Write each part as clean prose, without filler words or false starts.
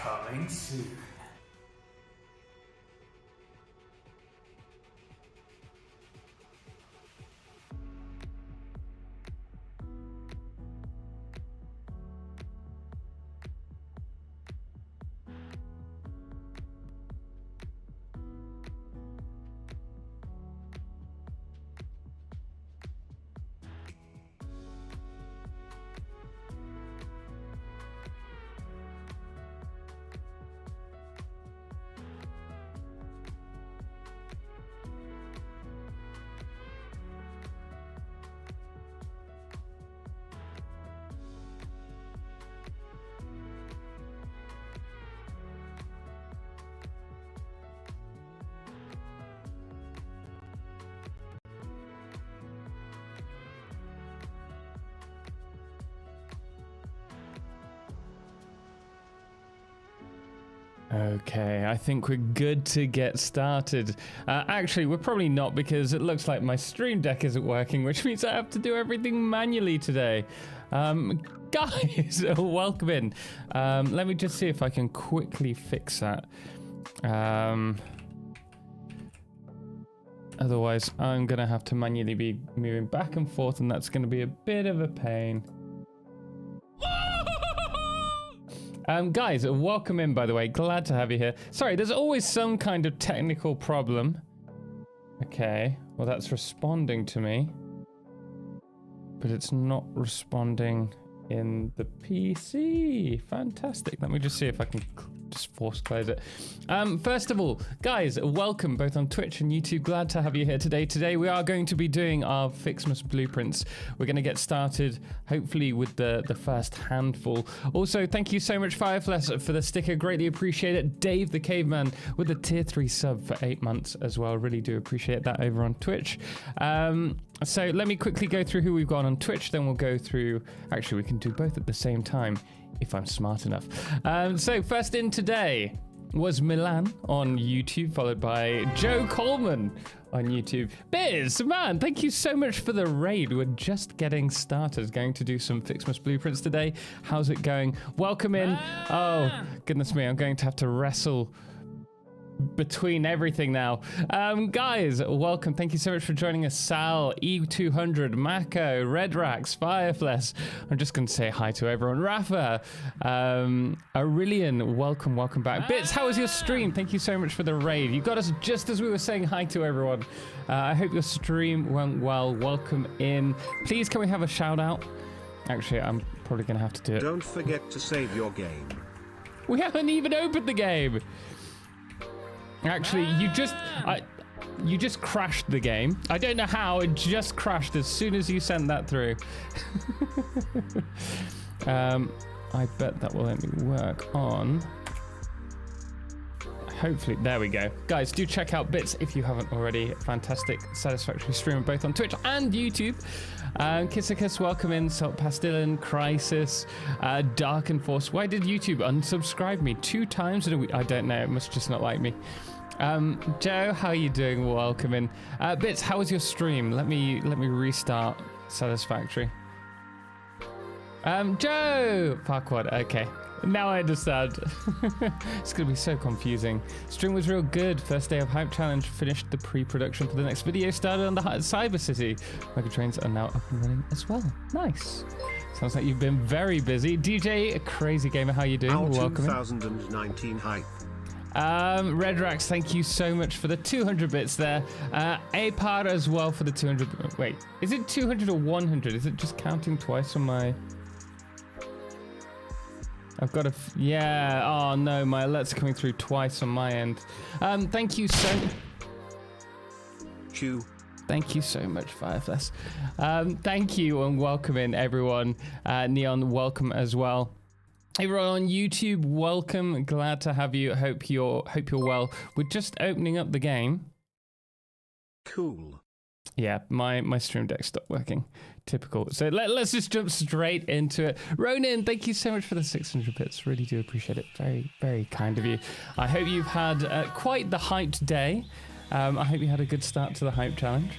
Coming soon. Okay, I think we're good to get started. Actually, we're probably not, because it looks like my stream deck isn't working, which means I have to do everything manually today. Guys, welcome in. Let me just see if I can quickly fix that. Otherwise, I'm going to have to manually be moving back and forth, and that's going to be a bit of a pain. Guys, welcome in, by the way. Glad to have you here. Sorry, there's always some kind of technical problem. Okay, well, that's responding to me. But it's not responding in the PC. Fantastic. Let me just see if I can just force close it. First of all, guys, welcome both on Twitch and YouTube. Glad to have you here today. Today we are going to be doing our Fixmas blueprints. We're going to get started hopefully with the first handful. Also, thank you so much, Fireflash, for the sticker. Greatly appreciate it. Dave the Caveman with the tier 3 sub for 8 months as well. Really do appreciate that over on Twitch. So let me quickly go through who we've got on Twitch, then we'll go through... Actually, we can do both at the same time, if I'm smart enough. So first in today was Milan on YouTube, followed by Joe Coleman on YouTube. Biz, man, thank you so much for the raid. We're just getting started. Going to do some Fixmas blueprints today. How's it going? Welcome in. Oh, goodness me, I'm going to have to wrestle between everything now. Guys, welcome. Thank you so much for joining us. Sal, E200, Mako, Redrax, Fireflash. I'm just going to say hi to everyone. Rafa, Aurelian, welcome back. Bits, how was your stream? Thank you so much for the raid. You got us just as we were saying hi to everyone. I hope your stream went well. Welcome in. Please, can we have a shout out? Actually, I'm probably going to have to do it. Don't forget to save your game. We haven't even opened the game. Actually, you just crashed the game. I don't know how, it just crashed as soon as you sent that through. I bet that will let me work on... Hopefully, there we go. Guys, do check out Bits if you haven't already. Fantastic Satisfactory streamer both on Twitch and YouTube. Kissicus, welcome in. Salt Pastillin, Crisis, Dark and Force. Why did YouTube unsubscribe me 2 times in a week? I don't know, it must just not like me. Joe, how are you doing? Welcome in. Bits, how was your stream? Let me restart Satisfactory. Joe! Farquad, okay. Now I understand. It's going to be so confusing. Stream was real good. First day of Hype Challenge. Finished the pre-production for the next video. Started on the Cyber City. Mega Trains are now up and running as well. Nice. Sounds like you've been very busy. DJ Crazy Gamer, how you doing? Welcome. 2019 Hype. Redrax, thank you so much for the 200 bits there. Apar as well for the 200. Wait, is it 200 or 100? Is it just counting twice on my... I've got a... Yeah, oh no, my alerts are coming through twice on my end. Thank you so... Thank you so much, Fireflash. Thank you and welcome in, everyone. Neon, welcome as well. Everyone on YouTube, welcome. Glad to have you. Hope you're well. We're just opening up the game. Cool. Yeah, my stream deck stopped working. Typical. So let's just jump straight into it. Ronan, thank you so much for the 600 bits. Really do appreciate it. Very, very kind of you. I hope you've had quite the hyped day. I hope you had a good start to the Hype Challenge.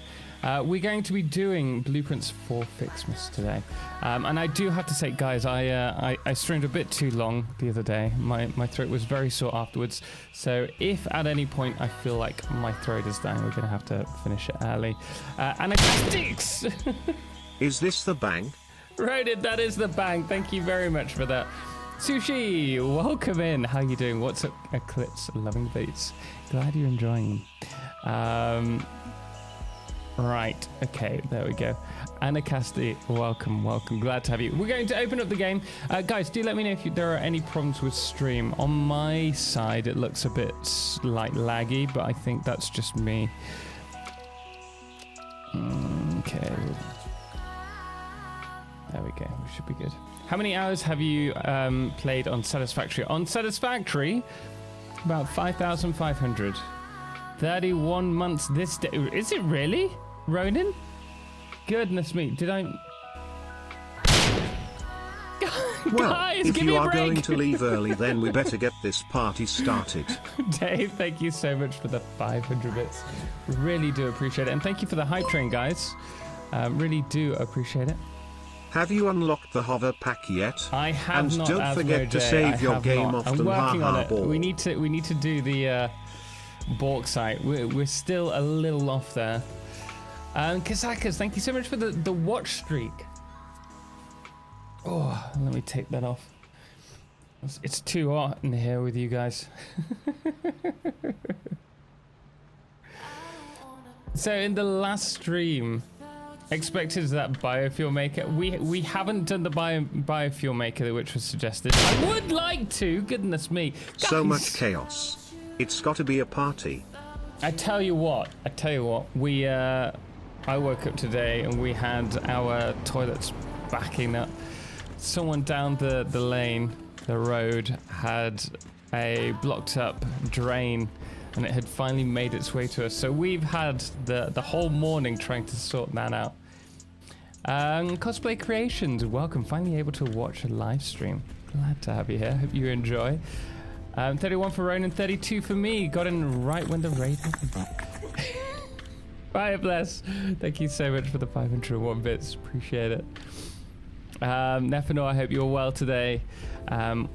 We're going to be doing blueprints for Fixmas today. And I do have to say, guys, I streamed a bit too long the other day. My throat was very sore afterwards. So if at any point I feel like my throat is dying, we're going to have to finish it early. Anacoustics! Is this the bank? Right, that is the bank. Thank you very much for that. Sushi, welcome in. How you doing? What's up, Eclipse? Loving beats. Glad you're enjoying them. Right, okay, there we go. Anacasti, welcome. Glad to have you. We're going to open up the game. Guys, do let me know if there are any problems with stream. On my side, it looks a bit like laggy, but I think that's just me. Okay. There we go. We should be good. How many hours have you played on Satisfactory? On Satisfactory, about 5,500. 31 months this day. Is it really, Ronan? Goodness me. Did I... Well, Guys, if give you me a are break. going to leave early, then we better get this party started. Dave, thank you so much for the 500 bits. Really do appreciate it. And thank you for the hype train, guys. Really do appreciate it. Have you unlocked the hover pack yet? I have and not. don't forget to Jay. save your game not. off I'm the working on it. ball. We need to do the bauxite. We're still a little off there. Kazakas, thank you so much for the watch streak. Oh, let me take that off. It's too hot in here with you guys. So in the last stream, expected that biofuel maker. We haven't done the biofuel maker which was suggested. I would like to. Goodness me. Guys, so much chaos. It's got to be a party. I tell you what. We I woke up today and we had our toilets backing up. Someone down the lane, the road, had a blocked up drain, and it had finally made its way to us. So we've had the whole morning trying to sort that out. Cosplay Creations, welcome. Finally able to watch a live stream. Glad to have you here. Hope you enjoy. 31 for Ronan, 32 for me. Got in right when the raid happened. Bye, bless. Thank you so much for the 501 bits. Appreciate it. Nefano, I hope you're well today.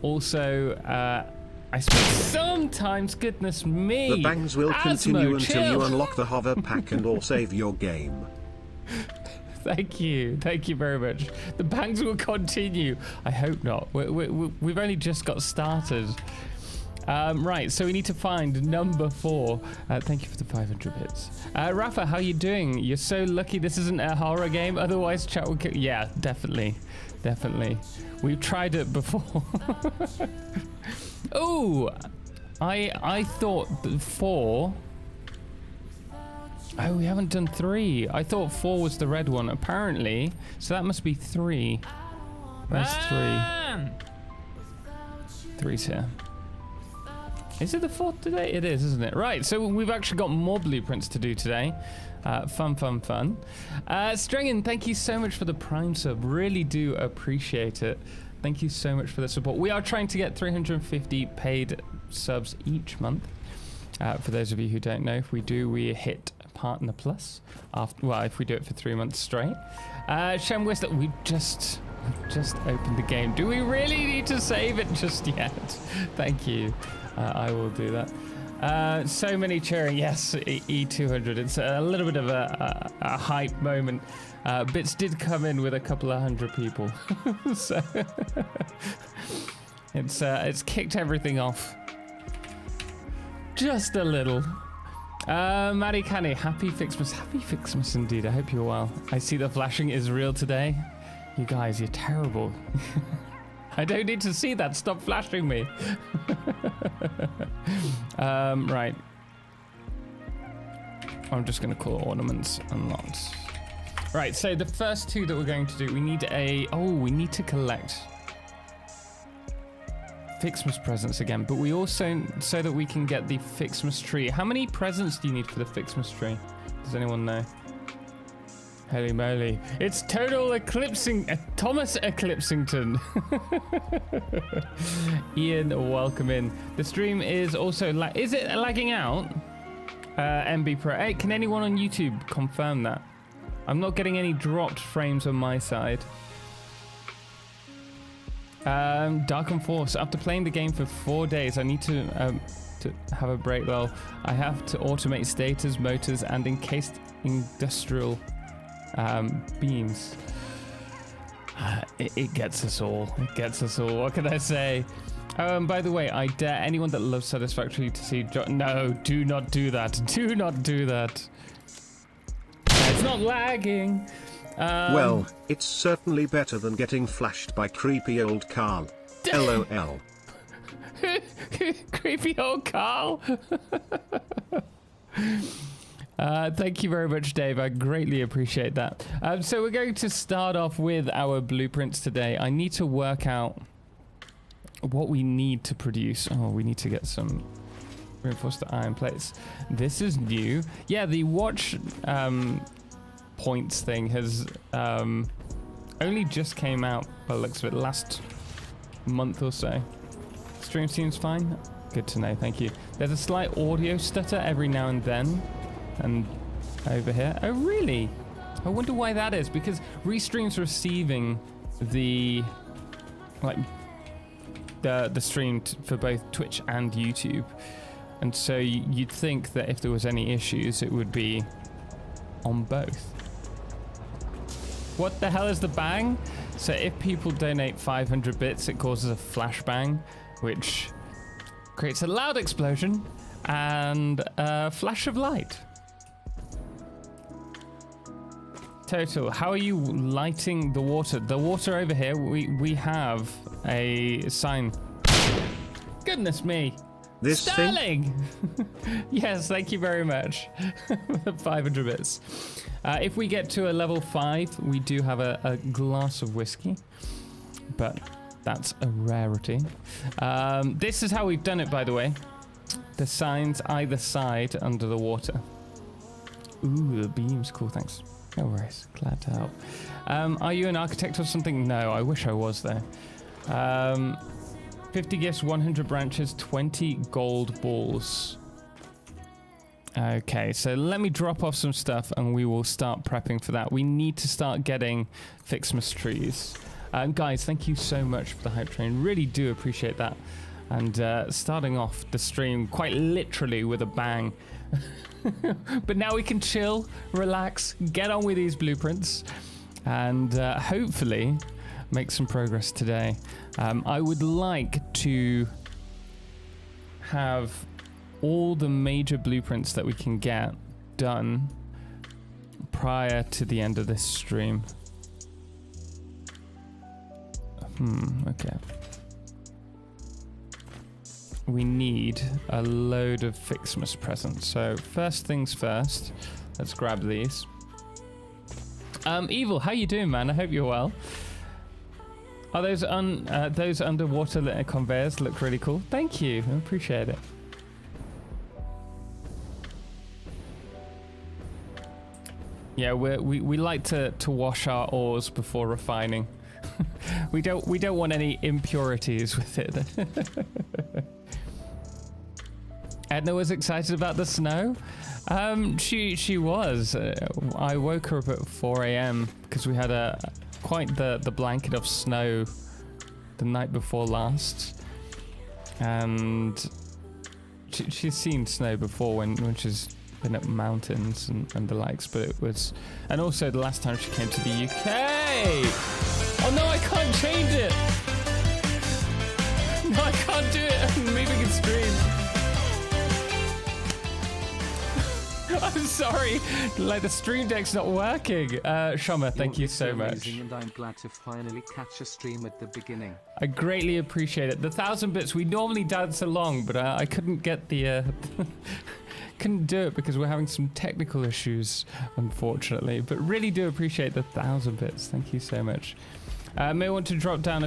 Also, I speak sometimes, goodness me. The bangs will Asmo, continue until chill. you unlock the hover pack and or save your game. Thank you very much. The bangs will continue. I hope not. We've only just got started. Right, so we need to find number 4. Thank you for the 500 bits. Rafa, how you doing? You're so lucky this isn't a horror game. Otherwise, chat would kill. Yeah, definitely. We've tried it before. Oh, I thought that 4. Oh, we haven't done 3. I thought 4 was the red one, apparently. So that must be 3. That's 3. 3's here. Is it the 4th today? It is, isn't it? Right, so we've actually got more blueprints to do today. Fun. Stringin, thank you so much for the Prime sub. Really do appreciate it. Thank you so much for the support. We are trying to get 350 paid subs each month. For those of you who don't know, if we do, we hit Partner Plus. If we do it for 3 months straight. Shem Whistler, we've just opened the game. Do we really need to save it just yet? Thank you. I will do that. So many cheering. Yes, E200. It's a little bit of a hype moment. Bits did come in with a couple of hundred people. So it's kicked everything off. Just a little. Maddie Canny, happy Fixmas. Happy Fixmas indeed. I hope you're well. I see the flashing is real today. You guys, you're terrible. I don't need to see that. Stop flashing me. Right. I'm just going to call Ornaments unlocked. Right, so the first 2 that we're going to do, we need to collect Fixmas presents again, but we also, so that we can get the Fixmas tree. How many presents do you need for the Fixmas tree? Does anyone know? Holy moly. It's total eclipsing, Thomas Eclipsington. Ian, welcome in. The stream is also, is it lagging out? MB Pro. Hey, can anyone on YouTube confirm that? I'm not getting any dropped frames on my side. Dark and Force. After playing the game for 4 days, I need to have a break. Well, I have to automate stators, motors, and encased industrial beams. It gets us all. It gets us all. What can I say? By the way, I dare anyone that loves Satisfactory to see... No, do not do that. Do not do that. It's not lagging. Well, it's certainly better than getting flashed by creepy old Carl. LOL. Creepy old Carl. Thank you very much, Dave. I greatly appreciate that. So we're going to start off with our blueprints today. I need to work out what we need to produce. Oh, we need to get some reinforced iron plates. This is new. Yeah, the watch points thing has only just came out by the looks of it, last month or so. Stream seems fine. Good to know, thank you. There's a slight audio stutter every now and then. And over here. Oh, really? I wonder why that is, because Restream's receiving the the stream for both Twitch and YouTube. And so you'd think that if there was any issues, it would be on both. What the hell is the bang? So if people donate 500 bits, it causes a flashbang, which creates a loud explosion and a flash of light. Total, how are you lighting the water? The water over here, we have a sign. Goodness me. This Sterling! Yes, thank you very much. 500 bits. If we get to a level 5, we do have a glass of whiskey, but that's a rarity. This is how we've done it, by the way. The signs either side under the water. Ooh, the beams, cool, thanks. No worries, glad to help. Are you an architect or something? No, I wish I was though. 50 gifts, 100 branches, 20 gold balls. Okay, so let me drop off some stuff and we will start prepping for that. We need to start getting Ficsmas trees. Guys, thank you so much for the hype train. Really do appreciate that. And starting off the stream quite literally with a bang. But now we can chill, relax, get on with these blueprints, and hopefully make some progress today. I would like to have all the major blueprints that we can get done prior to the end of this stream. Okay. We need a load of Ficsmas presents. So first things first, let's grab these. Evil, how you doing, man? I hope you're well. Are those underwater conveyors look really cool? Thank you, I appreciate it. Yeah, we like to wash our ores before refining. we don't want any impurities with it. Edna was excited about the snow. She was. I woke her up at 4 a.m. because we had quite the blanket of snow the night before last, and she's seen snow before when she's been up mountains and the likes, but it was, and also the last time she came to the UK. Oh no, I can't change it. No, I can't do it. I'm moving in stream. I'm sorry, like the stream deck's not working. Shama, thank you so much. And I'm glad to finally catch a stream at the beginning. I greatly appreciate it. The 1,000 bits, we normally dance along, but I couldn't get the... couldn't do it because we're having some technical issues, unfortunately. But really do appreciate the 1,000 bits. Thank you so much. May want to chop down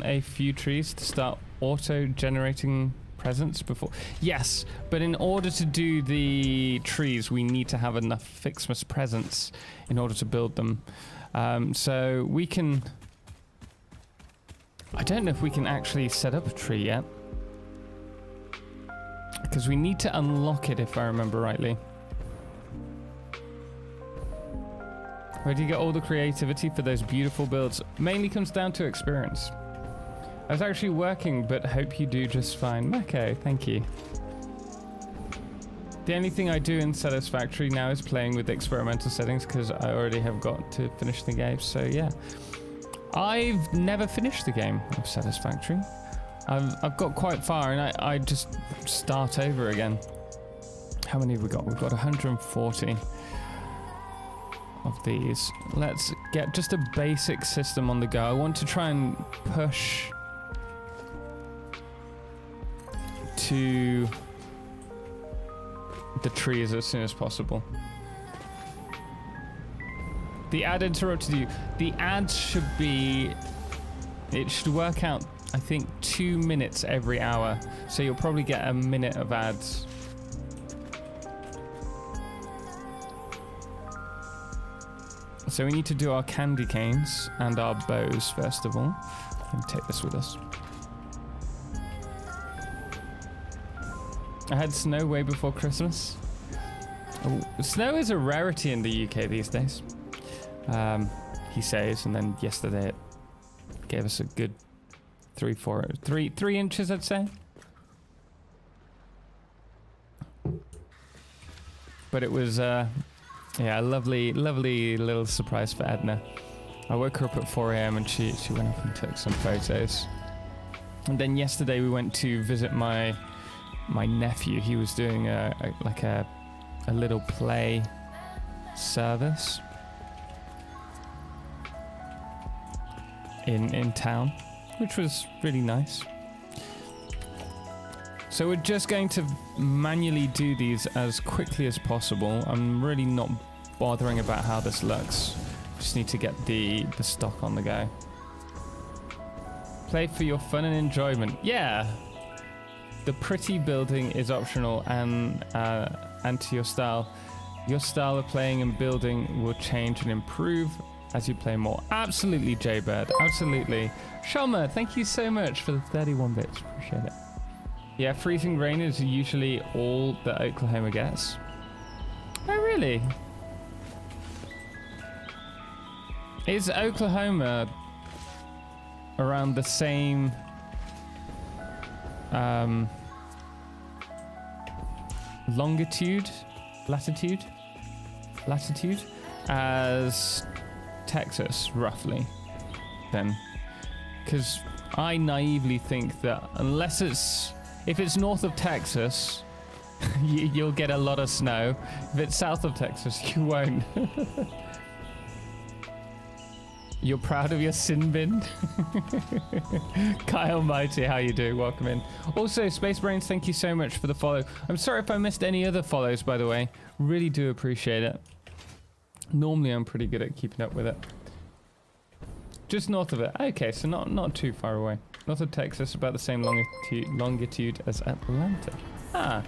a few trees to start auto-generating presents before. Yes, but in order to do the trees, we need to have enough Ficsmas presents in order to build them. So we can... I don't know if we can actually set up a tree yet, because we need to unlock it, if I remember rightly. Where do you get all the creativity for those beautiful builds? Mainly comes down to experience. I was actually working, but hope you do just fine. Mako, thank you. The only thing I do in Satisfactory now is playing with the experimental settings because I already have got to finish the game. So yeah, I've never finished the game of Satisfactory. I've got quite far and I just start over again. How many have we got? We've got 140 of these. Let's get just a basic system on the go. I want to try and push to the trees as soon as possible. The ad interrupted you. The ads should be, it should work out, I think, 2 minutes every hour. So you'll probably get a minute of ads. So we need to do our candy canes and our bows first of all. Let me take this with us. I had snow way before Christmas. Oh, snow is a rarity in the UK these days. He says, and then yesterday it gave us a good 3 inches, I'd say. But it was, yeah, a lovely little surprise for Edna. I woke her up at 4 a.m. and she went up and took some photos. And then yesterday we went to visit my nephew. He was doing a little play service in town, which was really nice. So we're just going to manually do these as quickly as possible. I'm really not bothering about how this looks. Just need to get the stock on the go. Play for your fun and enjoyment. Yeah. The pretty building is optional and to your style. Your style of playing and building will change and improve as you play more. Absolutely, Jaybird. Absolutely. Shelma, thank you so much for the 31 bits. Appreciate it. Yeah, freezing rain is usually all that Oklahoma gets. Oh, really? Is Oklahoma around the same latitude as Texas, roughly, then? Because I naively think that if it's north of Texas, you'll get a lot of snow. If it's south of Texas, you won't. You're proud of your sin bin? Kyle Mighty, how you doing? Welcome in. Also, Space Brains, thank you so much for the follow. I'm sorry if I missed any other follows, by the way. Really do appreciate it. Normally, I'm pretty good at keeping up with it. Just north of it. Okay, so not too far away. North of Texas, about the same longitude as Atlanta. Ah.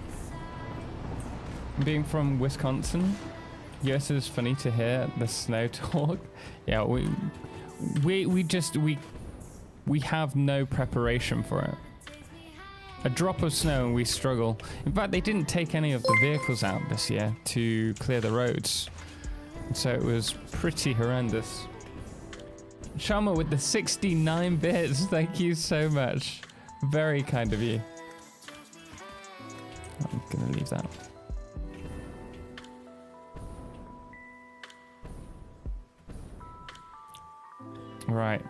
Being from Wisconsin, yes, it is funny to hear the snow talk. Yeah, we have no preparation for it. A drop of snow and we struggle. In fact, they didn't take any of the vehicles out this year to clear the roads. So it was pretty horrendous. Sharma with the 69 bits. Thank you so much. Very kind of you. I'm gonna leave that. Right.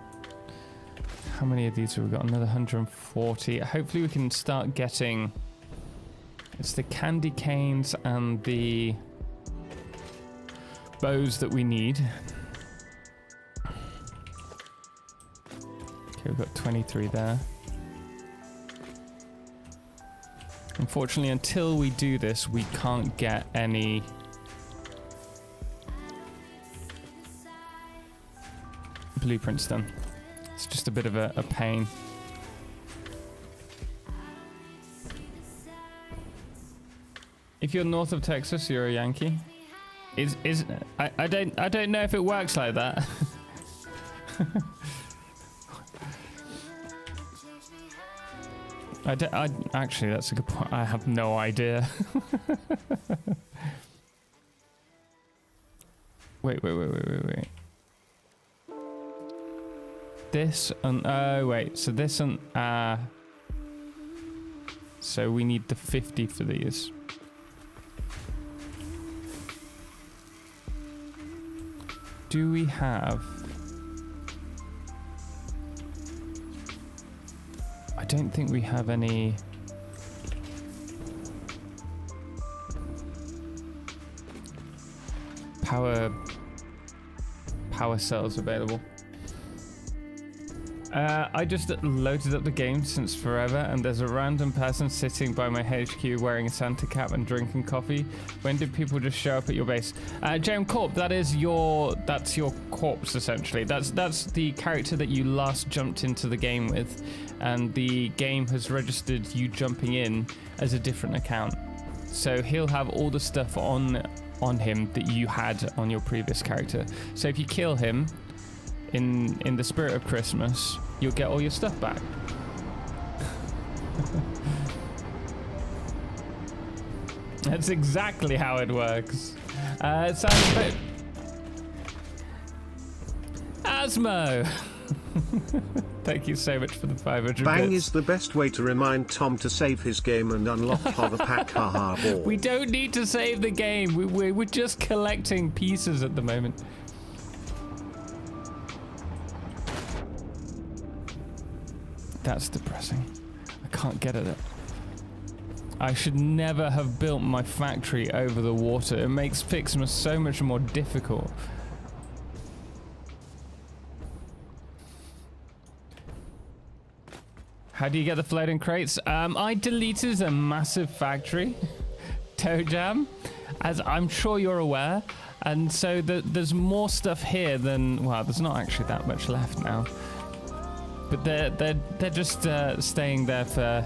How many of these have we got? Another 140. Hopefully we can start getting... It's the candy canes and the bows that we need. Okay, we've got 23 there. Unfortunately, until we do this, we can't get any... blueprints done. It's just a bit of a pain. If you're north of Texas, you're a Yankee. I don't know if it works like that. Actually, that's a good point. I have no idea. Wait. This and oh wait, so this and so we need the 50 for these. Do we have? I don't think we have any. Power cells available. I just loaded up the game since forever, and there's a random person sitting by my HQ wearing a Santa cap and drinking coffee. When did people just show up at your base? JM Corp, that's your corpse essentially. That's the character that you last jumped into the game with, and the game has registered you jumping in as a different account. So he'll have all the stuff on him that you had on your previous character. So if you kill him, in the spirit of Christmas, you'll get all your stuff back. That's exactly how it works. It sounds a bit... Asmo! Thank you so much for the 500 Bang bits. is the best way to remind Tom to save his game and unlock Hover Pack. Haha ball. We don't need to save the game. We're just collecting pieces at the moment. That's depressing. I can't get at it. I should never have built my factory over the water. It makes Ficsmas so much more difficult. How do you get the floating crates? I deleted a massive factory, Toe Jam, as I'm sure you're aware. And so there's more stuff here than, well, there's not actually that much left now. But they're just staying there for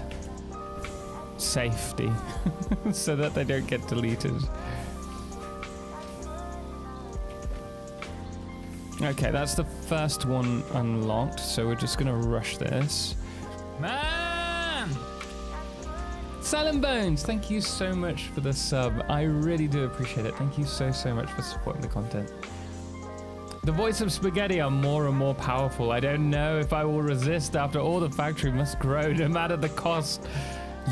safety, so that they don't get deleted. Okay, that's the first one unlocked, so we're just gonna rush this. Man! Silent Bones, thank you so much for the sub. I really do appreciate it. Thank you so much for supporting the content. The voice of spaghetti are more and more powerful. I don't know if I will resist after all. The factory must grow no matter the cost.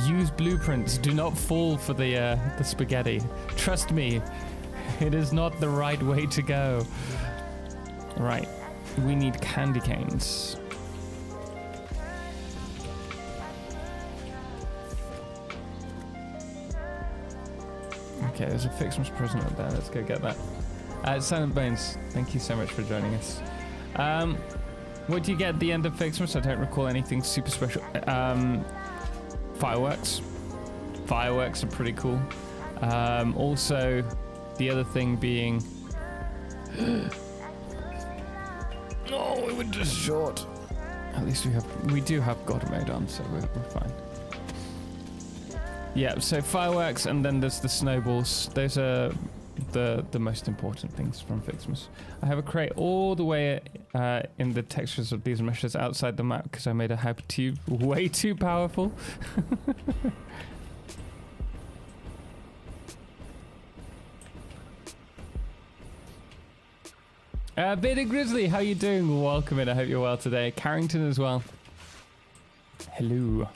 Use blueprints. Do not fall for the spaghetti. Trust me, it is not the right way to go. Right, we need candy canes. Okay, there's a Ficsmas present up there. Let's go get that. Silent Bones, thank you so much for joining us. What do you get at the end of Ficsmas? I don't recall anything super special. Fireworks. Fireworks are pretty cool. Also, the other thing being... oh, we were just short. At least we do have God mode on, so we're fine. Yeah, so fireworks, and then there's the snowballs. Those are the most important things from Ficsmas. I have a crate all the way in the textures of these meshes outside the map because I made a hyper tube way too powerful. Bearded Grizzly, how you doing? Welcome in, I hope you're well today. Carrington as well. Hello.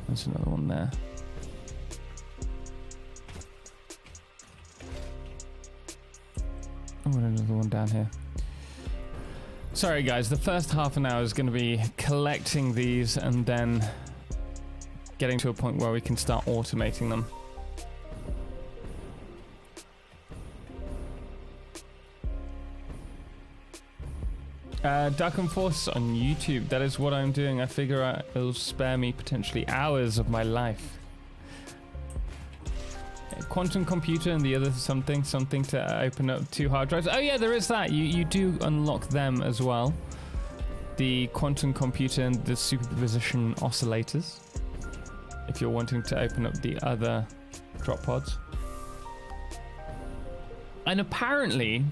There's another one there. Oh, and another one down here. Sorry guys, the first half an hour is going to be collecting these and then getting to a point where we can start automating them. Duck and Force on YouTube, that is what I'm doing. I figure out it'll spare me potentially hours of my life. Quantum computer and the other something to open up 2 hard drives. Oh yeah, there is that. You do unlock them as well. The quantum computer and the superposition oscillators. If you're wanting to open up the other drop pods. And apparently,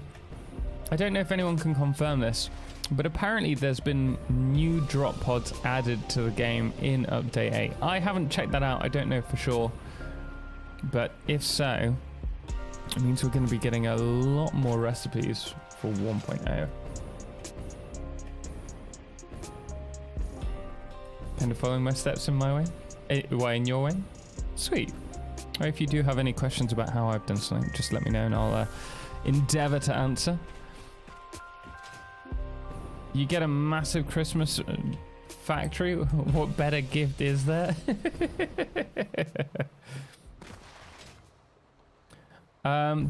I don't know if anyone can confirm this, but apparently there's been new drop pods added to the game in Update 8. I haven't checked that out, I don't know for sure. But if so, It means we're going to be getting a lot more recipes for 1.0. Kind of following my steps in my way? In your way? Sweet. Or if you do have any questions about how I've done something, just let me know and I'll endeavor to answer. You get a massive Christmas factory. What better gift is there?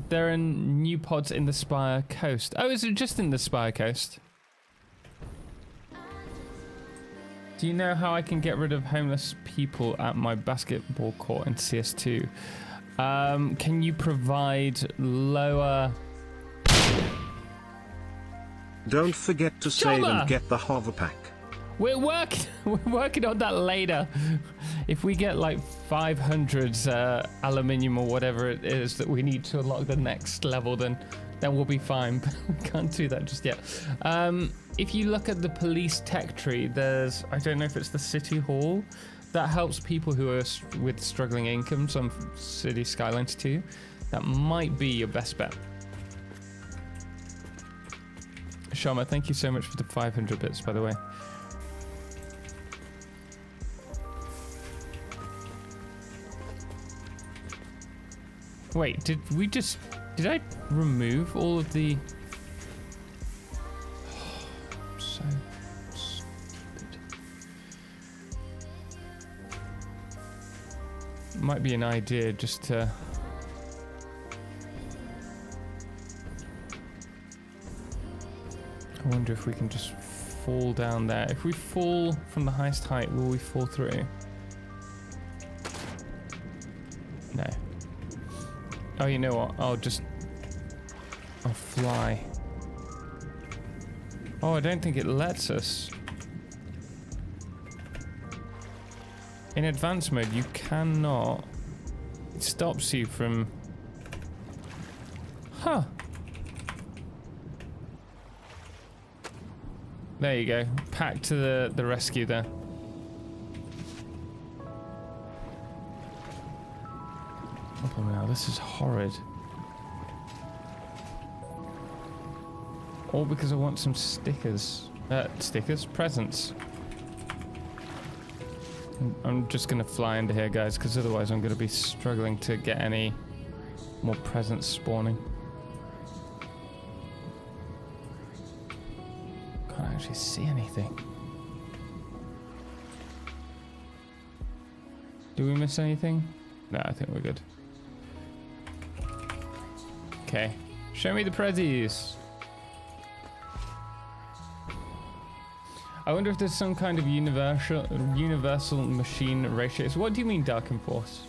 There are new pods in the Spire Coast. Oh, is it just in the Spire Coast? Do you know how I can get rid of homeless people at my basketball court in CS2? Can you provide lower... Don't forget to save and get the hover pack. We're working on that later. If we get like 500 aluminium or whatever it is that we need to unlock the next level, then we'll be fine. But we can't do that just yet. If you look at the police tech tree, there's, I don't know if it's the city hall that helps people who are with struggling incomes on City Skylines 2. That might be your best bet. Shama, thank you so much for the 500 bits, by the way. Wait, did I remove all of the... So stupid. Might be an idea just to... I wonder if we can just fall down there. If we fall from the highest height, will we fall through? No. Oh, you know what? I'll fly. Oh, I don't think it lets us. In advanced mode, you cannot. It stops you from... Huh. There you go. Pack to the rescue there. Oh no, this is horrid. All because I want some stickers. Presents. I'm just gonna fly into here, guys, because otherwise I'm gonna be struggling to get any more presents spawning. Can't actually see anything. Do we miss anything? No, I think we're good. Okay, show me the prezzies. I wonder if there's some kind of universal machine ratios. What do you mean, Dark and Force?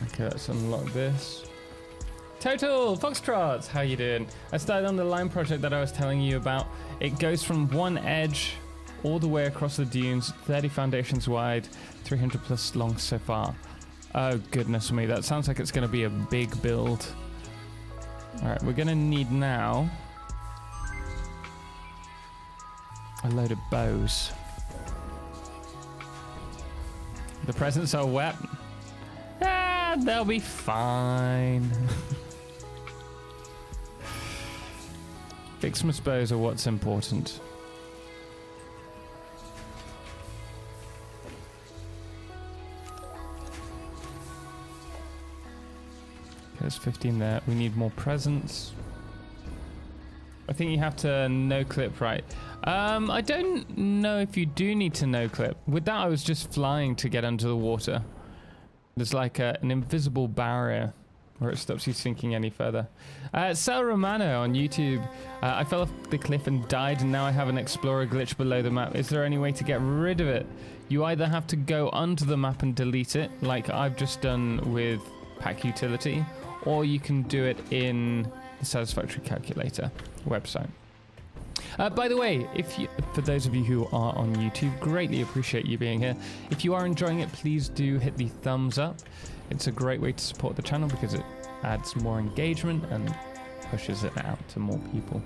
Okay, let's unlock this. Total Foxtrots, how you doing? I started on the line project that I was telling you about. It goes from one edge all the way across the dunes, 30 foundations wide, 300 plus long so far. Oh goodness me, that sounds like it's going to be a big build. Alright, we're going to need now a load of bows. The presents are wet. Ah, they'll be fine. Fixmas bows are what's important. There's 15 there. We need more presents. I think you have to no-clip, right? I don't know if you do need to no-clip. With that, I was just flying to get under the water. There's like an invisible barrier where it stops you sinking any further. Sal Romano on YouTube. I fell off the cliff and died, and now I have an explorer glitch below the map. Is there any way to get rid of it? You either have to go onto the map and delete it, like I've just done with Pack Utility, or you can do it in the Satisfactory calculator website. By the way, for those of you who are on YouTube, greatly appreciate you being here. If you are enjoying it, please do hit the thumbs up. It's a great way to support the channel because it adds more engagement and pushes it out to more people.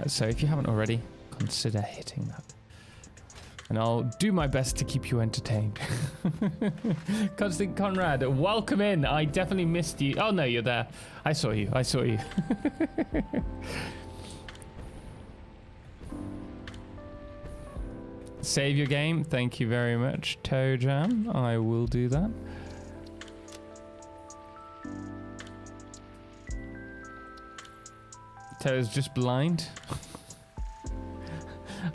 So if you haven't already, consider hitting that. and I'll do my best to keep you entertained. Constant Conrad, welcome in. I definitely missed you. Oh no, you're there. I saw you. I saw you. Save your game. Thank you very much, Toe Jam. I will do that. Toe's just blind.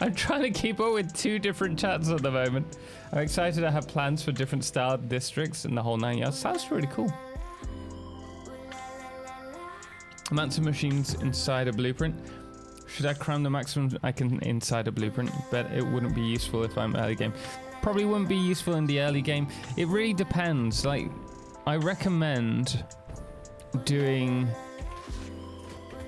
I'm trying to keep up with 2 different chats at the moment. I'm excited I have plans for different style districts and the whole 9 yards. Sounds really cool. Amounts of machines inside a blueprint. Should I cram the maximum I can inside a blueprint? But it wouldn't be useful if I'm early game. Probably wouldn't be useful in the early game. It really depends. Like, I recommend doing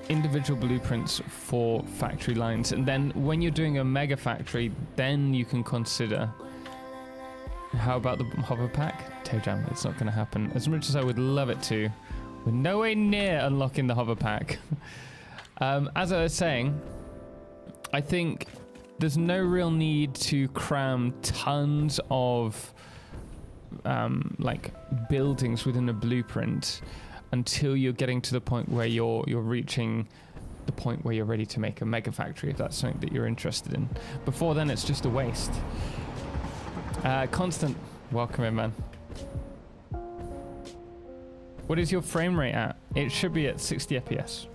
individual blueprints for factory lines, and then when you're doing a mega factory, then you can consider. How about the hover pack? Toe Jam, it's not going to happen. As much as I would love it to, we're nowhere near unlocking the hover pack. As I was saying, I think there's no real need to cram tons of like buildings within a blueprint until you're getting to the point where you're reaching the point where you're ready to make a mega factory, if that's something that you're interested in. Before then, it's just a waste. Constant, welcome in, man. What is your frame rate at? It should be at 60 FPS.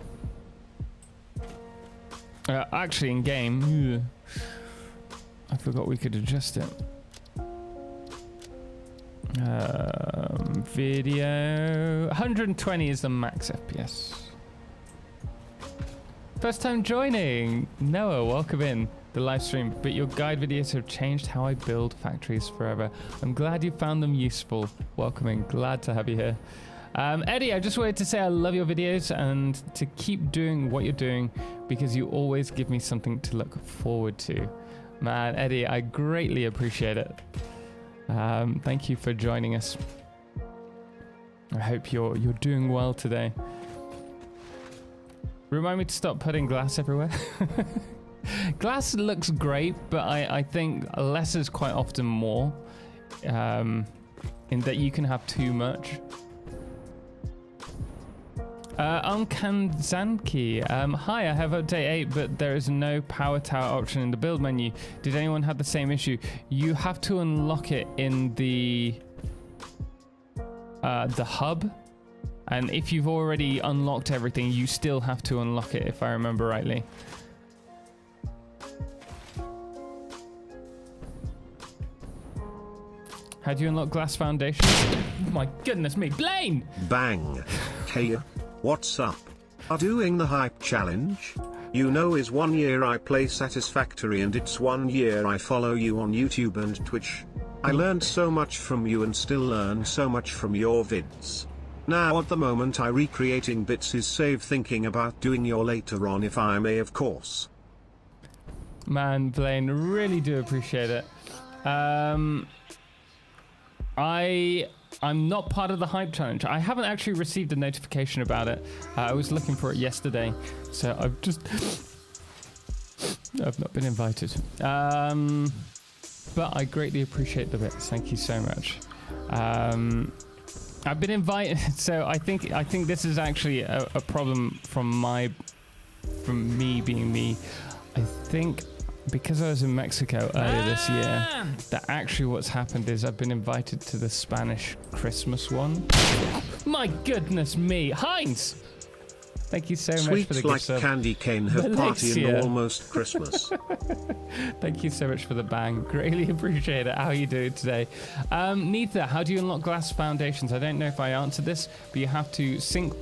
Actually, in game, I forgot we could adjust it. Video 120 is the max FPS. First time joining, Noah, welcome in the live stream. But your guide videos have changed how I build factories forever. I'm glad you found them useful. Welcome in, glad to have you here. Eddie, I just wanted to say I love your videos and to keep doing what you're doing because you always give me something to look forward to. Man, Eddie, I greatly appreciate it. Thank you for joining us. I hope you're doing well today. Remind me to stop putting glass everywhere. Glass looks great, but I think less is quite often more. In that you can have too much. Unkanzanki, hi, I have update 8, but there is no power tower option in the build menu. Did anyone have the same issue? You have to unlock it in the hub, and if you've already unlocked everything, you still have to unlock it, if I remember rightly. How do you unlock glass foundations? Oh my goodness me, Blaine! Bang. Hey. What's up? Are doing the hype challenge? You know is 1 year I play Satisfactory and it's 1 year I follow you on YouTube and Twitch. I learned so much from you and still learn so much from your vids. Now at the moment I recreating bits is save thinking about doing your later on if I may of course. Man, Blaine, really do appreciate it. I'm not part of the hype challenge. I haven't actually received a notification about it. I was looking for it yesterday, so I've not been invited. But I greatly appreciate the bits. Thank you so much. I've been invited, so I think this is actually a problem from me being me. I think because I was in Mexico earlier this year, that actually what's happened is I've been invited to the Spanish Christmas one. My goodness me, Heinz! Thank you so much for the gift like sub. candy cane have party in almost Christmas. Thank you so much for the bang. Greatly appreciate it. How are you doing today? Neither, how do you unlock glass foundations? I don't know if I answered this, but you have to sync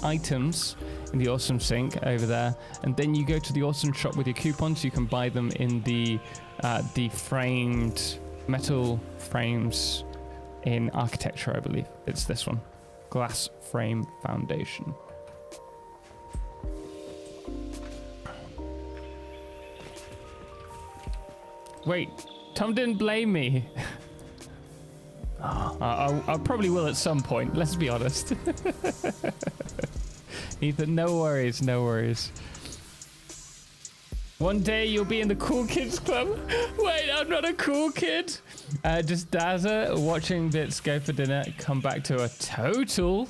items in the awesome sync over there, and then you go to the awesome shop with your coupons. You can buy them in the framed metal frames in architecture, I believe. It's this one, glass frame foundation. Wait, Tom didn't blame me. I probably will at some point, let's be honest. Ethan, no worries, no worries. One day you'll be in the cool kids club. Wait, I'm not a cool kid. Just Dazza watching bits go for dinner. Come back to a total.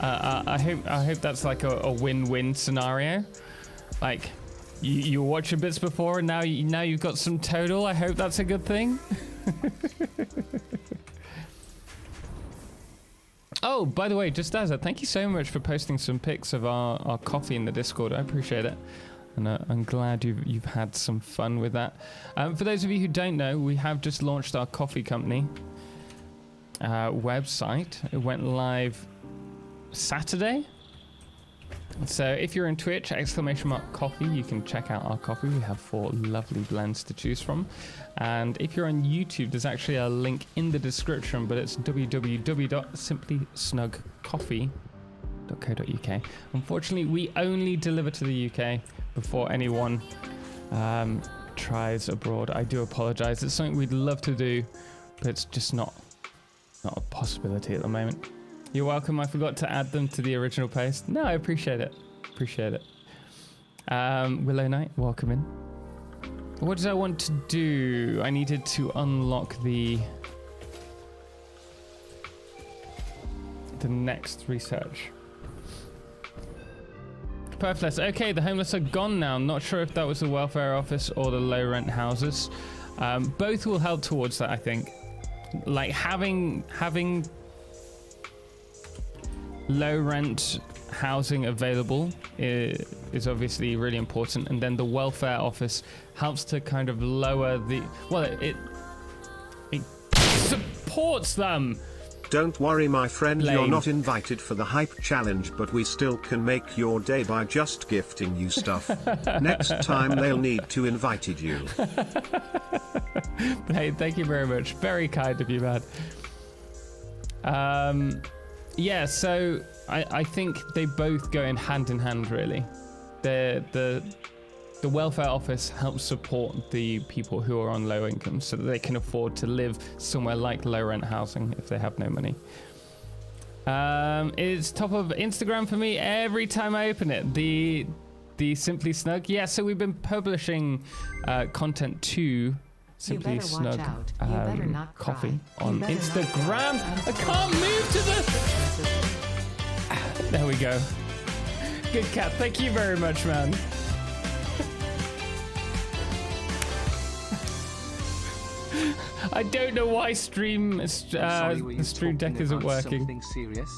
I hope that's like a win-win scenario. Like you were watching bits before, and now you've got some total. I hope that's a good thing. Oh, by the way, just Dazza, thank you so much for posting some pics of our coffee in the Discord. I appreciate it. And I'm glad you've had some fun with that. For those of you who don't know, we have just launched our coffee company website. It went live Saturday. So if you're in Twitch, !coffee, you can check out our coffee. We have 4 lovely blends to choose from. And if you're on YouTube, there's actually a link in the description, but it's www.simplysnugcoffee.co.uk. Unfortunately, we only deliver to the UK before anyone tries abroad. I do apologize. It's something we'd love to do, but it's just not a possibility at the moment. You're welcome. I forgot to add them to the original post. No, I appreciate it. Appreciate it. Willow Knight, welcome in. What did I want to do? I needed to unlock the next research. Perfect. Okay, the homeless are gone now. I'm not sure if that was the welfare office or the low rent houses. Both will help towards that, I think. Like having low rent housing available is obviously really important, and then the welfare office helps to kind of lower the it supports them. Don't worry, my friend, Lame. You're not invited for the hype challenge, but we still can make your day by just gifting you stuff. Next time they'll need to invite you. Hey, thank you very much. Very kind of you, man. Yeah, so I think they both go in hand, really. The welfare office helps support the people who are on low income so that they can afford to live somewhere like low rent housing if they have no money. It's top of Instagram for me every time I open it. The Simply Snug. Yeah, so we've been publishing content to Simply Snug coffee on Instagram. I can't move to the... There we go. Good cat. Thank you very much, man. I don't know why Stream Deck isn't working. Something serious?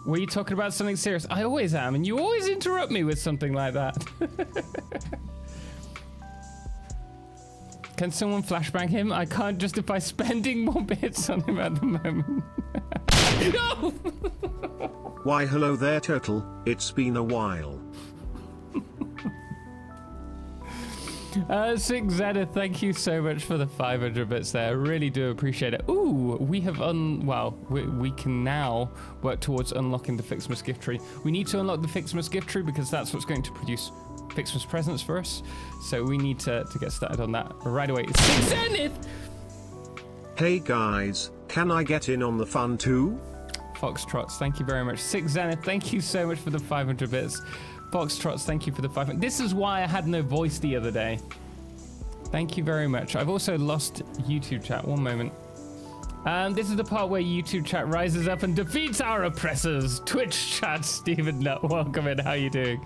Were you talking about something serious? I always am, and you always interrupt me with something like that. Can someone flashbang him? I can't justify spending more bits on him at the moment. No! Why, hello there, Total. It's been a while. Six Zenith, thank you so much for the 500 bits there. I really do appreciate it. Ooh, we have we can now work towards unlocking the Ficsmas gift tree. We need to unlock the Ficsmas gift tree because that's what's going to produce Ficsmas presents for us. So we need to get started on that right away. Six Zenith! Hey guys, can I get in on the fun too? Foxtrots, thank you very much. Six Zenith, thank you so much for the 500 bits. Foxtrots, thank you for the 500. This is why I had no voice the other day. Thank you very much. I've also lost YouTube chat. One moment. This is the part where YouTube chat rises up and defeats our oppressors. Twitch chat, Stephen Nutt, welcome in. How you doing?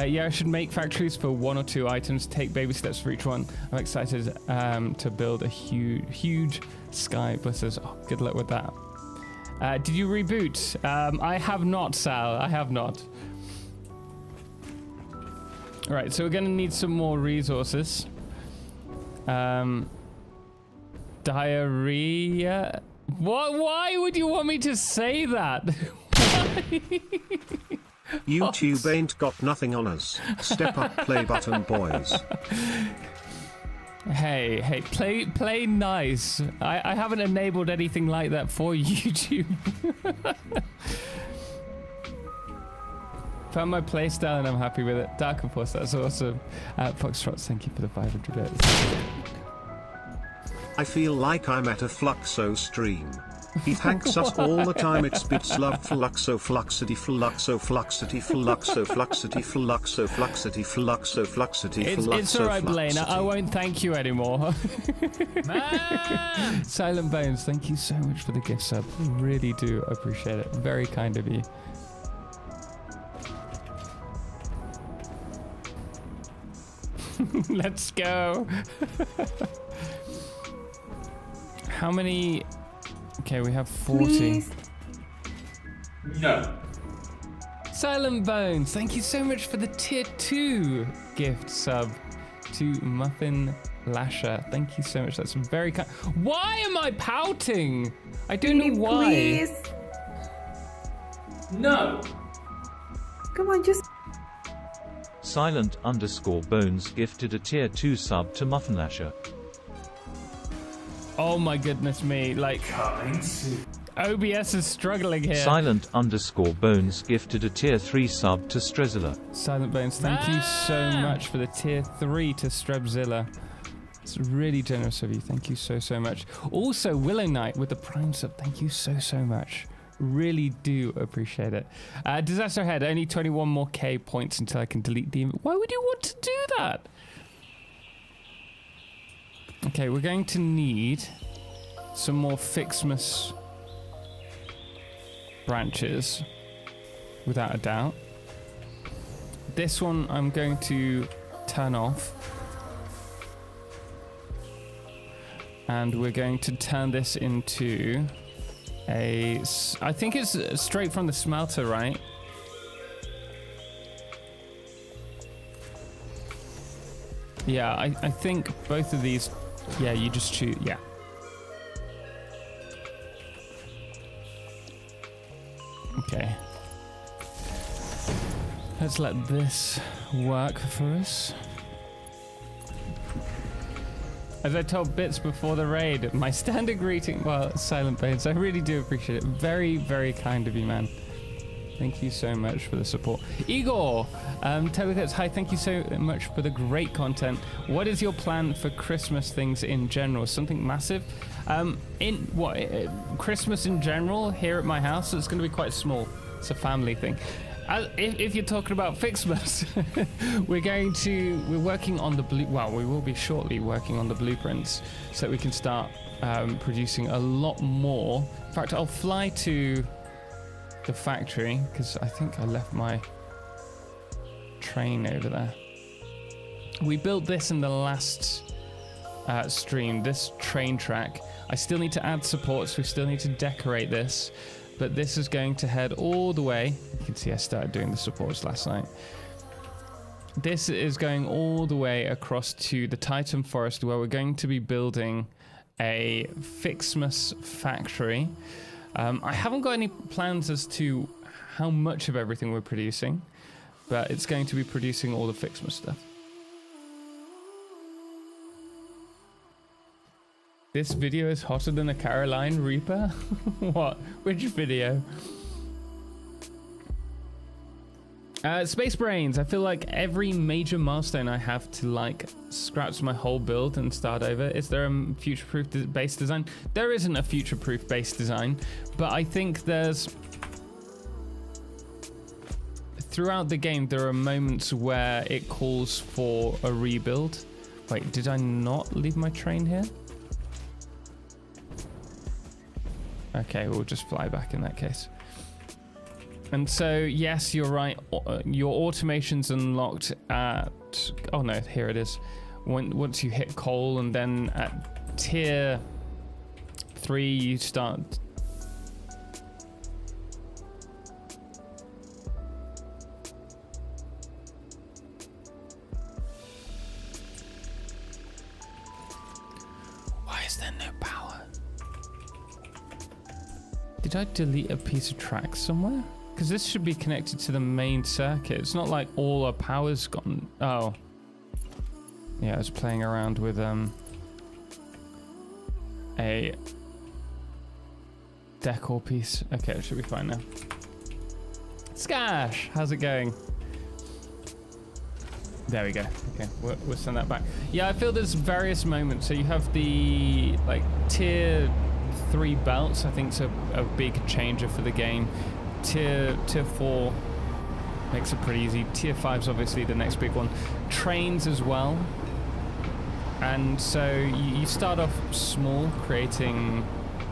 Yeah, I should make factories for 1 or 2 items. Take baby steps for each one. I'm excited to build a huge sky blisters. Oh, good luck with that. Did you reboot? I have not, Sal. I have not. All right, so we're going to need some more resources. Diarrhea. What? Why would you want me to say that? YouTube ain't got nothing on us. Step up, play button, boys. Hey, play nice. I haven't enabled anything like that for YouTube. Found my playstyle and I'm happy with it. Dark and Force, that's awesome. Foxtrots, thank you for the 500 bits. I feel like I'm at a Fluxo stream. He thanks us all the time. It's bits love fluxo fluxity fluxo fluxity fluxo fluxity fluxo fluxity fluxo fluxity fluxo. It's alright, Blaine. I won't thank you anymore. Silent Bones, thank you so much for the gift sub. Really do appreciate it. Very kind of you. Let's go. How many? Okay, we have 40. Please. No. Silent Bones, thank you so much for the tier 2 gift sub to Muffin Lasher. Thank you so much. That's very kind. Why am I pouting? I don't know why. Please. No. Come on, just. Silent_Bones gifted a tier 2 sub to Muffin Lasher. Oh my goodness me, like Coming soon. OBS is struggling here. Silent_Bones gifted a tier 3 sub to Strezilla. Silent Bones, thank you so much for the tier 3 to Strebzilla. It's really generous of you. Thank you so, so much. Also, Willow Knight with the Prime sub. Thank you so, so much. Really do appreciate it. Disaster Head, only 21 more K points until I can delete the... Why would you want to do that? Okay, we're going to need some more Fixmas branches, without a doubt. This one I'm going to turn off. And we're going to turn this into a... I think it's straight from the smelter, right? Yeah, I think both of these... Yeah, you just choose... Yeah. Okay. Let's let this work for us. As I told Bits before the raid, my standard greeting... Well, Silent Bones, I really do appreciate it. Very, very kind of you, man. Thank you so much for the support. Igor, Telecats, hi, thank you so much for the great content. What is your plan for Christmas things in general? Something massive? Christmas in general here at my house, it's going to be quite small. It's a family thing. If you're talking about Fixmas, we're working on the we will be shortly working on the blueprints so that we can start producing a lot more. In fact, I'll fly to the factory because I think I left my train over there. We built this in the last stream, this train track. I still need to add supports, we still need to decorate this, but this is going to head all the way. You can see I started doing the supports last night. This is going all the way across to the Titan Forest where we're going to be building a Ficsmas Factory. I haven't got any plans as to how much of everything we're producing, but it's going to be producing all the Fixmas stuff. This video is hotter than a Caroline Reaper? What? Which video? Space Brains. I feel like every major milestone I have to like scratch my whole build and start over. Is there a future-proof base design? There isn't a future-proof base design, but I think there's... Throughout the game, there are moments where it calls for a rebuild. Wait, did I not leave my train here? Okay, we'll just fly back in that case. And so, yes, you're right. Your automation's unlocked at... Oh, no, here it is. Once you hit coal, and then at tier 3, you start... Why is there no power? Did I delete a piece of track somewhere? Because this should be connected to the main circuit. It's not like all our power's gone. Oh. Yeah, I was playing around with a decor piece. Okay, it should be fine now. Skash, how's it going? There we go. Okay, we'll send that back. Yeah, I feel there's various moments. So you have the like tier 3 belts, I think, is a big changer for the game. Tier 4 makes it pretty easy. Tier 5 is obviously the next big one. Trains as well. And so you start off small, creating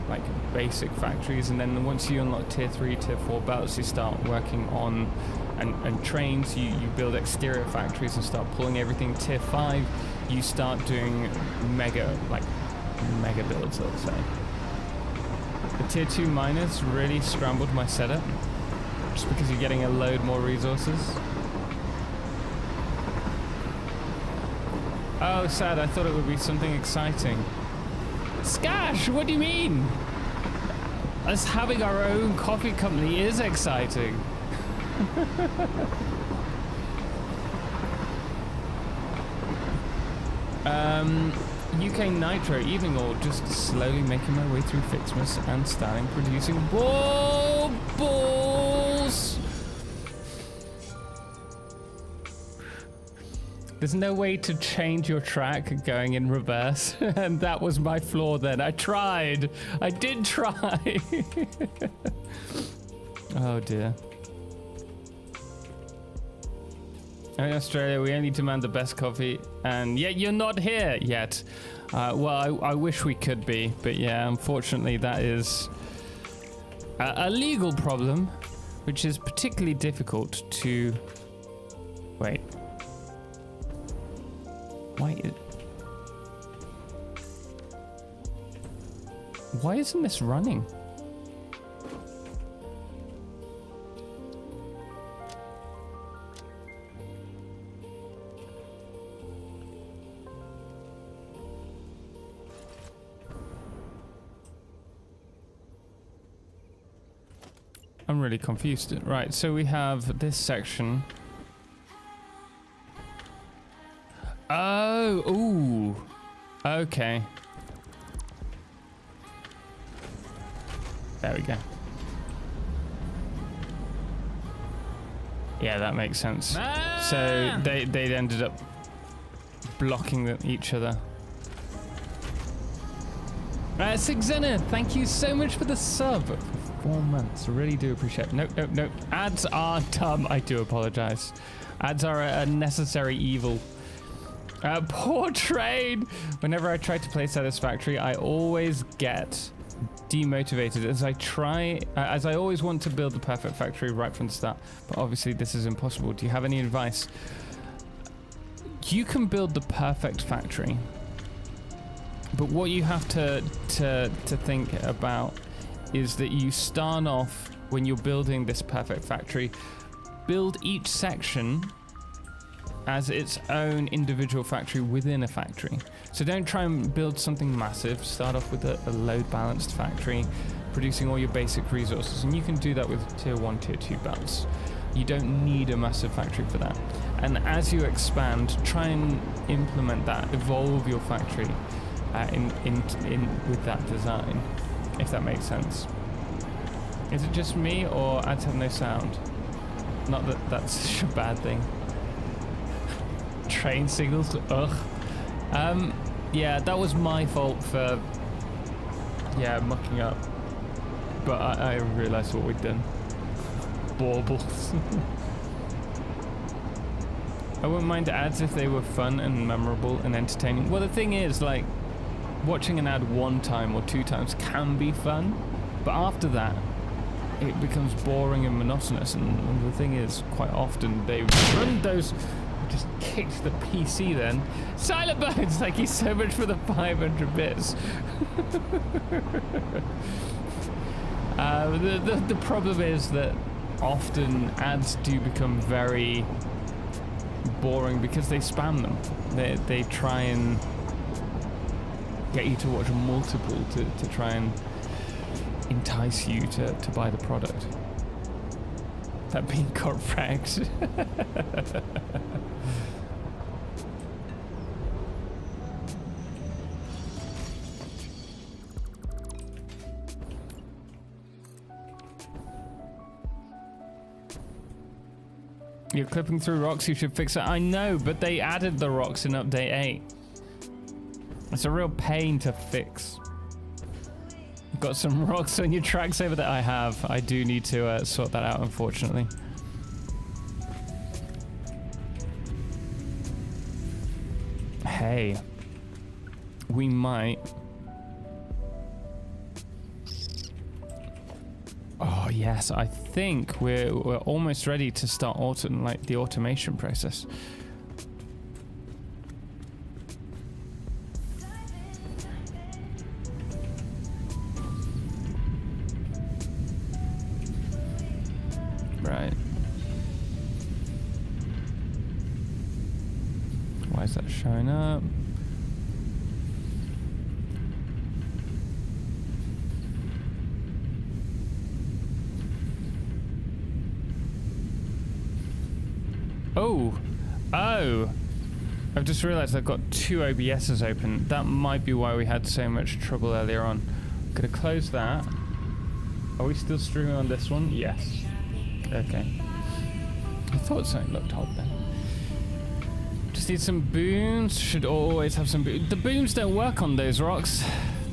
like basic factories, and then once you unlock tier 3, tier 4 belts, you start working on and trains. You build exterior factories and start pulling everything. Tier 5, you start doing mega builds, let's say. The tier 2 miners really scrambled my setup, just because you're getting a load more resources. Oh, sad, I thought it would be something exciting. Skash, what do you mean? Us having our own coffee company is exciting. UK Nitro, evening all, just slowly making my way through Ficsmas and starting producing balls. There's no way to change your track going in reverse, and that was my flaw then. I tried. I did try. Oh dear. In Australia, we only demand the best coffee, and yet you're not here yet. Well, I wish we could be, but yeah, unfortunately that is a legal problem, which is particularly difficult to... Wait. Why isn't this running? I'm really confused. Right, so we have this section. Oh, ooh. Okay. There we go. Yeah, that makes sense. So they ended up blocking each other. Sigzena, thank you so much for the sub. 4 months, really do appreciate it. Nope. Ads are dumb. I do apologize. Ads are a necessary evil. Poor trade. Whenever I try to play Satisfactory, I always get demotivated as I always want to build the perfect factory right from the start, but obviously this is impossible. Do you have any advice? You can build the perfect factory, but what you have to think about is that you start off, when you're building this perfect factory, build each section as its own individual factory within a factory. So don't try and build something massive. Start off with a load balanced factory, producing all your basic resources, and you can do that with tier 1, tier 2 belts. You don't need a massive factory for that. And as you expand, try and implement that, evolve your factory with that design, if that makes sense. Is it just me, or ads have no sound? Not that that's such a bad thing. Train signals, ugh. Yeah, that was my fault for mucking up, but I realized what we'd done. Baubles. I wouldn't mind ads if they were fun and memorable and entertaining. Well, the thing is, like, watching an ad 1 time or 2 times can be fun, but after that it becomes boring and monotonous, and the thing is, quite often they run those... Just kicked the PC then. Silent Bones, thank you so much for the 500 bits. The problem is that often ads do become very boring because they spam them. They try and get you to watch multiple to try and entice you to buy the product. That being correct. You're clipping through rocks, you should fix it. I know, but they added the rocks in update 8. It's a real pain to fix. Got some rocks on your tracks over there? I have. I do need to sort that out, unfortunately. Hey. We might... Oh, yes. I think we're almost ready to start the automation process. Right. Why is that showing up? Oh! Oh! I've just realized I've got two OBSs open. That might be why we had so much trouble earlier on. I'm gonna close that. Are we still streaming on this one? Yes. Okay. I thought something looked odd then. Just need some booms. Should always have some booms. The booms don't work on those rocks.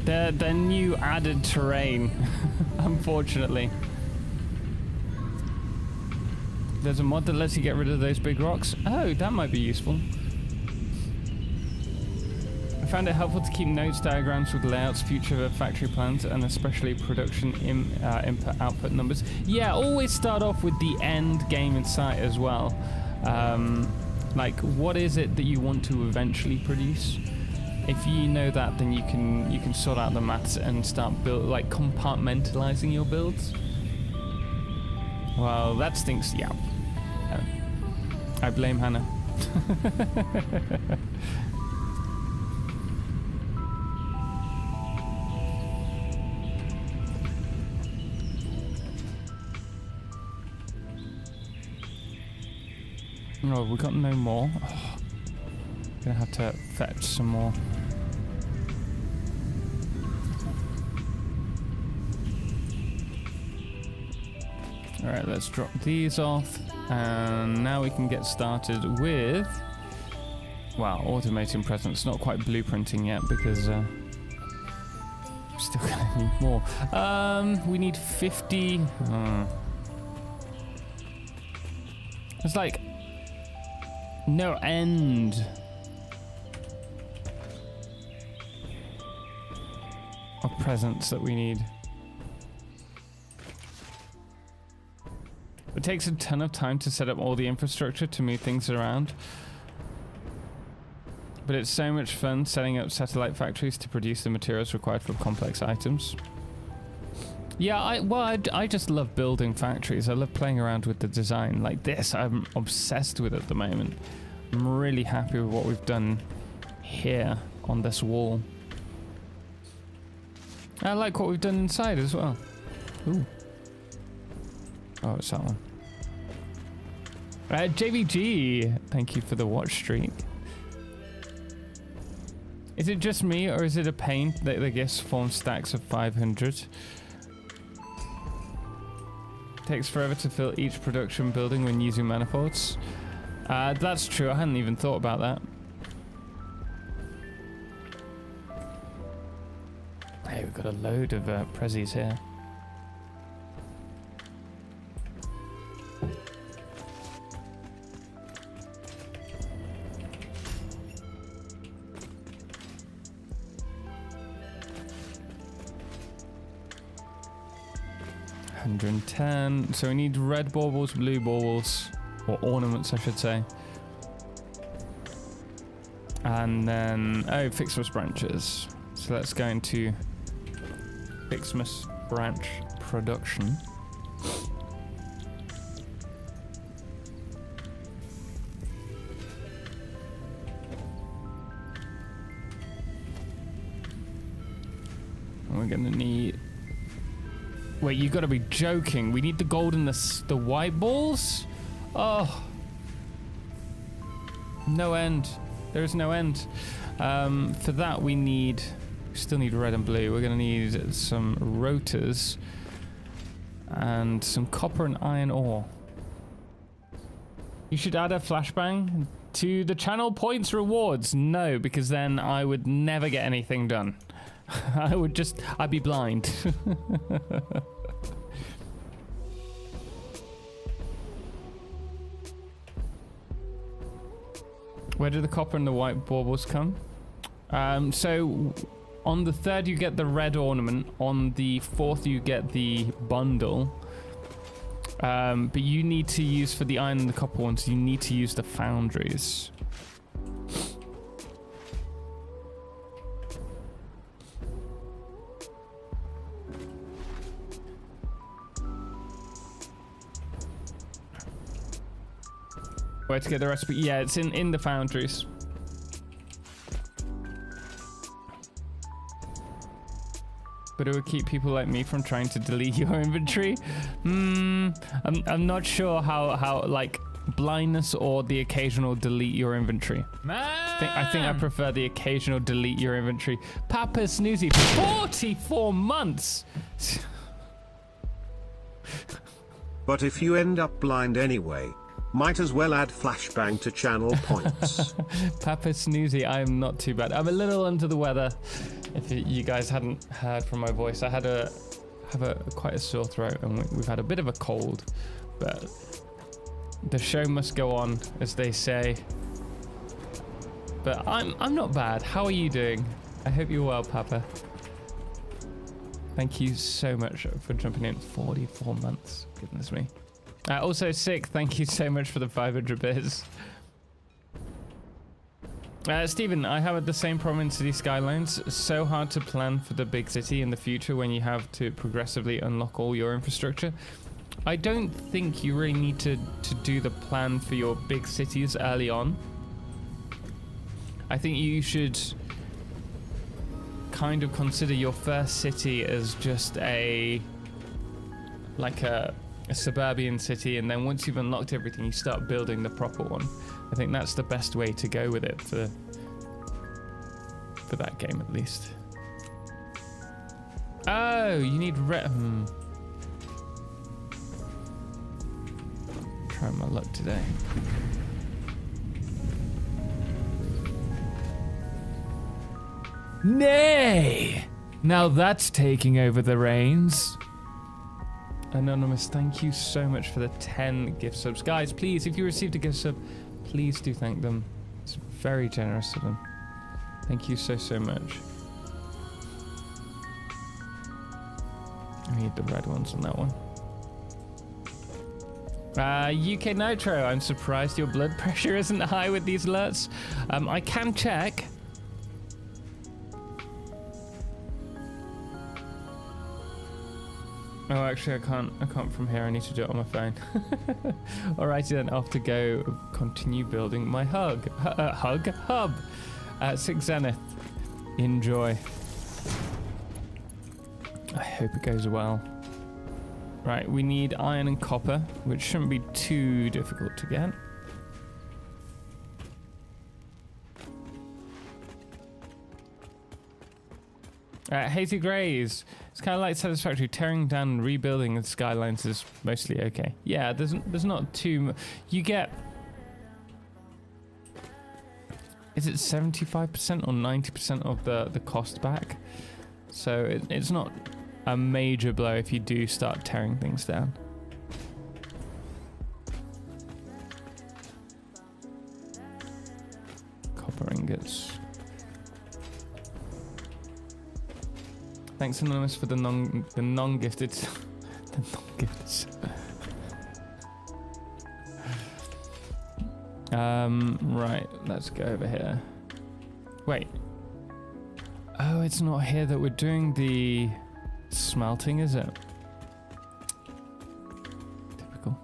They're new added terrain, unfortunately. There's a mod that lets you get rid of those big rocks. Oh, that might be useful. I found it helpful to keep notes, diagrams with layouts, future factory plans, and especially production input-output numbers. Yeah, always start off with the end game in sight as well. Like, what is it that you want to eventually produce? If you know that, then you can sort out the maths and start compartmentalizing your builds. Well, that stinks. Yeah. I blame Hannah. Oh, we got no more. Oh, gonna have to fetch some more. Alright, let's drop these off. And now we can get started with... Wow, automating presence. Not quite blueprinting yet because... we're still gonna need more. We need 50... It's like... no end of presents that we need. It takes a ton of time to set up all the infrastructure to move things around. But it's so much fun setting up satellite factories to produce the materials required for complex items. Yeah, I just love building factories. I love playing around with the design. Like this, I'm obsessed with at the moment. I'm really happy with what we've done here on this wall. I like what we've done inside as well. Ooh. Oh, it's that one. JVG, thank you for the watch streak. Is it just me, or is it a pain that the gifts form stacks of 500? Takes forever to fill each production building when using manifolds. That's true, I hadn't even thought about that. Hey, we've got a load of prezzies here. $110. So we need red baubles, blue baubles, or ornaments, I should say. And then, oh, Ficsmas branches. So let's go into Ficsmas branch production. And we're gonna need... Wait, you've got to be joking. We need the gold and the white balls? Oh. No end. There is no end. For that, we still need red and blue. We're going to need some rotors and some copper and iron ore. You should add a flashbang to the channel points rewards. No, because then I would never get anything done. I'd be blind. Where do the copper and the white baubles come? So on the 3rd you get the red ornament, on the 4th you get the bundle. But you need to use, for the iron and the copper ones, you need to use the foundries. Where to get the recipe? Yeah, it's in the foundries. But it would keep people like me from trying to delete your inventory. I'm not sure how like blindness or the occasional delete your inventory. I think I prefer the occasional delete your inventory. Papa Snoozy, 44 months. But if you end up blind anyway, might as well add flashbang to channel points. Papa Snoozy, I am not too bad. I'm a little under the weather. If you guys hadn't heard from my voice, I have quite a sore throat, and we've had a bit of a cold, but the show must go on, as they say. But I'm not bad. How are you doing? I hope you're well, Papa. Thank you so much for jumping in. 44 months. Goodness me. Also, Sick, thank you so much for the 500 bits. Stephen, I have the same problem in City Skylines. So hard to plan for the big city in the future when you have to progressively unlock all your infrastructure. I don't think you really need to do the plan for your big cities early on. I think you should kind of consider your first city as just a suburban city, and then once you've unlocked everything, you start building the proper one. I think that's the best way to go with it for that game, at least. Oh, you need Trying my luck today. Nay! Now that's taking over the reins. Anonymous, thank you so much for the 10 gift subs. Guys, please, if you received a gift sub, please do thank them. It's very generous of them. Thank you so much. I need the red ones on that one. UK Nitro, I'm surprised your blood pressure isn't high with these alerts. I can check. Oh, actually, I can't from here. I need to do it on my phone. Alrighty then, off to go. Continue building my hub. 6 Zenith. Enjoy. I hope it goes well. Right, we need iron and copper, which shouldn't be too difficult to get. Hazy Greys. It's kind of like Satisfactory. Tearing down and rebuilding the skylines is mostly okay. Yeah, there's not too much. You get... Is it 75% or 90% of the cost back? So it's not a major blow if you do start tearing things down. Copper ingots. Thanks, Anonymous, for the non-gifted. The non-gifted. Right, let's go over here. Wait. Oh, it's not here that we're doing the smelting, is it? Typical.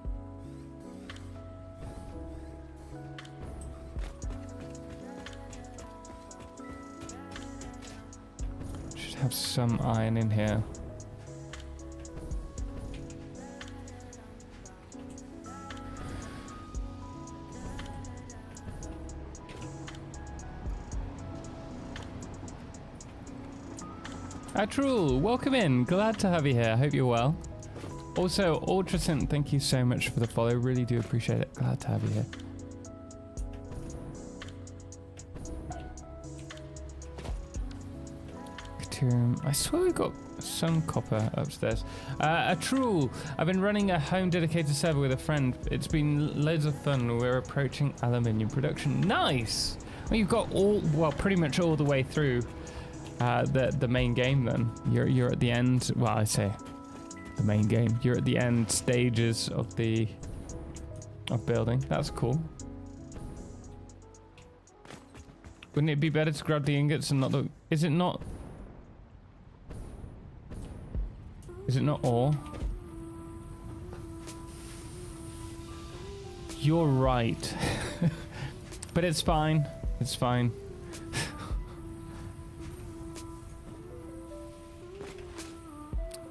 Should have some iron in here. Atrul, welcome in. Glad to have you here. Hope you're well. Also, Ultrasyn, thank you so much for the follow. Really do appreciate it. Glad to have you here. room. I swear we got some copper upstairs. A truel. I've been running a home dedicated server with a friend. It's been loads of fun. We're approaching aluminium production. Nice. Well, you've got pretty much all the way through the main game. Then you're at the end. Well, I say the main game. You're at the end stages of building. That's cool. Wouldn't it be better to grab the ingots and not the... Is it not ore? You're right. But it's fine. It's fine.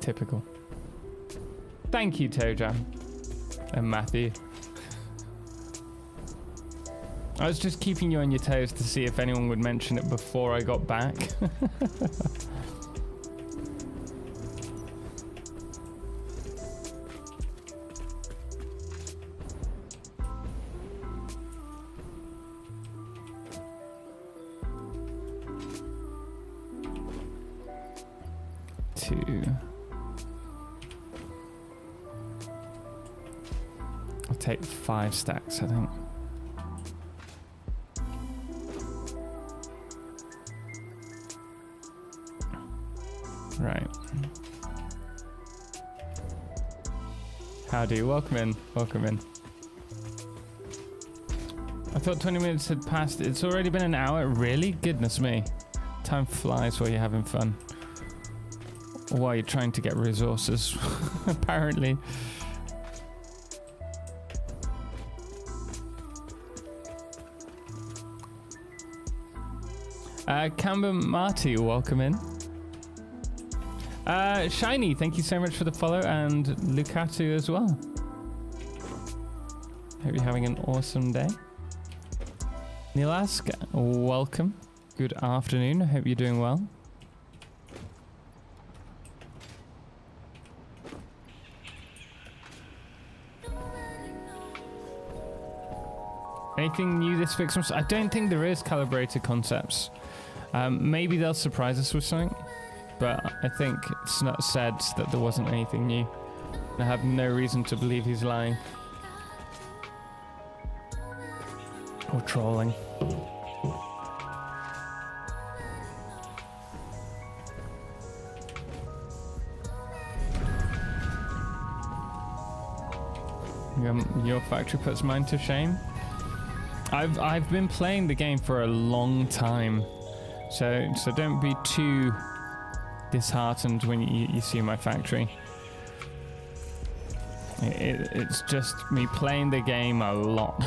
Typical. Thank you, Tojan. And Matthew. I was just keeping you on your toes to see if anyone would mention it before I got back. I'll take 5 stacks, I think. Right. Howdy, welcome in, welcome in. I thought 20 minutes had passed. It's already been an hour, really? Goodness me. Time flies while you're having fun. Or while you're trying to get resources, apparently. Camber Marty, welcome in. Shiny, thank you so much for the follow, and Lucatu as well. Hope you're having an awesome day. Nilask, welcome. Good afternoon. I hope you're doing well. Anything new this Ficsmas? I don't think there is calibrated concepts. Maybe they'll surprise us with something. But I think it's not said that there wasn't anything new. I have no reason to believe he's lying. Or trolling. Your factory puts mine to shame. I've been playing the game for a long time. So don't be too disheartened when you see my factory. It's just me playing the game a lot.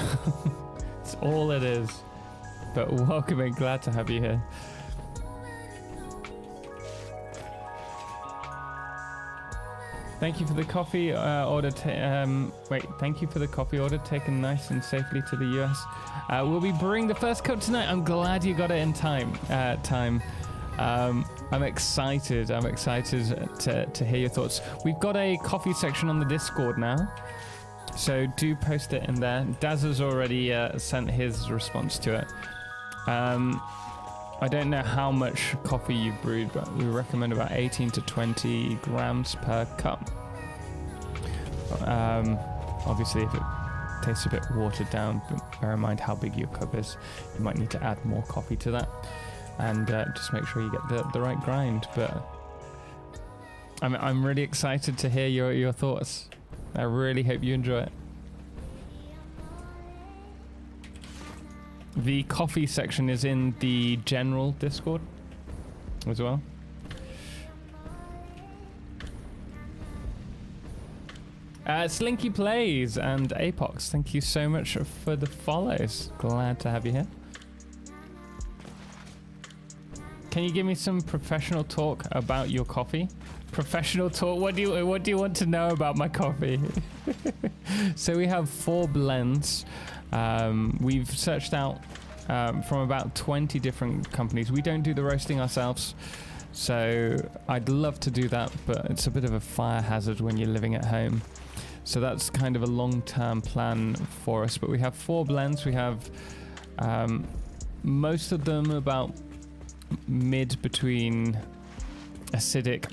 It's all it is. But welcome and glad to have you here. Thank you for the coffee order. Thank you for the coffee order taken nice and safely to the US. We'll be brewing the first cup tonight. I'm glad you got it in time. I'm excited. I'm excited to hear your thoughts. We've got a coffee section on the Discord now, so do post it in there. Daz has already sent his response to it. I don't know how much coffee you've brewed, but we recommend about 18 to 20 grams per cup. Obviously, if it tastes a bit watered down, but bear in mind how big your cup is. You might need to add more coffee to that. And just make sure you get the right grind. But I'm really excited to hear your thoughts. I really hope you enjoy it. The coffee section is in the general Discord as well. Slinky Plays and Apox, thank you so much for the follows. Glad to have you here. Can you give me some professional talk about your coffee? Professional talk? What do you want to know about my coffee? So we have 4 blends. We've searched out from about 20 different companies. We don't do the roasting ourselves, so I'd love to do that, but it's a bit of a fire hazard when you're living at home. So that's kind of a long-term plan for us. But we have 4 blends. We have most of them about mid between acidic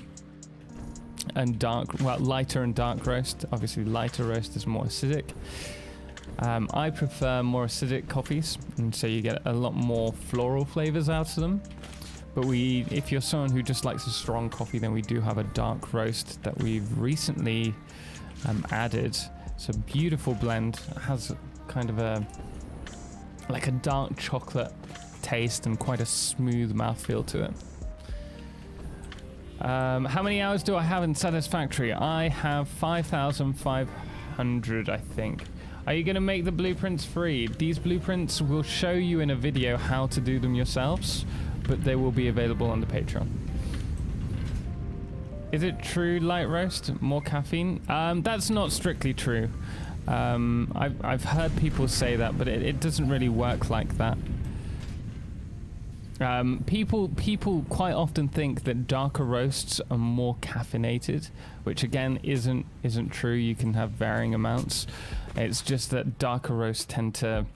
and dark, well, lighter and dark roast. Obviously lighter roast is more acidic. I prefer more acidic coffees, and so you get a lot more floral flavors out of them. But if you're someone who just likes a strong coffee, then we do have a dark roast that we've recently added. It's a beautiful blend. It has kind of a dark chocolate taste and quite a smooth mouthfeel to it. How many hours do I have in Satisfactory? I have 5,500, I think. Are you going to make the blueprints free? These blueprints will show you in a video how to do them yourselves, but they will be available on the Patreon. Is it true, light roast, more caffeine? That's not strictly true. I've heard people say that, but it doesn't really work like that. People quite often think that darker roasts are more caffeinated, which again isn't true. You can have varying amounts. It's just that darker roasts tend to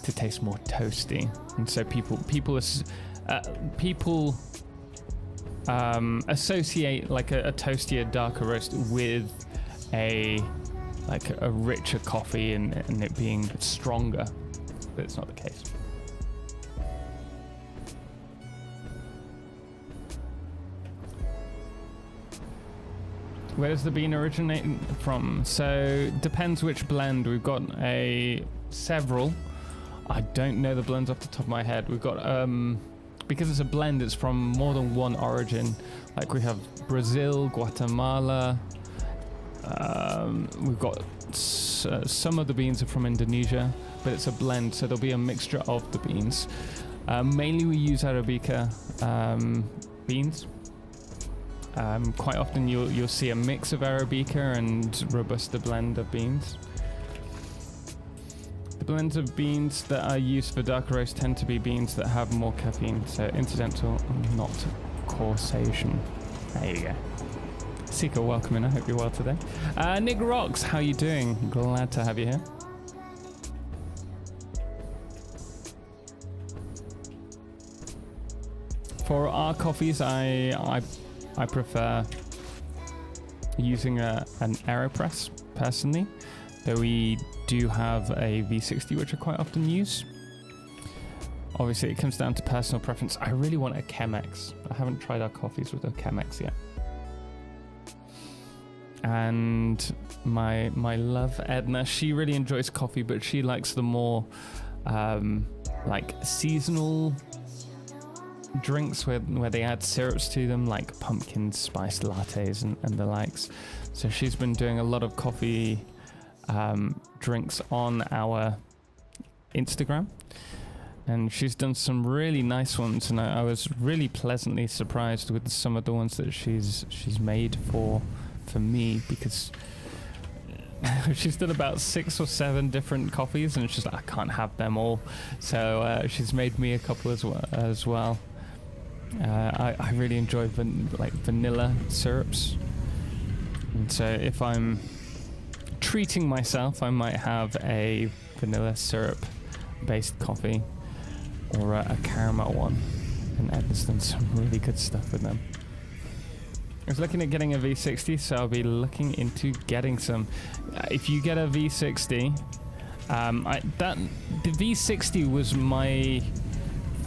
taste more toasty, and so people associate like a toastier, darker roast with a richer coffee and it being stronger, but it's not the case. Where does the bean originate from? So depends which blend. We've got several. I don't know the blends off the top of my head. We've got because it's a blend, it's from more than one origin. Like we have Brazil, Guatemala. We've got some of the beans are from Indonesia, but it's a blend, so there'll be a mixture of the beans. Mainly we use Arabica beans. Quite often you'll see a mix of Arabica and Robusta blend of beans. The blends of beans that are used for dark roast tend to be beans that have more caffeine, so incidental, not causation. There you go. Sika, welcome in. I hope you're well today. Nick Rocks, how you doing? Glad to have you here. For our coffees, I prefer using an AeroPress personally, though we do have a V60 which I quite often use. Obviously it comes down to personal preference. I really want a Chemex. I haven't tried our coffees with a Chemex yet. And my love Edna, she really enjoys coffee, but she likes the more like seasonal drinks where they add syrups to them, like pumpkin spiced lattes and the likes. So she's been doing a lot of coffee drinks on our Instagram, and she's done some really nice ones, and I was really pleasantly surprised with some of the ones that she's made for me, because she's done about 6 or 7 different coffees, and she's like, I can't have them all, so she's made me a couple as well. I really enjoy vanilla syrups, and so if I'm treating myself, I might have a vanilla syrup based coffee or a caramel one, and Edna's done some really good stuff with them. I was looking at getting a V60, so I'll be looking into getting some. If you get a V60, the V60 was my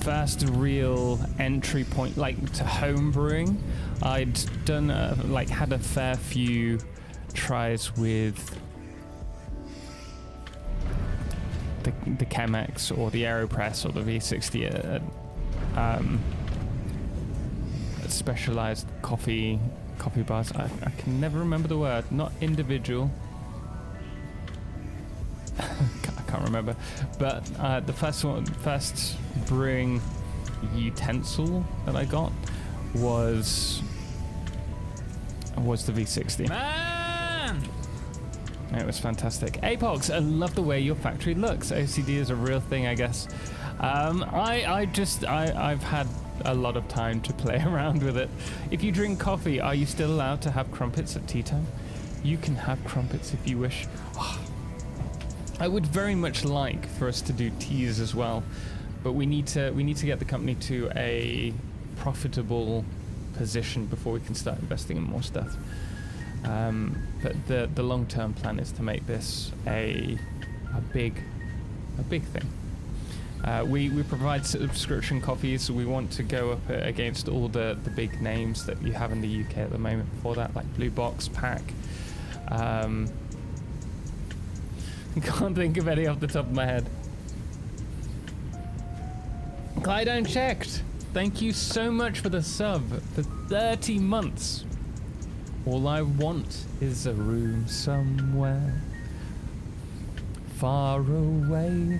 first real entry point, like, to home brewing. I'd done had a fair few tries with the Chemex or the AeroPress or the V60 at specialized coffee bars. I can never remember the word. Not individual. I can't remember. But the first brewing utensil that I got was the V60. Man! It was fantastic. Apox, I love the way your factory looks. OCD is a real thing, I guess. I've had a lot of time to play around with it. If you drink coffee, are you still allowed to have crumpets at tea time? You can have crumpets if you wish. I would very much like for us to do teas as well, but we need to get the company to a profitable position before we can start investing in more stuff. But the long-term plan is to make this a big thing. We provide subscription copies, so we want to go up against all the big names that you have in the UK at the moment for that, like Blue Box, Pack. Can't think of any off the top of my head. Clyde Unchecked, thank you so much for the sub for 30 months. All I want is a room somewhere far away.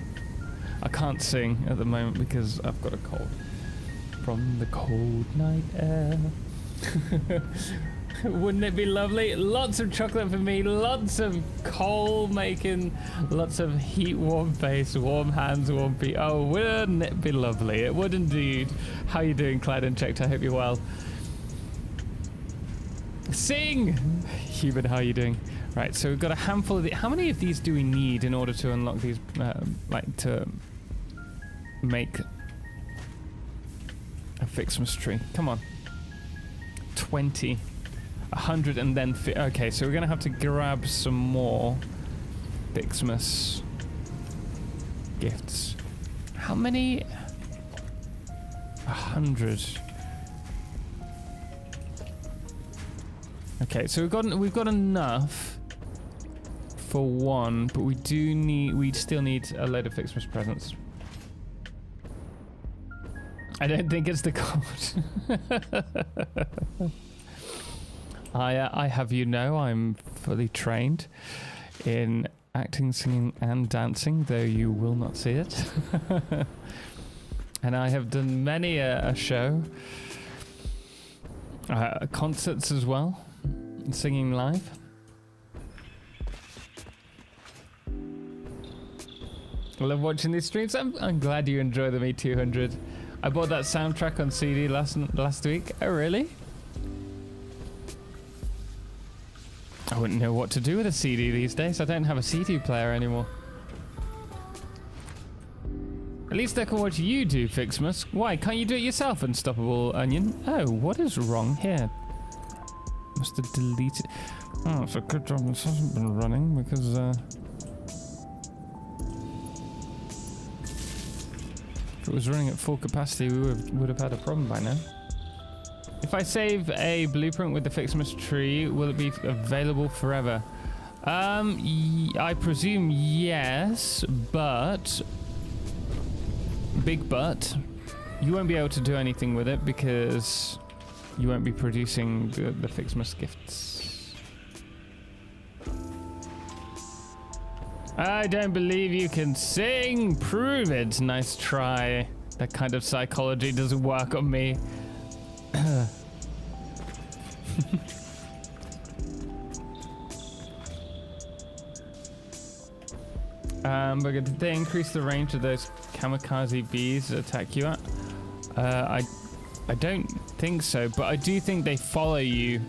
I can't sing at the moment because I've got a cold. From the cold night air. Wouldn't it be lovely? Lots of chocolate for me, lots of coal making, lots of heat, warm face, warm hands, warm feet. Oh, wouldn't it be lovely? It would indeed. How you doing, Clyde Unchecked? I hope you're well. Sing! Human, how are you doing? Right, so we've got a handful of how many of these do we need in order to unlock these, like to make a Fixmas tree? Come on. 20. 100 and then... okay, so we're going to have to grab some more Fixmas gifts. How many? 100. Okay, so we've got enough for one, but we still need a load of Fixmas presents. I don't think it's the code. I have you know I'm fully trained in acting, singing and dancing, though you will not see it. And I have done many a show, concerts as well, singing live. I love watching these streams. I'm glad you enjoy the Me 200. I bought that soundtrack on CD last week. Oh, really? I wouldn't know what to do with a CD these days. I don't have a CD player anymore. At least I can watch you do Fixmas. Why, can't you do it yourself, Unstoppable Onion? Oh, what is wrong here? Must have deleted... Oh, it's a good job this hasn't been running, because... if it was running at full capacity, we would have had a problem by now. If I save a blueprint with the Fixmas tree, will it be available forever? I presume yes, but... Big but. You won't be able to do anything with it because you won't be producing the Fixmas gifts. I don't believe you can sing. Prove it. Nice try. That kind of psychology doesn't work on me. But did they increase the range of those kamikaze bees that attack you at? I don't think so, but I do think they follow you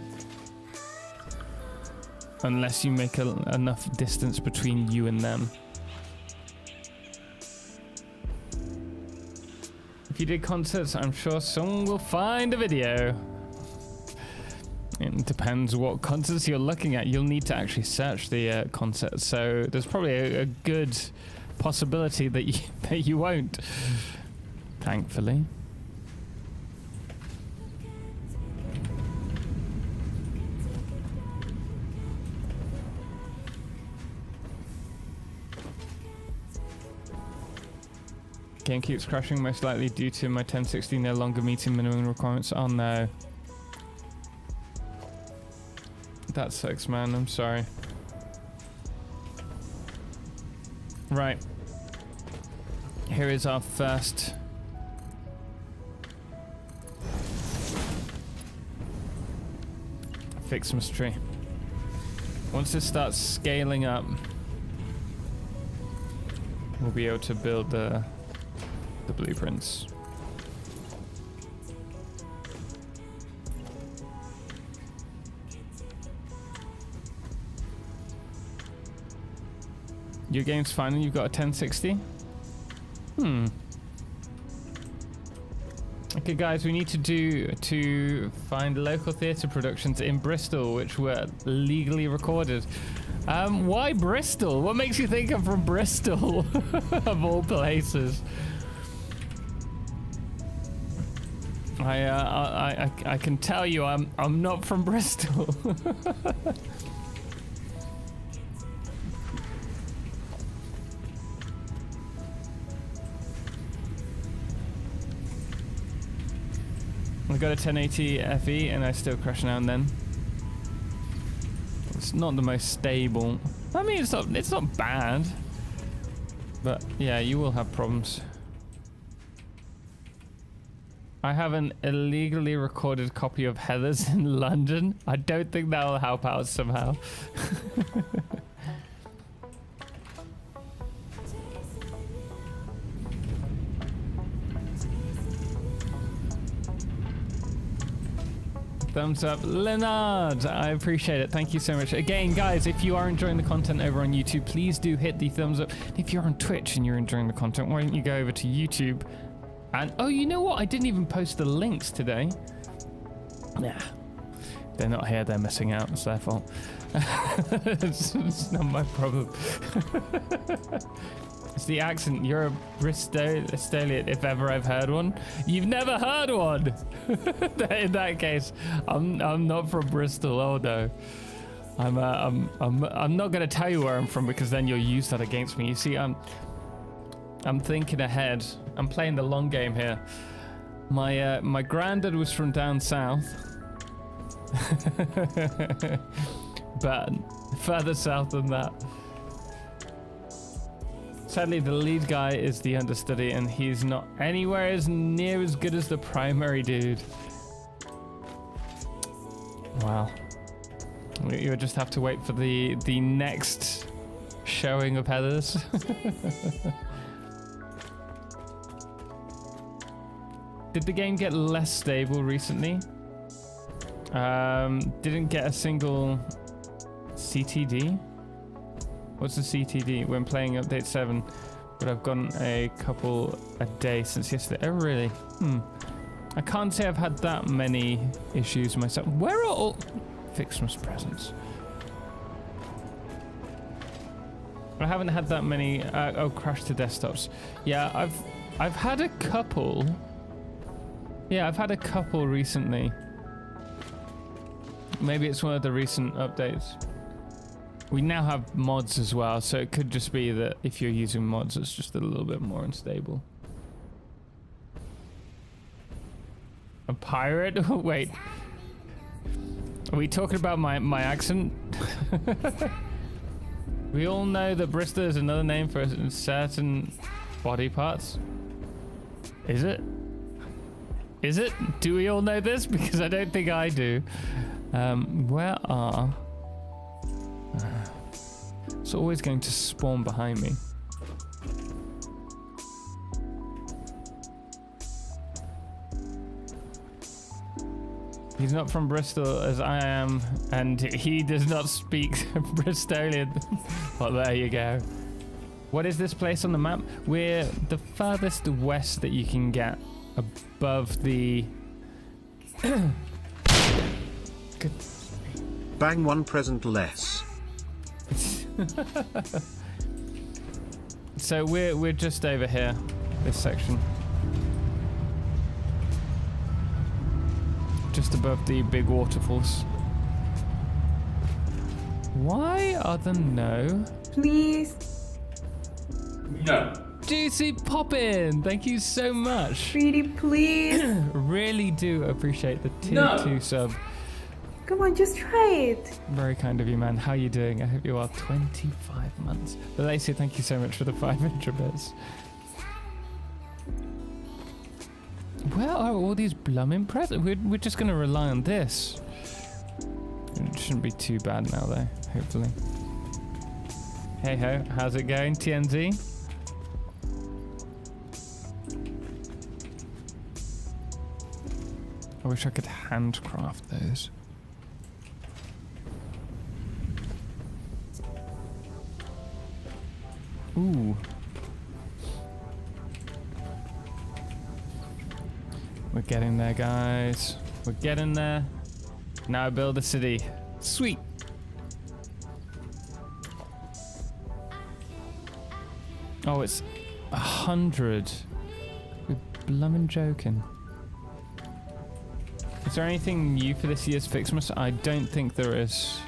unless you make enough distance between you and them. If you did concerts, I'm sure someone will find a video. It depends what concerts you're looking at. You'll need to actually search the concerts, so there's probably a good possibility that you won't. Thankfully. Game keeps crashing, most likely due to my 1060 no longer meeting minimum requirements. Oh no. That sucks, man. I'm sorry. Right. Here is our first Fixmas tree. Once this starts scaling up, we'll be able to build the blueprints. Your game's fine and you've got a 1060? Okay, guys, we need to find local theatre productions in Bristol, which were legally recorded. Why Bristol? What makes you think I'm from Bristol, of all places? I can tell you, I'm not from Bristol. I got a 1080 FE and I still crash now and then. It's not the most stable. I mean, it's not bad, but yeah, you will have problems. I have an illegally recorded copy of Heather's in London. I don't think that will help out somehow. Thumbs up, Leonard. I appreciate it. Thank you so much. Again, guys, if you are enjoying the content over on YouTube, please do hit the thumbs up. If you're on Twitch and you're enjoying the content, why don't you go over to YouTube? And oh, you know what? I didn't even post the links today. Nah, they're not here. They're missing out. It's their fault. It's not my problem. It's the accent. You're a Bristolian, if ever I've heard one. You've never heard one. In that case, I'm not from Bristol. Oh no. I'm not gonna tell you where I'm from because then you'll use that against me. You see, I'm thinking ahead. I'm playing the long game here. My granddad was from down south, but further south than that. Sadly, the lead guy is the understudy, and he's not anywhere as near as good as the primary dude. Wow. You'll just have to wait for the next showing of Heather's. Did the game get less stable recently? Didn't get a single CTD. What's the CTD? When playing update 7, but I've gotten a couple a day since yesterday. Oh, really? I can't say I've had that many issues myself. Where are all Ficsmas presents? I haven't had that many. Oh, crash to desktops. Yeah, I've had a couple. Yeah, I've had a couple recently. Maybe it's one of the recent updates. We now have mods as well, so it could just be that if you're using mods, it's just a little bit more unstable. A pirate? Wait. Are we talking about my accent? We all know that Bristol is another name for certain body parts. Is it? Is it? Do we all know this? Because I don't think I do. Where are... It's always going to spawn behind me. He's not from Bristol as I am, and he does not speak Bristolian. Well, there you go. What is this place on the map? We're the furthest west that you can get above the... Good. Bang, one present less. So we're just over here, this section. Just above the big waterfalls. Why are there no... Please. No. Juicy Poppin! Thank you so much. Pretty please. Really do appreciate the tier 2 sub. Come on, just try it. Very kind of you, man. How are you doing? I hope you are. 25 months. But Lacey, thank you so much for the 500 bits. Where are all these blooming presents? We're just going to rely on this. It shouldn't be too bad now, though, hopefully. Hey ho, how's it going, TNZ? I wish I could handcraft those. Ooh. We're getting there, guys. We're getting there. Now build a city. Sweet. Oh, it's 100. We're blummin' joking. Is there anything new for this year's Fixmas? I don't think there is.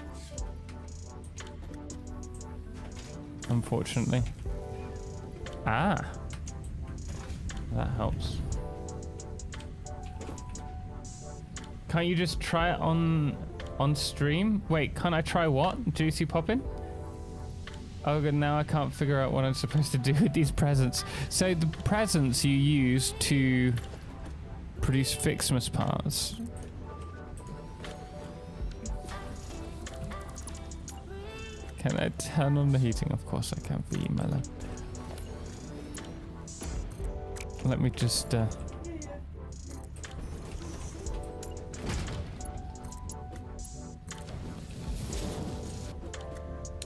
Unfortunately. Ah. That helps. Can't you just try it on stream? Wait, can't I try what? Juicy poppin'? Oh good, now I can't figure out what I'm supposed to do with these presents. So the presents you use to produce Fixmas parts. Can I turn on the heating? Of course I can for you, Mellow. Let me just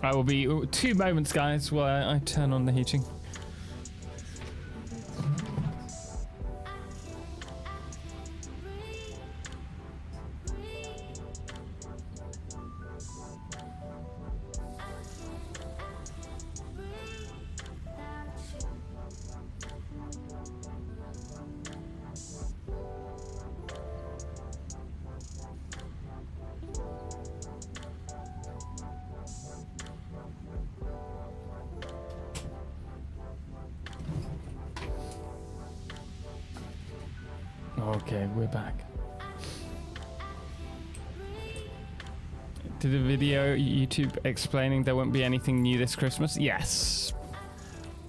I will be 2 moments, guys, while I turn on the heating. Okay, we're back. Did a video YouTube explaining there won't be anything new this Christmas? Yes.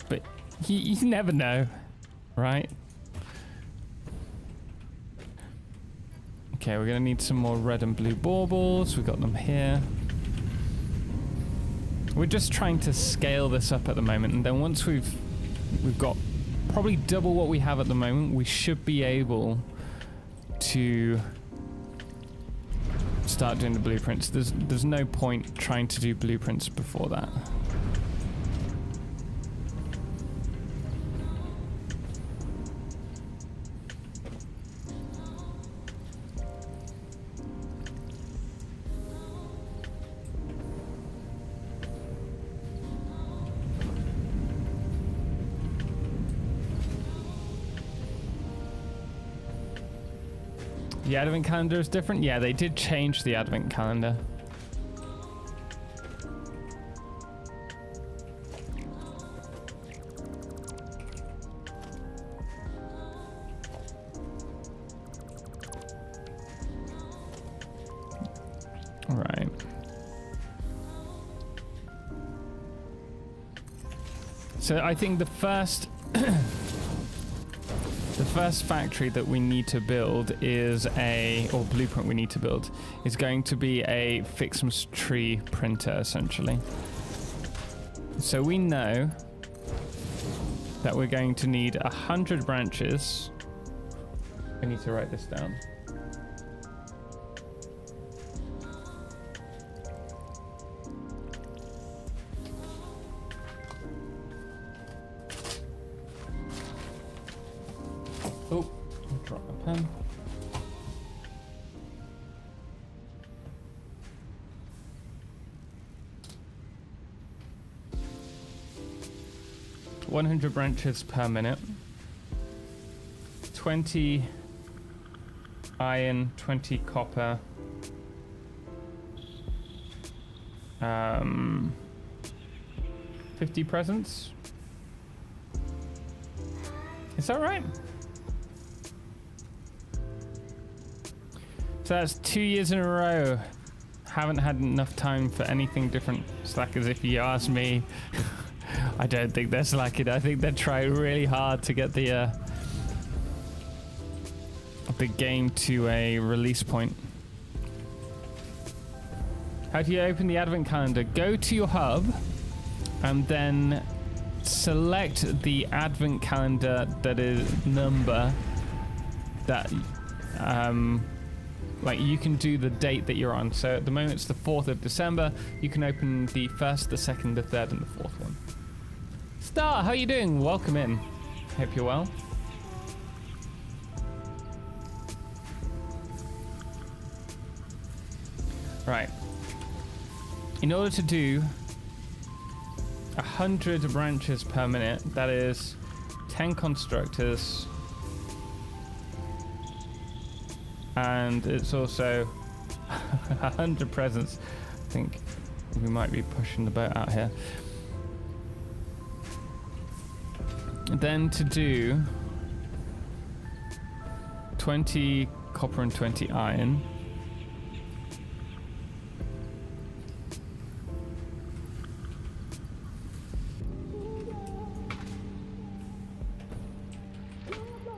But you never know, right? Okay, we're gonna need some more red and blue baubles. We got them here. We're just trying to scale this up at the moment, and then once we've got probably double what we have at the moment, we should be able to start doing the blueprints. There's no point trying to do blueprints before that. The advent calendar is different? Yeah, they did change the advent calendar. All right. So I think the first the first factory that we need to build is or blueprint we need to build, is going to be a Ficsmas tree printer, essentially. So we know that we're going to need 100 branches. I need to write this down. Oh, I dropped my pen. $100 branches per minute. 20 iron, 20 copper. 50 presents. Is that right? So that's 2 years in a row. Haven't had enough time for anything different. Slackers, if you ask me. I don't think they're slacking. I think they're trying really hard to get the game to a release point. How do you open the advent calendar? Go to your hub and then select the advent calendar that is number that like you can do the date that you're on. So at the moment it's the 4th of December. You can open the 1st, the 2nd, the 3rd, and the 4th one. Star, how are you doing? Welcome in. Hope you're well. Right. In order to do 100 branches per minute, that is 10 constructors, and it's also 100 presents. I think we might be pushing the boat out here. Then to do 20 copper and 20 iron.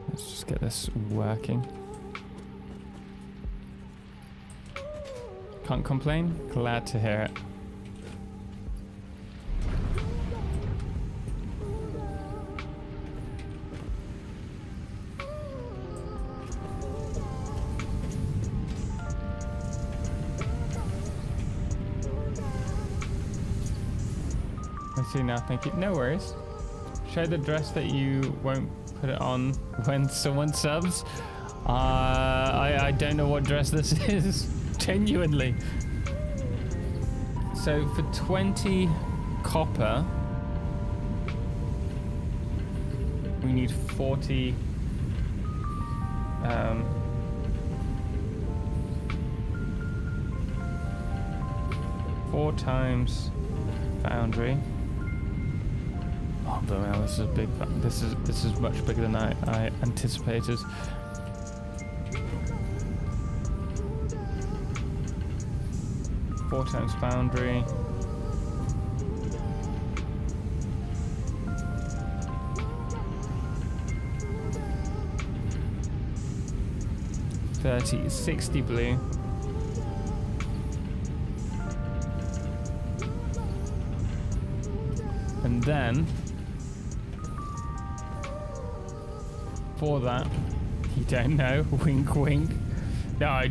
Let's just get this working. Can't complain. Glad to hear it. I see now, thank you. No worries. Show the dress that you won't put it on when someone subs. I don't know what dress this is. Genuinely. So for 20 copper, we need 40 4 times foundry. Oh, bloody hell, this is a big. This is much bigger than I anticipated. Four times foundry. $30, 60 blue. And then for that, you don't know, wink wink. No,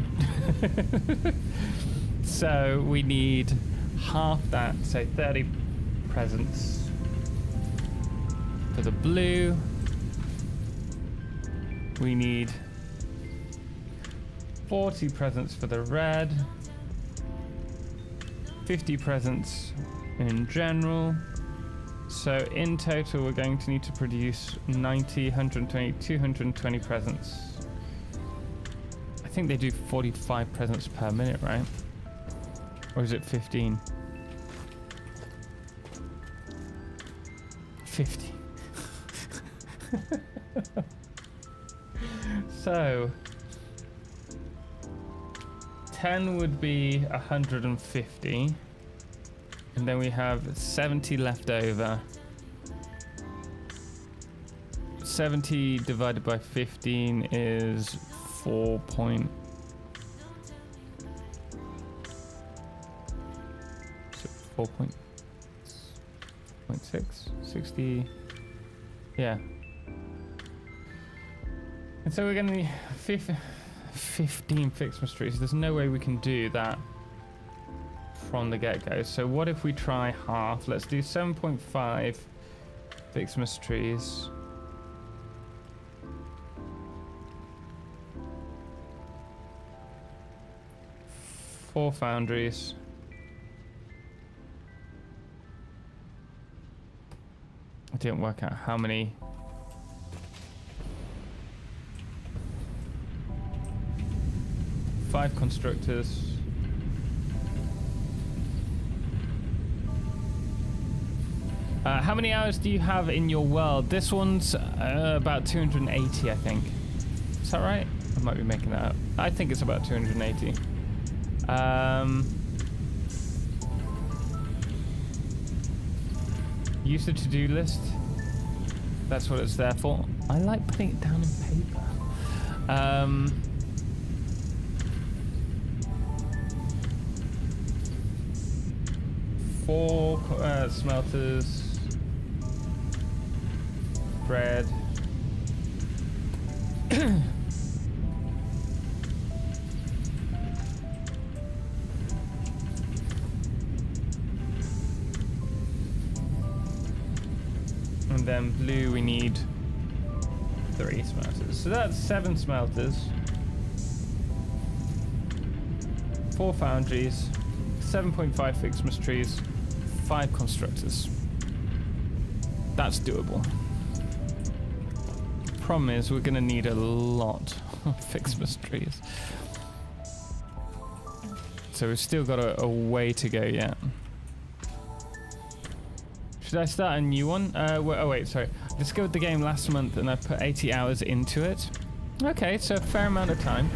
so we need half that, so 30 presents for the blue. We need 40 presents for the red, 50 presents in general. So in total, we're going to need to produce 90, 120, 220 presents. I think they do 45 presents per minute, right? Or is it 15? 50. So 10 would be 150. And then we have 70 left over. 70 divided by 15 is 4.6. 60. Yeah. And so we're going to need 15 Ficsmas trees. There's no way we can do that from the get-go. So what if we try half? Let's do 7.5 Ficsmas trees. Four foundries. I didn't work out how many. Five constructors. How many hours do you have in your world? This one's about 280, I think. Is that right? I might be making that up. I think it's about 280. Use the to-do list. That's what it's there for. I like putting it down in paper. 4 smelters. Bread. And then blue we need 3 smelters. So that's 7 smelters. 4 foundries, 7.5 Ficsmas trees, 5 constructors. That's doable. Problem is, we're gonna need a lot of Ficsmas trees. So we've still got a way to go yet. Should I start a new one? Oh wait, sorry. I discovered the game last month and I put 80 hours into it. Okay, so a fair amount of time.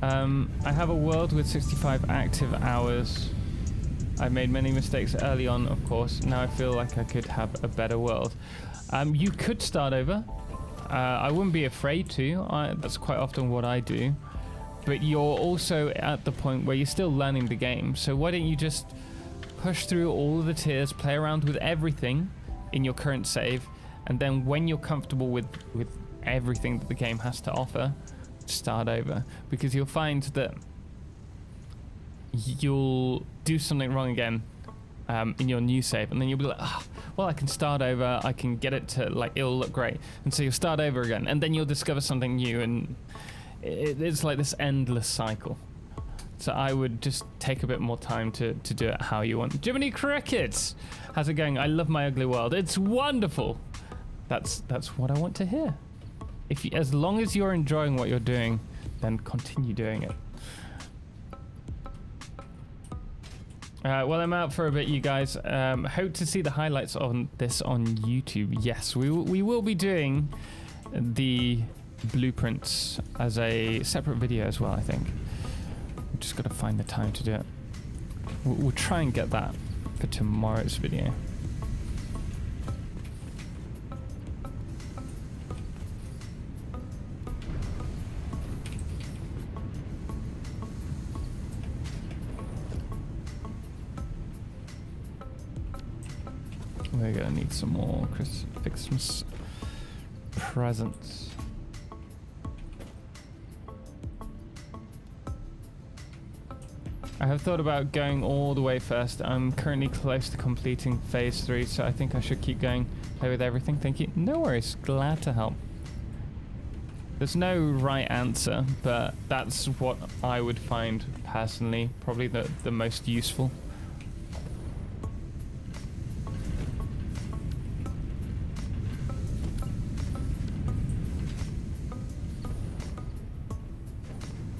I have a world with 65 active hours. I made many mistakes early on, of course. Now I feel like I could have a better world. You could start over. I wouldn't be afraid to. That's quite often what I do. But you're also at the point where you're still learning the game. So why don't you just push through all of the tiers, play around with everything in your current save, and then when you're comfortable with everything that the game has to offer, start over. Because you'll find that you'll do something wrong again in your new save, and then you'll be like, oh, well, I can start over, I can get it to, like, it'll look great. And so you'll start over again, and then you'll discover something new, and it's like this endless cycle. So I would just take a bit more time to do it how you want. Jiminy Crickets! How's it going? I love my ugly world. It's wonderful! That's what I want to hear. As long as you're enjoying what you're doing, then continue doing it. Well, I'm out for a bit, you guys. Hope to see the highlights on this on YouTube. Yes, we will be doing the blueprints as a separate video as well, I think. We've just got to find the time to do it. We'll try and get that for tomorrow's video. We're gonna need some more Ficsmas presents. I have thought about going all the way first. I'm currently close to completing phase 3, so I think I should keep going, play with everything. Thank you. No worries, glad to help. There's no right answer, but that's what I would find personally probably the most useful.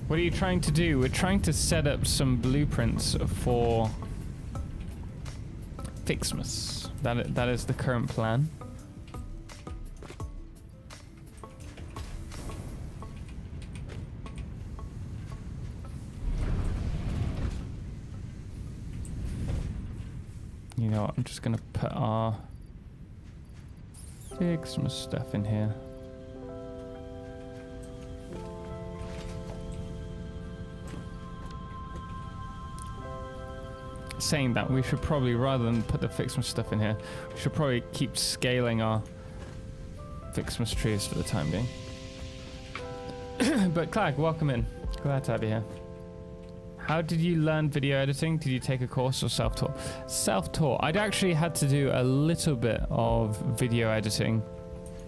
What are you trying to do? We're trying to set up some blueprints for Ficsmas. That is the current plan. You know what? I'm just gonna put our Ficsmas stuff in here. Saying that, we should probably, rather than put the Ficsmas stuff in here, we should probably keep scaling our Ficsmas trees for the time being. But Clag, welcome in. Glad to have you here. How did you learn video editing? Did you take a course or self-taught? Self-taught. I'd actually had to do a little bit of video editing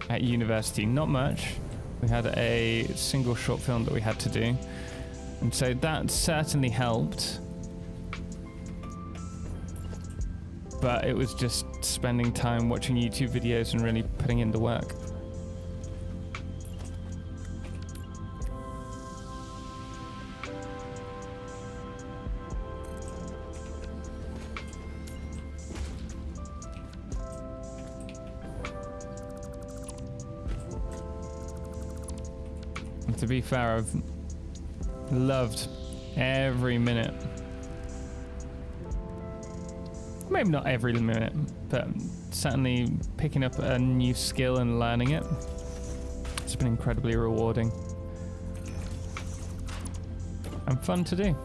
at university. Not much. We had a single short film that we had to do. And so that certainly helped. But it was just spending time watching YouTube videos and really putting in the work. And to be fair, I've loved every minute. Maybe not every minute, but certainly picking up a new skill and learning it. It's been incredibly rewarding and fun to do.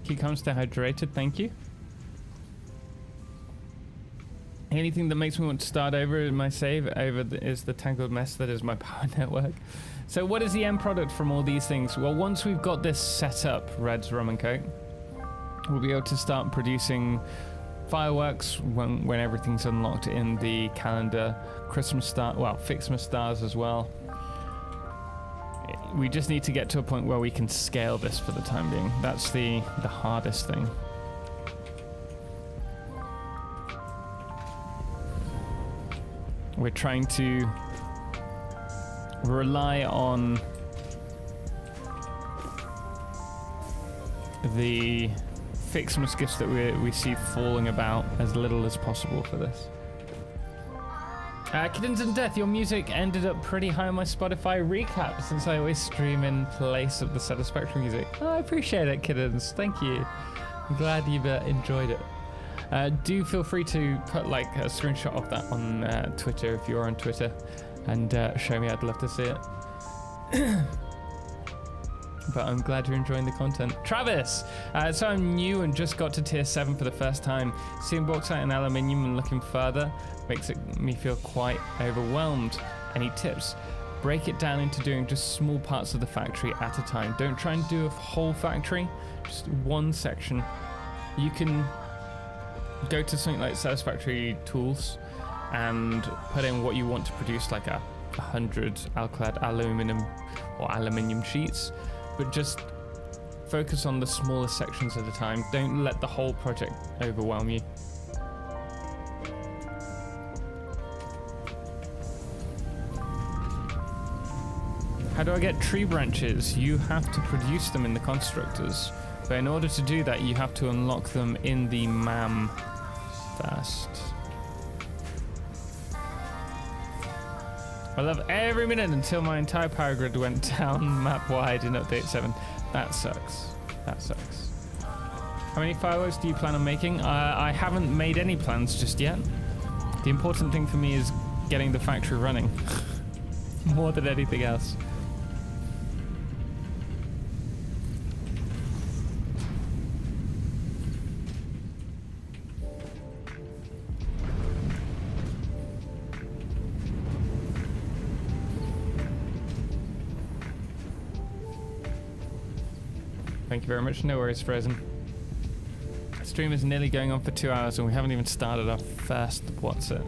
He comes dehydrated, thank you. Anything that makes me want to start over in my save is the tangled mess that is my power network. So what is the end product from all these things? Well, once we've got this set up, Red's Rum and Coke, we'll be able to start producing fireworks when everything's unlocked in the calendar. Christmas star, well, Ficsmas stars as well. We just need to get to a point where we can scale this for the time being. That's the hardest thing. We're trying to rely on the Ficsmas gifts that we see falling about as little as possible for this. Kittens and Death, your music ended up pretty high on my Spotify recap since I always stream in place of the Satisfactory music. Oh, I appreciate it, Kittens. Thank you. I'm glad you've enjoyed it. Do feel free to put like a screenshot of that on Twitter if you're on Twitter and show me. I'd love to see it. But I'm glad you're enjoying the content. Travis! So I'm new and just got to tier 7 for the first time. Seeing bauxite and aluminium and looking further makes me feel quite overwhelmed. Any tips? Break it down into doing just small parts of the factory at a time. Don't try and do a whole factory, just one section. You can go to something like Satisfactory tools and put in what you want to produce, like 100 alclad aluminum or aluminium sheets, but just focus on the smallest sections at a time. Don't let the whole project overwhelm you. How do I get tree branches? You have to produce them in the constructors, but in order to do that you have to unlock them in the MAM first. I love every minute until my entire power grid went down map wide in update 7. That sucks. That sucks. How many fireworks do you plan on making? I haven't made any plans just yet. The important thing for me is getting the factory running more than anything else. Thank you very much. No worries, Frozen. Stream is nearly going on for 2 hours and we haven't even started our first what's it.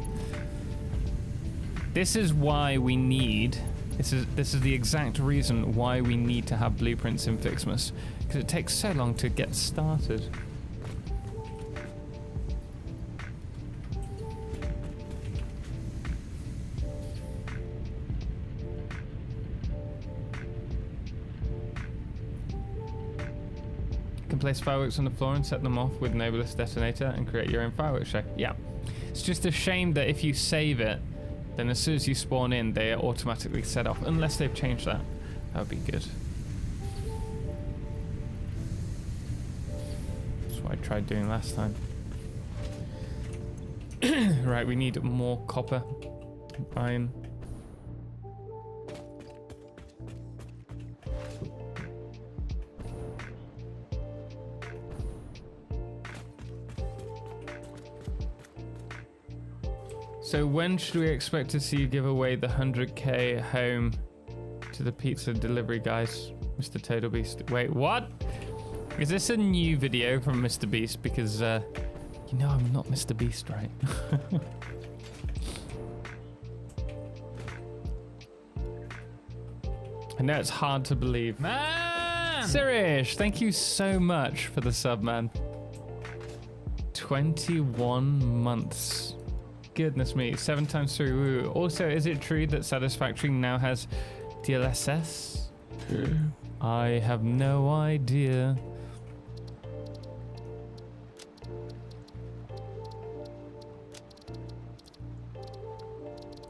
This is why we need, this is the exact reason why we need to have blueprints in Ficsmas, because it takes so long to get started. Place fireworks on the floor and set them off with Noblest Detonator and create your own fireworks show. Yeah. It's just a shame that if you save it, then as soon as you spawn in, they are automatically set off, unless they've changed that. That would be good. That's what I tried doing last time. Right, we need more copper, iron. So when should we expect to see you give away the 100k home to the pizza delivery guys, Mr. Total Beast? Wait, what? Is this a new video from Mr. Beast? Because, you know I'm not Mr. Beast, right? I know it's hard to believe. Man! Sirish, thank you so much for the sub, man. 21 months. Goodness me, 7 times 3. Woo. Also, is it true that Satisfactory now has DLSS? I have no idea.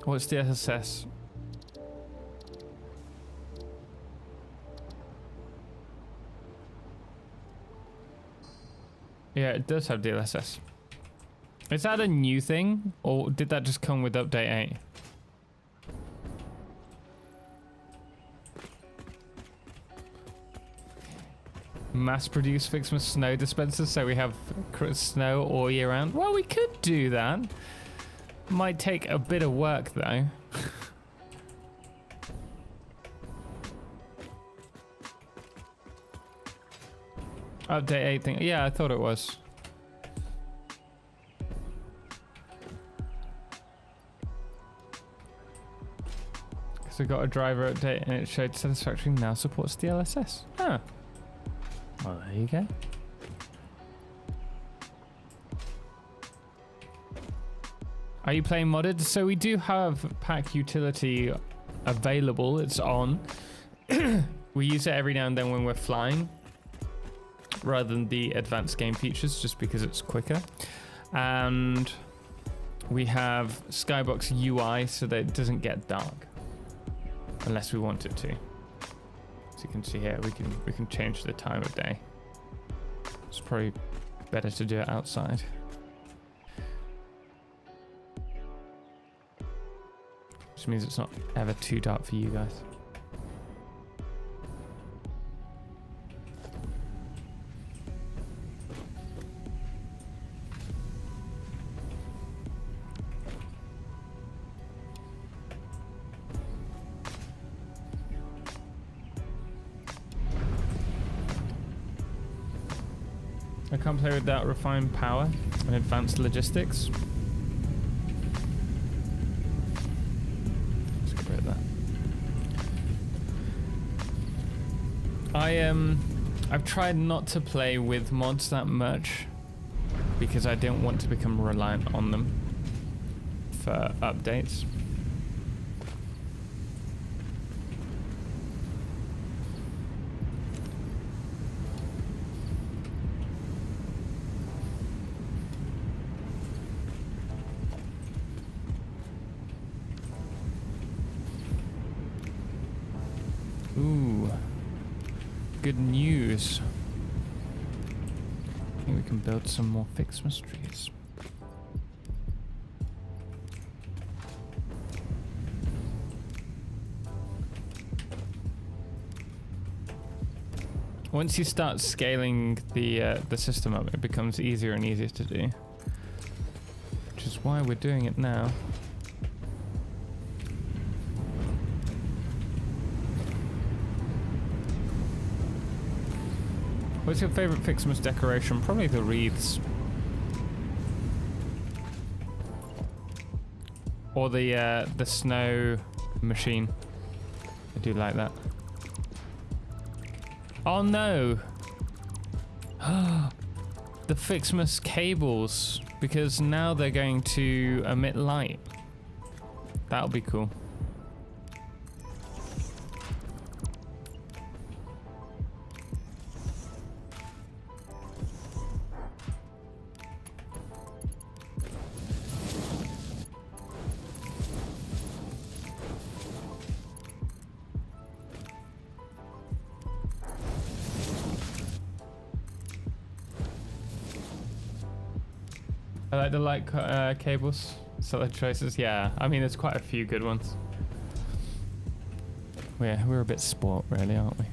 What's DLSS? Yeah, it does have DLSS. Is that a new thing, or did that just come with update 8? Mass-produce Ficsmas snow dispensers so we have snow all year round? Well, we could do that. Might take a bit of work though. Update 8 thing. Yeah, I thought it was. So got a driver update and it showed Satisfactory now supports DLSS. Huh. Well, there you go. Are you playing modded? So we do have pack utility available. It's on. We use it every now and then when we're flying, rather than the advanced game features, just because it's quicker. And we have Skybox UI so that it doesn't get dark, unless we want it to. As you can see here, we can change the time of day. It's probably better to do it outside. Which means it's not ever too dark for you guys. I can't play without refined power and advanced logistics. Let's get rid of that. I've tried not to play with mods that much because I don't want to become reliant on them for updates. Ooh, good news. I think we can build some more Ficsmas trees. Once you start scaling the system up, it becomes easier and easier to do, which is why we're doing it now. What's your favorite Ficsmas decoration? Probably the wreaths. Or the snow machine. I do like that. Oh no! The Ficsmas cables, because now they're going to emit light. That'll be cool. I like the light cables. Solid choices. Yeah, I mean, there's quite a few good ones. We're a bit sport, really, aren't we?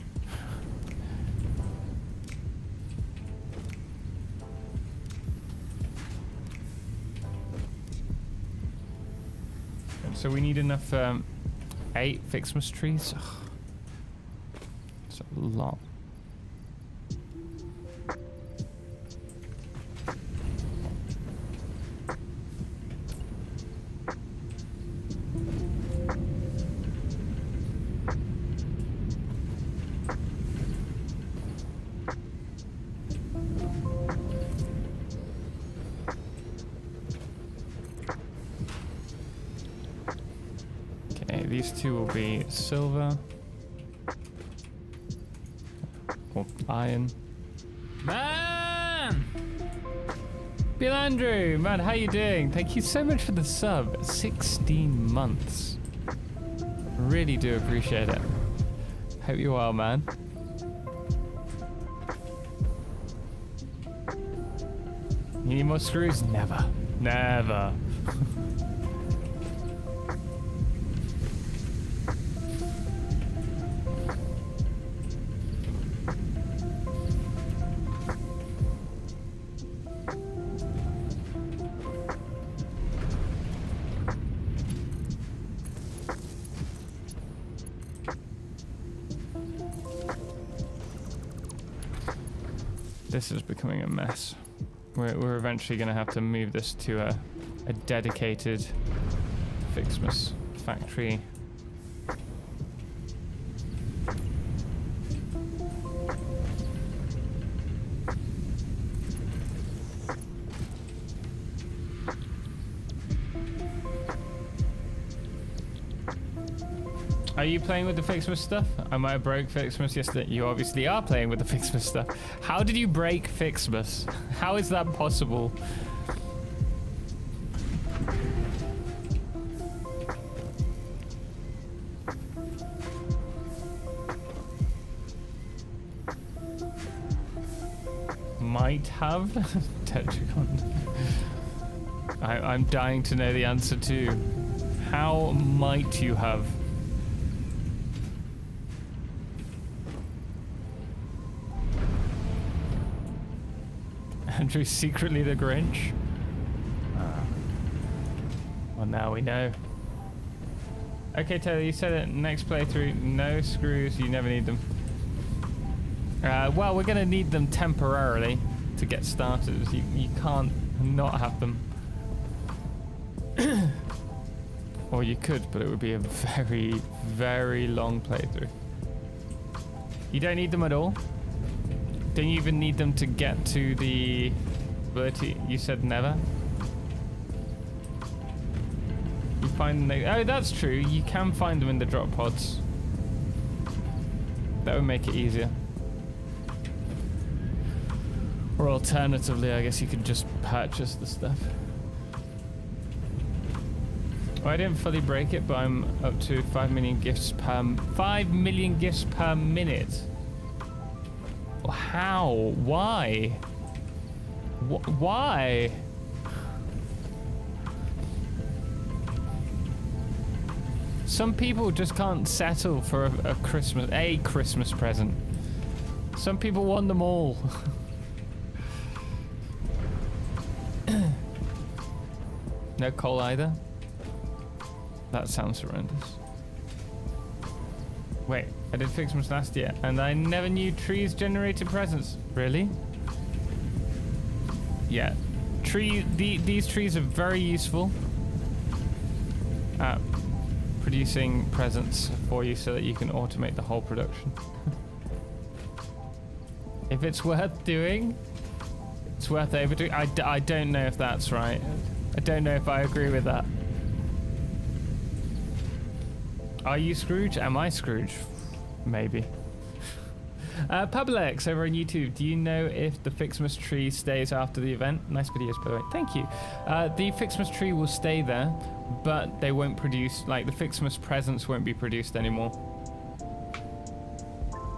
So we need enough 8 Ficsmas trees. Ugh. It's a lot. These two will be silver or iron. Man! Bill Andrew, man, how you doing? Thank you so much for the sub. 16 months. Really do appreciate it. Hope you're well, man. You need more screws? Never. Never. This is becoming a mess. We're eventually going to have to move this to a dedicated Ficsmas Factory. Are you playing with the Ficsmas stuff? I might have broke Ficsmas yesterday. You obviously are playing with the Ficsmas stuff. How did you break Ficsmas? How is that possible? Might have? Tetricon. I'm dying to know the answer too. How might you have? Andrew's secretly the Grinch? Well, now we know. Okay, Taylor, you said it. Next playthrough, no screws, you never need them. Well, we're going to need them temporarily to get started. You can't not have them. Or you could, but it would be a very, very long playthrough. You don't need them at all? Don't you even need them to get to the ability? You said never? You find them... Oh, that's true. You can find them in the drop pods. That would make it easier. Or alternatively, I guess you could just purchase the stuff. Well, I didn't fully break it, but I'm up to 5 million gifts per... 5 million gifts per minute? How? Why? Why? Some people just can't settle for a Christmas present. Some people want them all. No coal either? That sounds horrendous. Wait, I did Ficsmas last year, and I never knew trees generated presents. Really? Yeah. These trees are very useful at producing presents for you so that you can automate the whole production. If it's worth doing, it's worth overdoing. I don't know if that's right. I don't know if I agree with that. Are you Scrooge? Am I Scrooge? Maybe. Publix over on YouTube. Do you know if the Ficsmas tree stays after the event? Nice videos, by the way. Thank you. The Ficsmas tree will stay there, but they won't produce, like, the Ficsmas presents won't be produced anymore.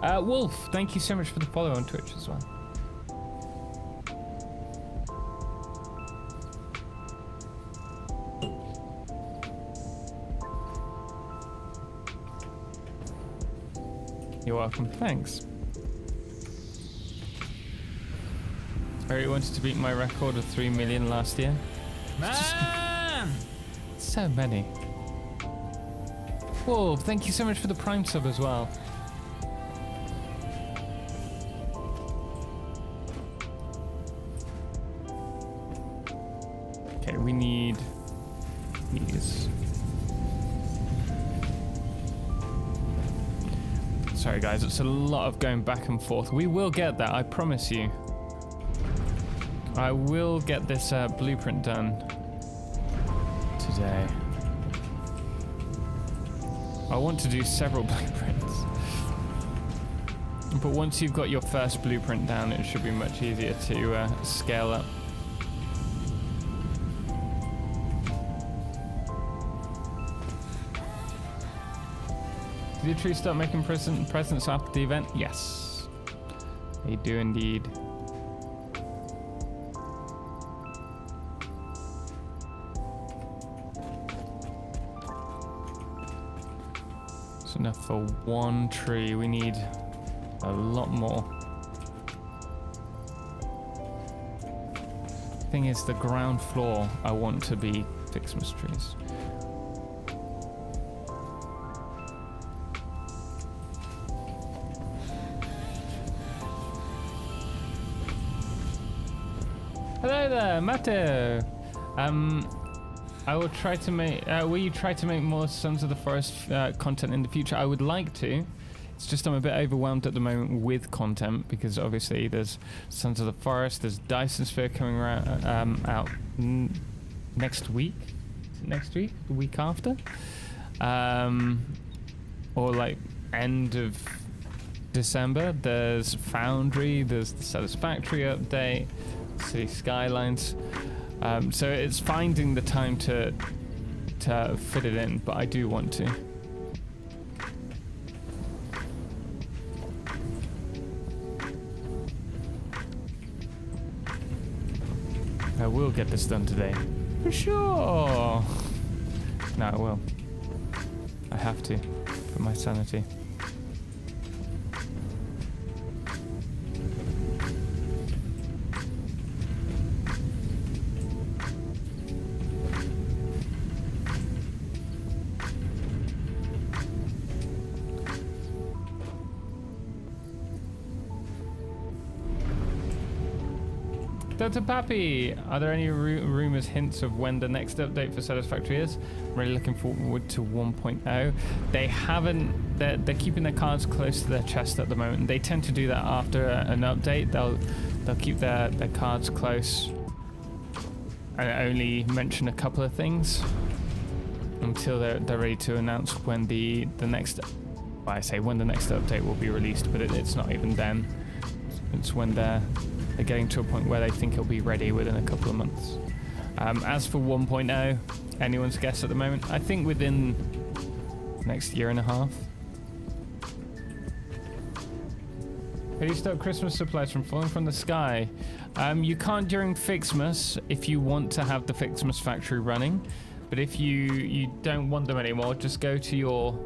Wolf, thank you so much for the follow on Twitch as well. You're welcome. Thanks. I really wanted to beat my record of 3 million last year. Man! So many. Whoa, thank you so much for the Prime sub as well. Okay, we need these. Sorry guys, it's a lot of going back and forth. We will get that, I promise you. I will get this blueprint done today. I want to do several blueprints. But once you've got your first blueprint down, it should be much easier to scale up. Did the tree start making presents after the event? Yes. They do indeed. It's enough for one tree. We need a lot more. Thing is, the ground floor I want to be Ficsmas trees. there, Matteo. I will try to make. Will you try to make more Sons of the Forest content in the future? I would like to. It's just I'm a bit overwhelmed at the moment with content because obviously there's Sons of the Forest, there's Dyson Sphere coming around, out next week. Is it next week? The week after? Or like end of December. There's Foundry, there's the Satisfactory update, City Skylines. So it's finding the time to fit it in, but I do want to. I will get this done today. For sure! No, I will. I have to, for my sanity. Dr. Pappy, are there any rumors, hints of when the next update for Satisfactory is? I'm really looking forward to 1.0. They haven't, they're keeping their cards close to their chest at the moment. They tend to do that after an update. They'll keep their cards close and only mention a couple of things until they're ready to announce when the next, well, I say when the next update will be released, but it's not even then. It's when they're getting to a point where they think it'll be ready within a couple of months. As for 1.0, anyone's guess at the moment? I think within next year and a half. How do you stop Christmas supplies from falling from the sky? You can't during Ficsmas if you want to have the Ficsmas Factory running, but if you don't want them anymore, just go to your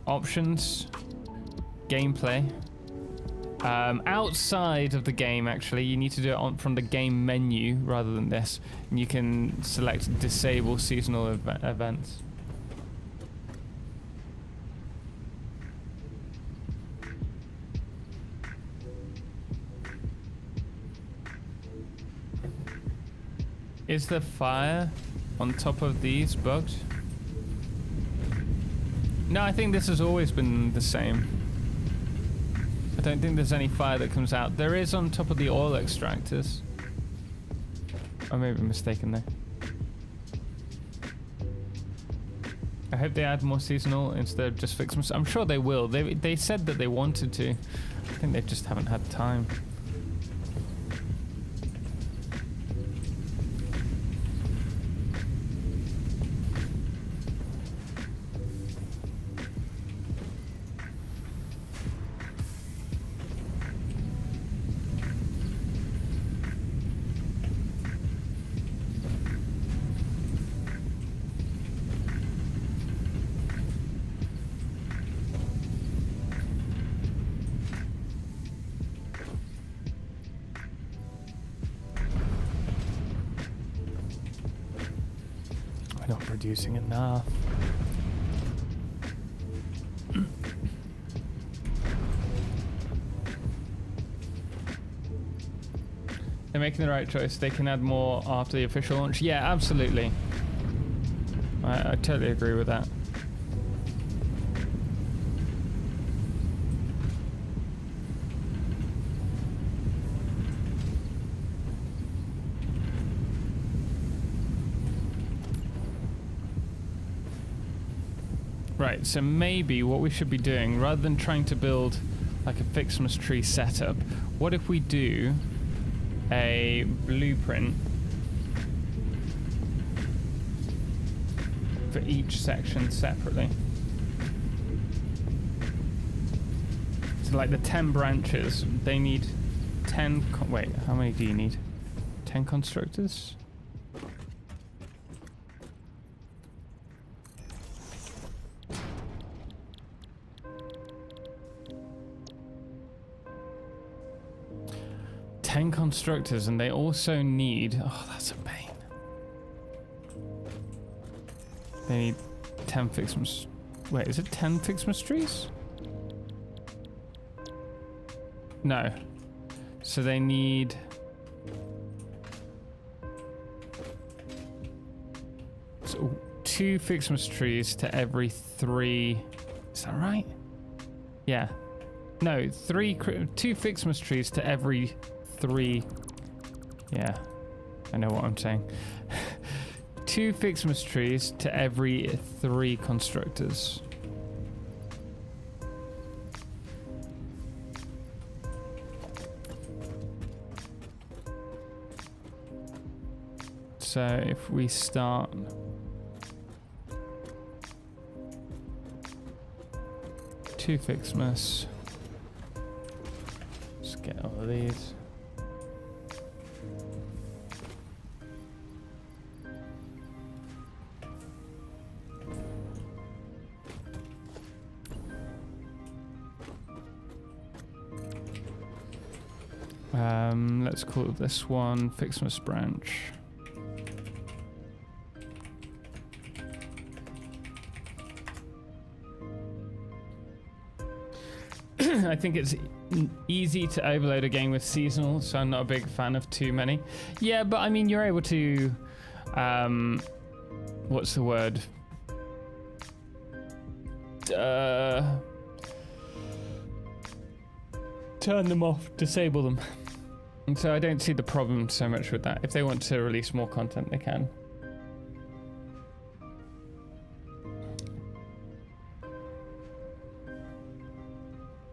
options, gameplay. Outside of the game, actually, you need to do it from the game menu rather than this. And you can select disable seasonal events. Is the fire on top of these bugged? No, I think this has always been the same. I don't think there's any fire that comes out. There is on top of the oil extractors. I may be mistaken there. I hope they add more seasonal instead of just Ficsmas. I'm sure they will. They said that they wanted to. I think they just haven't had time. Not producing enough. They're making the right choice. They can add more after the official launch. Yeah, absolutely. I totally agree with that. Right, so maybe what we should be doing, rather than trying to build like a Ficsmas tree setup, what if we do a blueprint for each section separately? So like the 10 branches, they need 10, wait, how many do you need? 10 constructors? Constructors, and they also need, oh, that's a pain. They need 10 Ficsmas. Wait, is it 10 Ficsmas trees? No. So they need So 2 Ficsmas trees to every 3. Is that right? Yeah. No, 2 Ficsmas trees to every 3. Yeah, I know what I'm saying. 2 Ficsmas trees to every 3 constructors. So if we start two Ficsmas, let's get all of these. Let's call this one Ficsmas branch. I think it's easy to overload a game with seasonal, so I'm not a big fan of too many. Yeah, but I mean, you're able to, what's the word? Turn them off, disable them. And so I don't see the problem so much with that. If they want to release more content, they can.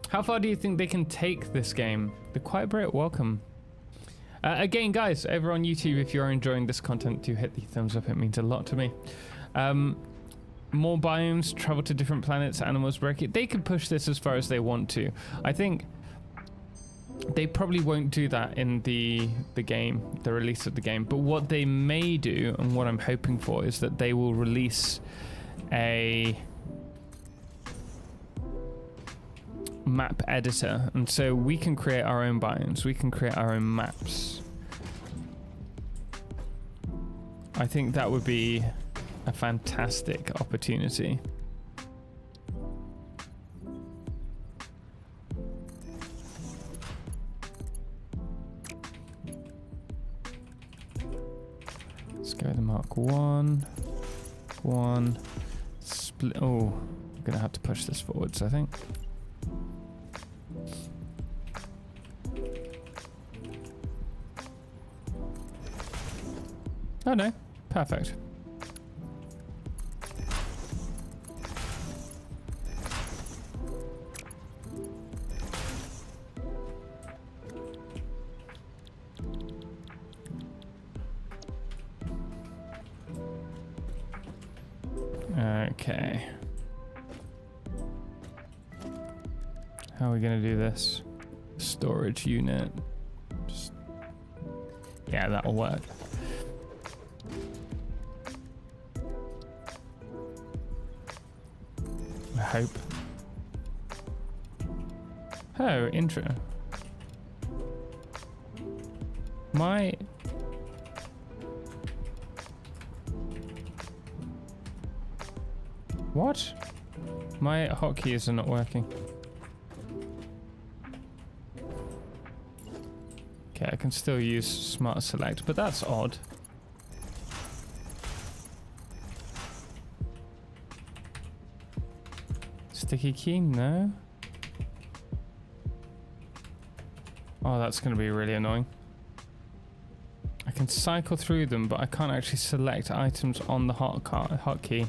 How far do you think they can take this game? The Quiet Brit, welcome. Again, guys, over on YouTube, if you're enjoying this content, do hit the thumbs up. It means a lot to me. More biomes, travel to different planets, animals break it. They could push this as far as they want to. I think they probably won't do that in the game, the release of the game. But what they may do, and what I'm hoping for, is that they will release a map editor, and so we can create our own biomes, we can create our own maps. I think that would be a fantastic opportunity. Let's go to Mark 1 split. Oh, I'm gonna have to push this forwards, I think. Oh no, perfect. Okay. How are we gonna do this? Storage unit. Just... yeah, that'll work. I hope. Oh, intro. My... what? My hotkeys are not working. Okay, I can still use Smart Select, but that's odd. Sticky key? No. Oh, that's going to be really annoying. I can cycle through them, but I can't actually select items on the hotkey.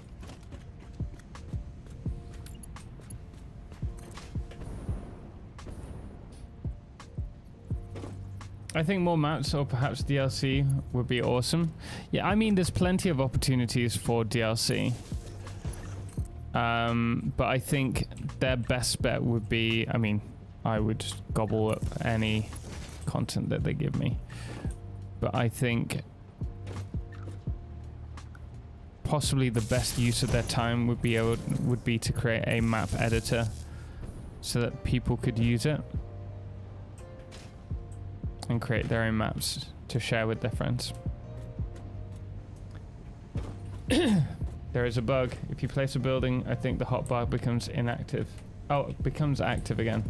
I think more maps or perhaps DLC would be awesome. Yeah, I mean, there's plenty of opportunities for DLC. But I think their best bet would be, I mean, I would gobble up any content that they give me. But I think possibly the best use of their time would be to create a map editor so that people could use it and create their own maps to share with their friends. There is a bug. If you place a building, I think the hotbar becomes inactive. Oh, it becomes active again.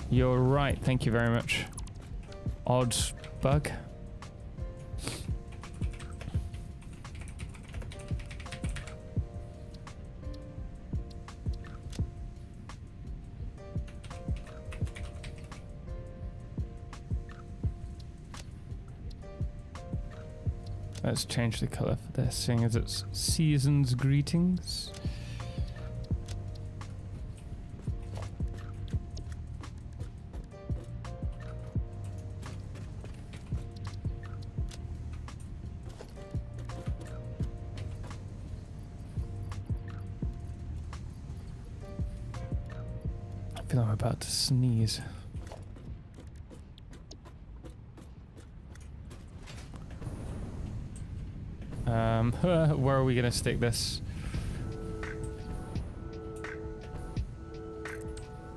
You're right. Thank you very much. Odd bug. Let's change the color for this, seeing as it's Season's Greetings. I feel like I'm about to sneeze. Where are we gonna stick this?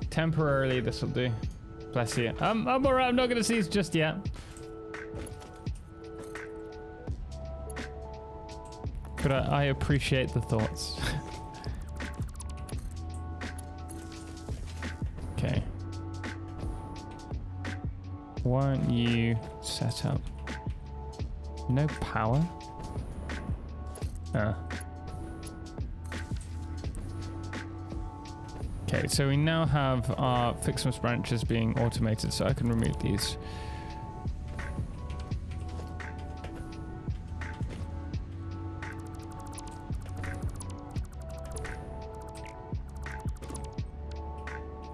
Temporarily, this will do. Bless you. I'm alright. I'm not gonna sneeze just yet. But I appreciate the thoughts. Okay. Why don't you set up? No power? Okay, so we now have our Ficsmas branches being automated, so I can remove these.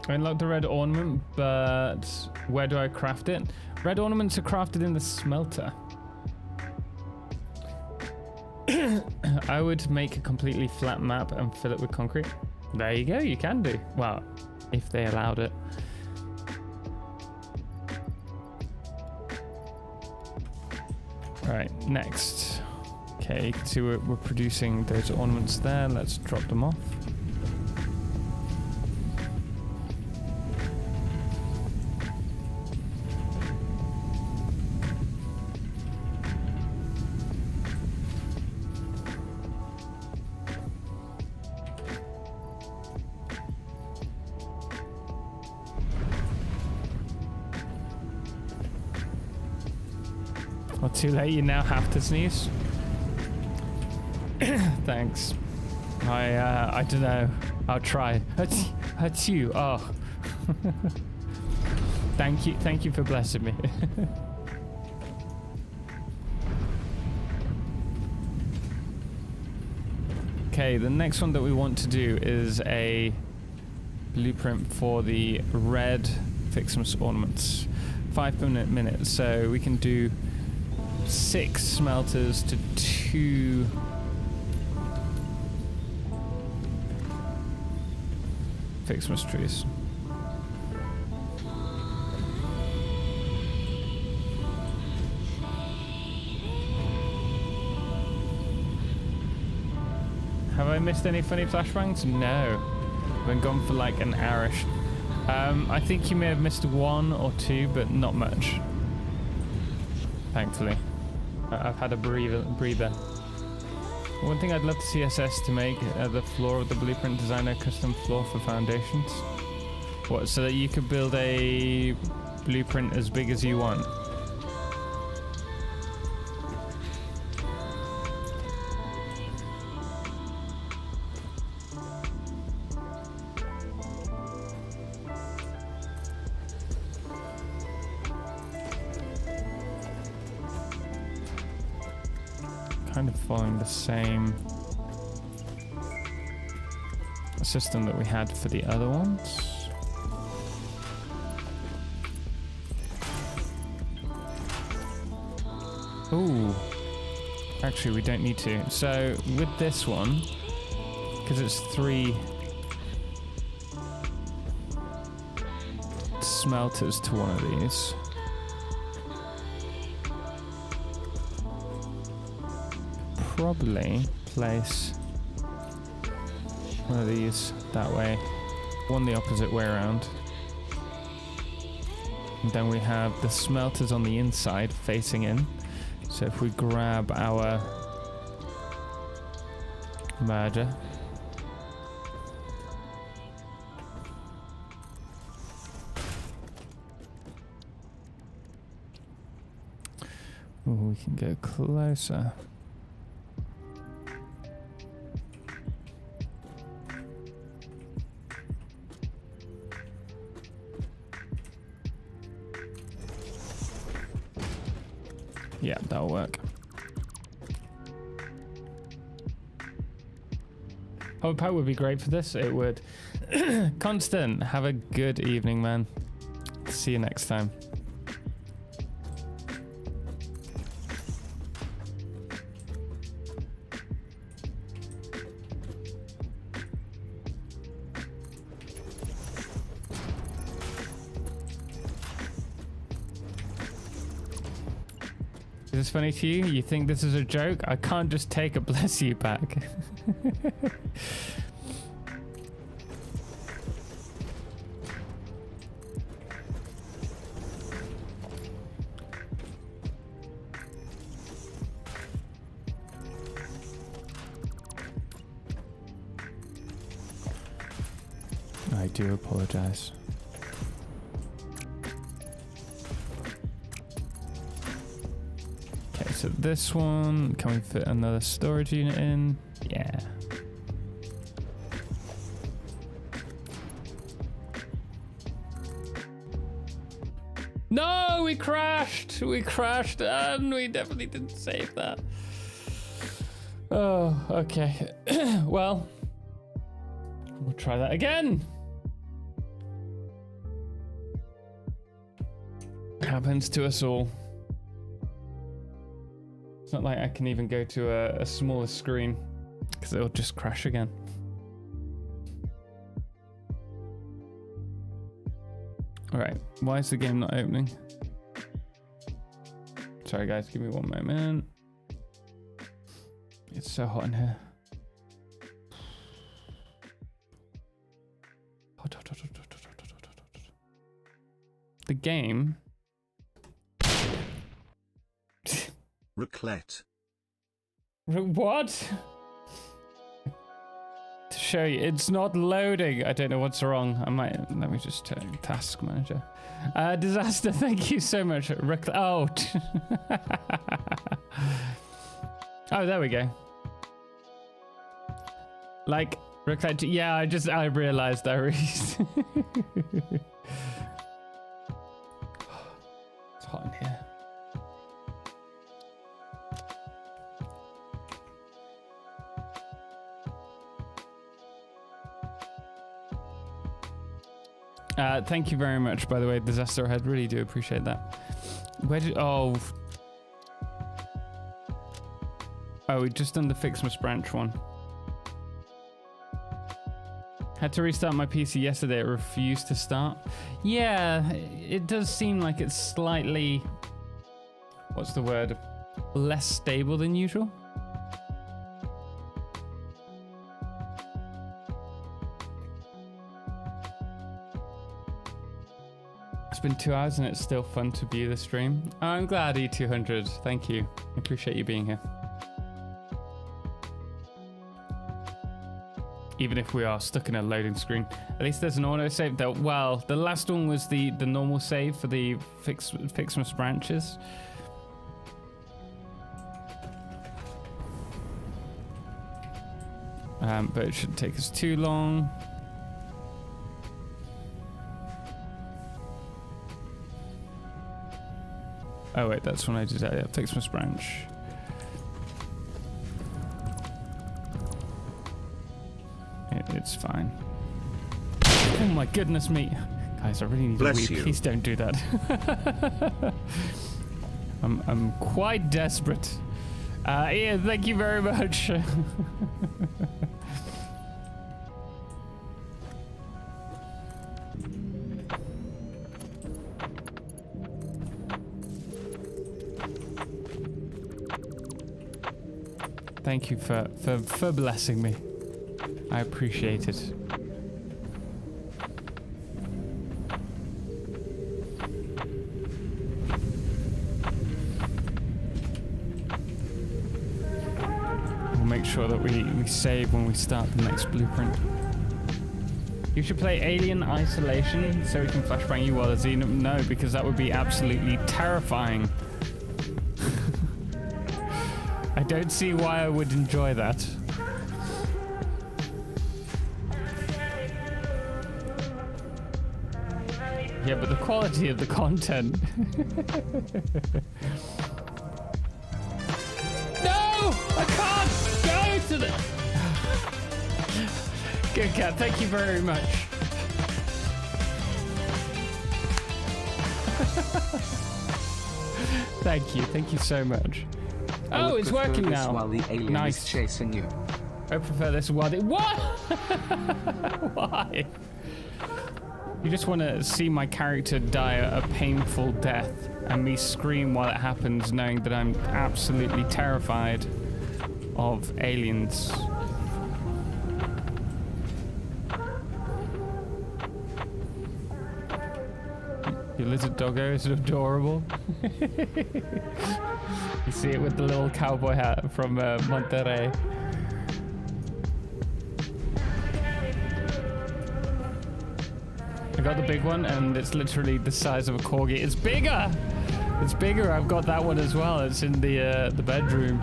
I unlocked the red ornament, but where do I craft it? Red ornaments are crafted in the smelter. I would make a completely flat map and fill it with concrete. There you go, you can do. Well, if they allowed it. Right, next. Okay, you can see we're producing those ornaments there. Let's drop them off. Well, too late, you now have to sneeze. Thanks. I don't know. I'll try. Achoo. Oh. Thank you for blessing me. Okay, the next one that we want to do is a blueprint for the red Ficsmas ornaments. 5 minutes, so we can do 6 smelters to 2 Ficsmas trees. Have I missed any funny flashbangs? No. I've been gone for like an hourish. I think you may have missed 1 or 2, but not much. Thankfully. I've had a breather. One thing I'd love to see SS to make the floor of the blueprint designer custom floor for foundations. What, so that you could build a blueprint as big as you want? Kind of following the same system that we had for the other ones. Ooh, actually we don't need to. So with this one, because it's 3 smelters to one of these. Probably place one of these that way, one the opposite way around. And then we have the smelters on the inside facing in. So if we grab our merger, ooh, we can go closer. Yeah, that'll work. Hope would be great for this. It would. Constant, have a good evening, man. See you next time. Is this funny to you? You think this is a joke? I can't just take a bless you back. I do apologize. Okay, so this one, can we fit another storage unit in? Yeah. No, we crashed. We crashed and we definitely didn't save that. Oh, okay. Well, we'll try that again. Happens to us all. It's not like I can even go to a smaller screen because it'll just crash again. All right, why is the game not opening? Sorry guys, give me one moment. It's so hot in here. The game. Raclette. What? To show you, it's not loading. I don't know what's wrong. Let me just turn task manager. Disaster, thank you so much. Oh. Oh, there we go. Like, Raclette, yeah, I realized I It's hot in here. Thank you very much, by the way, Disaster Head. Really do appreciate that. Where did... Oh, we've just done the Ficsmas branch one. Had to restart my PC yesterday. It refused to start. Yeah, it does seem like it's slightly... What's the word? Less stable than usual. It's been 2 hours and it's still fun to view the stream. Oh, I'm glad, E200. Thank you. I appreciate you being here. Even if we are stuck in a loading screen, at least there's an auto save though. Well, the last one was the normal save for the Ficsmas branches. But it shouldn't take us too long. Oh wait, that's when I did that. Yeah, Ficsmas branch. It's fine. Oh my goodness me. Guys, I really need to weep. Please don't do that. I'm quite desperate. Ian, thank you very much. Thank you for blessing me. I appreciate it. We'll make sure that we save when we start the next blueprint. You should play Alien Isolation so we can flashbang you while there's no, because that would be absolutely terrifying. I don't see why I would enjoy that. Yeah, but the quality of the content. No! I can't go to the... Good cat, thank you very much. Thank you so much. I Oh, would it's prefer working this now. While the alien Nice. is chasing you. I prefer this while it. What? Why? You just want to see my character die a painful death and me scream while it happens, knowing that I'm absolutely terrified of aliens. Your lizard doggo is adorable. You see it with the little cowboy hat from Monterrey. I got the big one, and it's literally the size of a corgi. It's bigger. It's bigger. I've got that one as well. It's in the bedroom,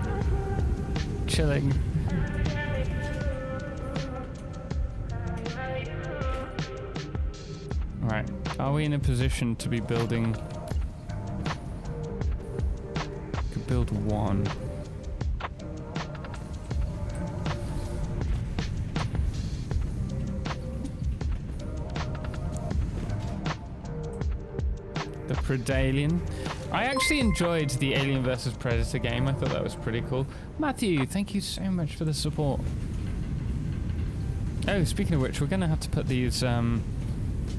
chilling. Right. Are we in a position to be building? Could build one. The Predalien. I actually enjoyed the Alien vs Predator game. I thought that was pretty cool. Matthew, thank you so much for the support. Oh, speaking of which, we're gonna have to put these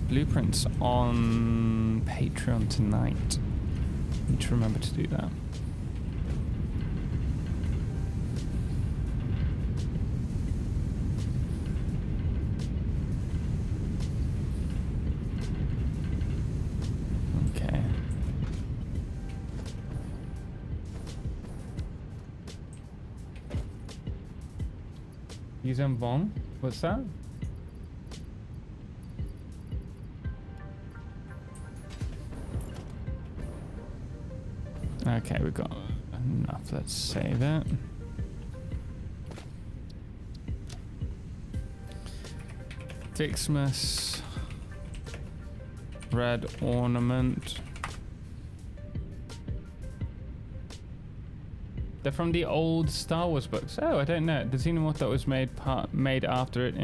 blueprints on Patreon tonight. Need to remember to do that. Okay. Yuzhen Vong? What's that? Okay, we've got enough. Let's save it. Fixmas. Red ornament. They're from the old Star Wars books. Oh, I don't know. The xenomorph that was made after it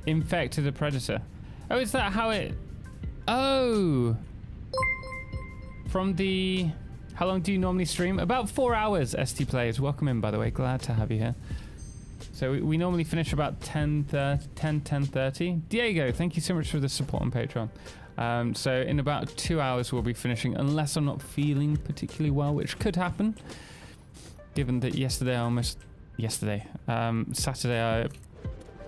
infected a predator. Oh, is that how it... Oh! From the... How long do you normally stream? About 4 hours, ST Players. Welcome in, by the way. Glad to have you here. So we normally finish about 10:30. Diego, thank you so much for the support on Patreon. So in about 2 hours we'll be finishing, unless I'm not feeling particularly well, which could happen, given that Saturday I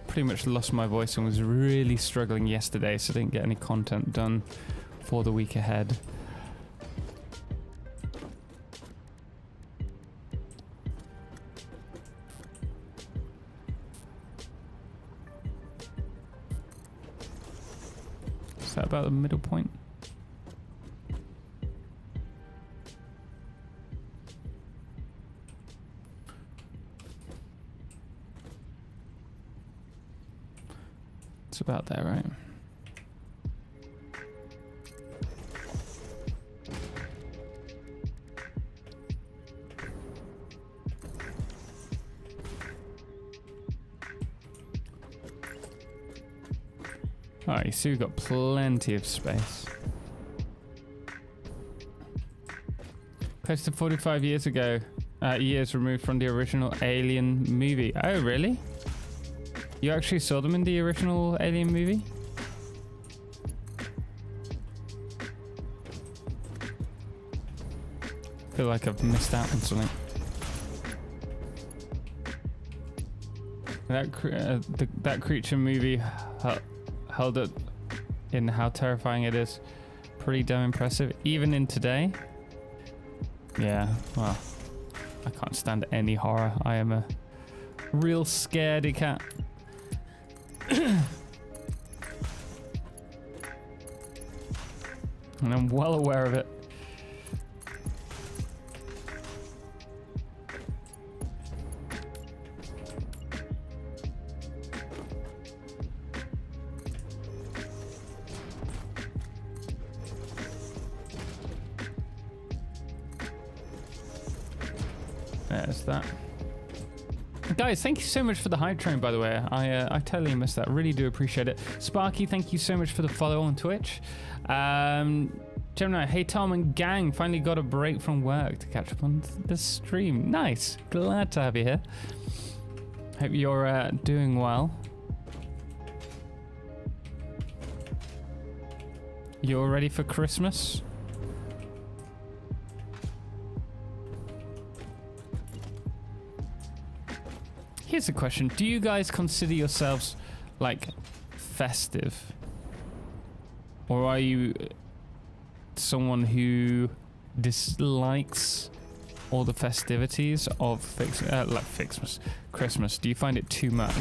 pretty much lost my voice and was really struggling yesterday, so I didn't get any content done for the week ahead. Is that about the middle point? It's about there, right? Alright, you see we've got plenty of space. Close to 45 years ago, years removed from the original Alien movie. Oh, really? You actually saw them in the original Alien movie? I feel like I've missed out on something. That creature movie held up in how terrifying it is. Pretty damn impressive, even in today. Yeah, well, I can't stand any horror. I am a real scaredy cat. And I'm well aware of it. There's that. Guys, thank you so much for the hype train, by the way. I totally missed that. Really do appreciate it. Sparky, thank you so much for the follow on Twitch. Gemini, hey Tom and gang, finally got a break from work to catch up on the stream. Nice. Glad to have you here. Hope you're doing well. You all ready for Christmas? Here's a question. Do you guys consider yourselves like festive? Or are you someone who dislikes all the festivities of Fixmas, Christmas? Do you find it too much?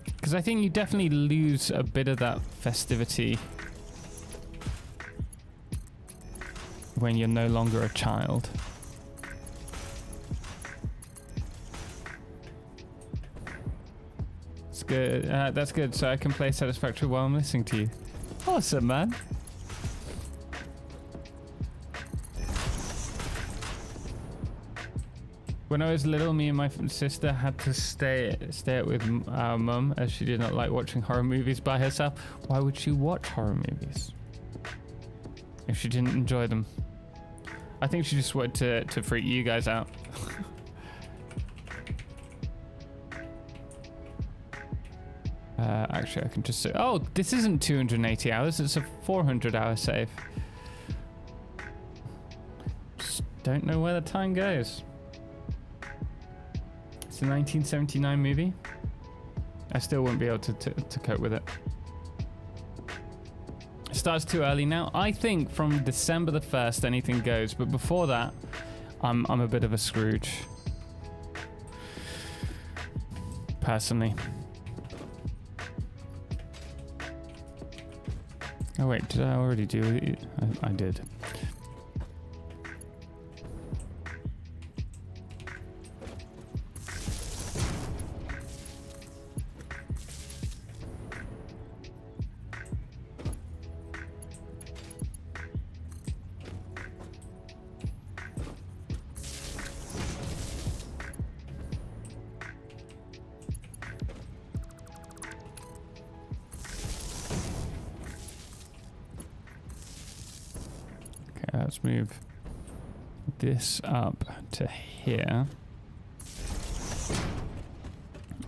Because I think you definitely lose a bit of that festivity when you're no longer a child. It's good. That's good. So I can play Satisfactory while I'm listening to you. Awesome, man. When I was little, me and my sister had to stay with our mum as she did not like watching horror movies by herself. Why would she watch horror movies if she didn't enjoy them? I think she just wanted to freak you guys out. Actually, I can just say, oh, this isn't 280 hours. It's a 400-hour save. Just don't know where the time goes. It's a 1979 movie. I still wouldn't be able to cope with it. It starts too early now. I think from December the 1st, anything goes. But before that, I'm a bit of a Scrooge. Personally. Oh wait, did I already do it? I did. Let's move this up to here.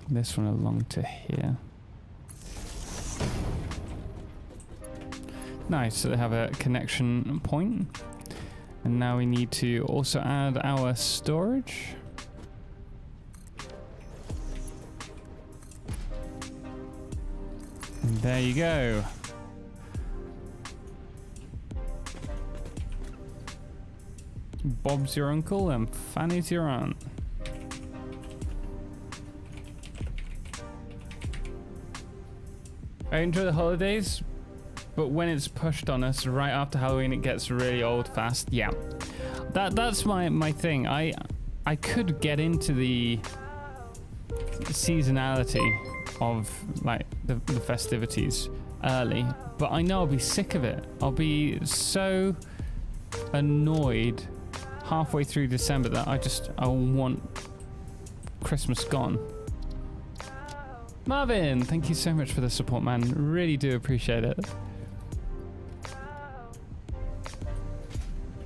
This one along to here. Nice, so they have a connection point. And now we need to also add our storage. And there you go. Bob's your uncle and Fanny's your aunt. I enjoy the holidays, but when it's pushed on us right after Halloween, it gets really old fast. Yeah, that's my thing. I could get into the seasonality of like the festivities early, but I know I'll be sick of it. I'll be so annoyed halfway through December that I want Christmas gone. Marvin, thank you so much for the support, man. Really do appreciate it.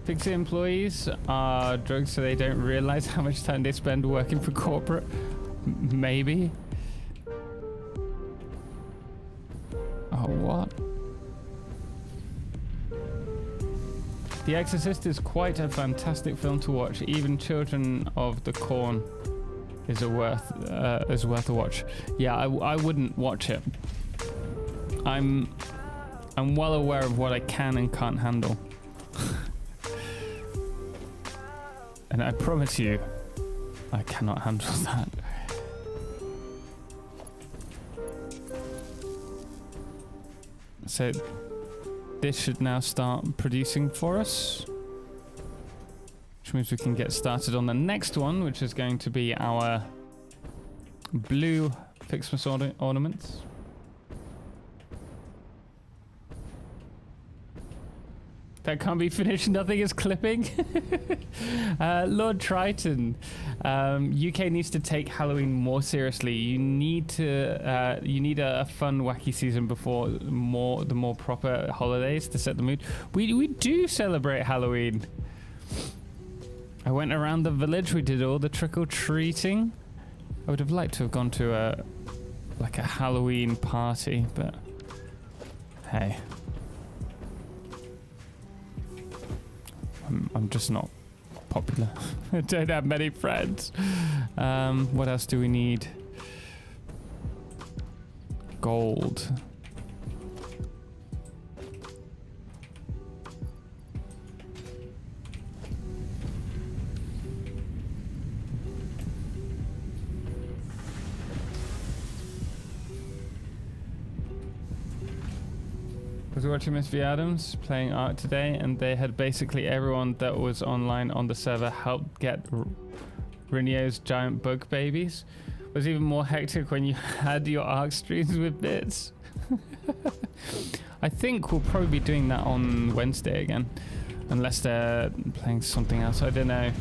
Pixie employees are drugs so they don't realize how much time they spend working for corporate. Maybe. Oh, what? The Exorcist is quite a fantastic film to watch. Even Children of the Corn is worth a watch. Yeah, I wouldn't watch it. I'm well aware of what I can and can't handle. And I promise you, I cannot handle that. So this should now start producing for us, which means we can get started on the next one, which is going to be our blue Ficsmas ornaments. that can't be finished. Nothing is clipping. Lord Triton, UK needs to take Halloween more seriously. You need to, you need a fun, wacky season before the more proper holidays to set the mood. We do celebrate Halloween. I went around the village. We did all the trick-or-treating. I would have liked to have gone to a Halloween party, but hey. I'm just not popular. I don't have many friends. What else do we need? Gold. I was watching Miss V Adams playing art today, and they had basically everyone that was online on the server help get Rinio's giant bug babies. It was even more hectic when you had your ARC streams with bits. I think we'll probably be doing that on Wednesday again, unless they're playing something else. I don't know.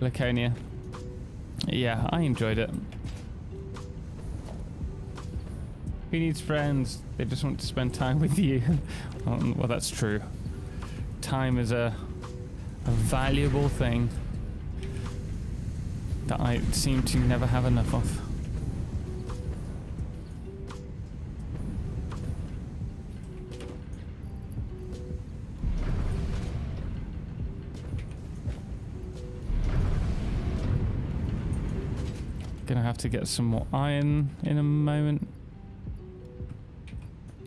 Laconia. Yeah, I enjoyed it. Who needs friends? They just want to spend time with you. Well, that's true. Time is a valuable thing that I seem to never have enough of. Gonna have to get some more iron in a moment.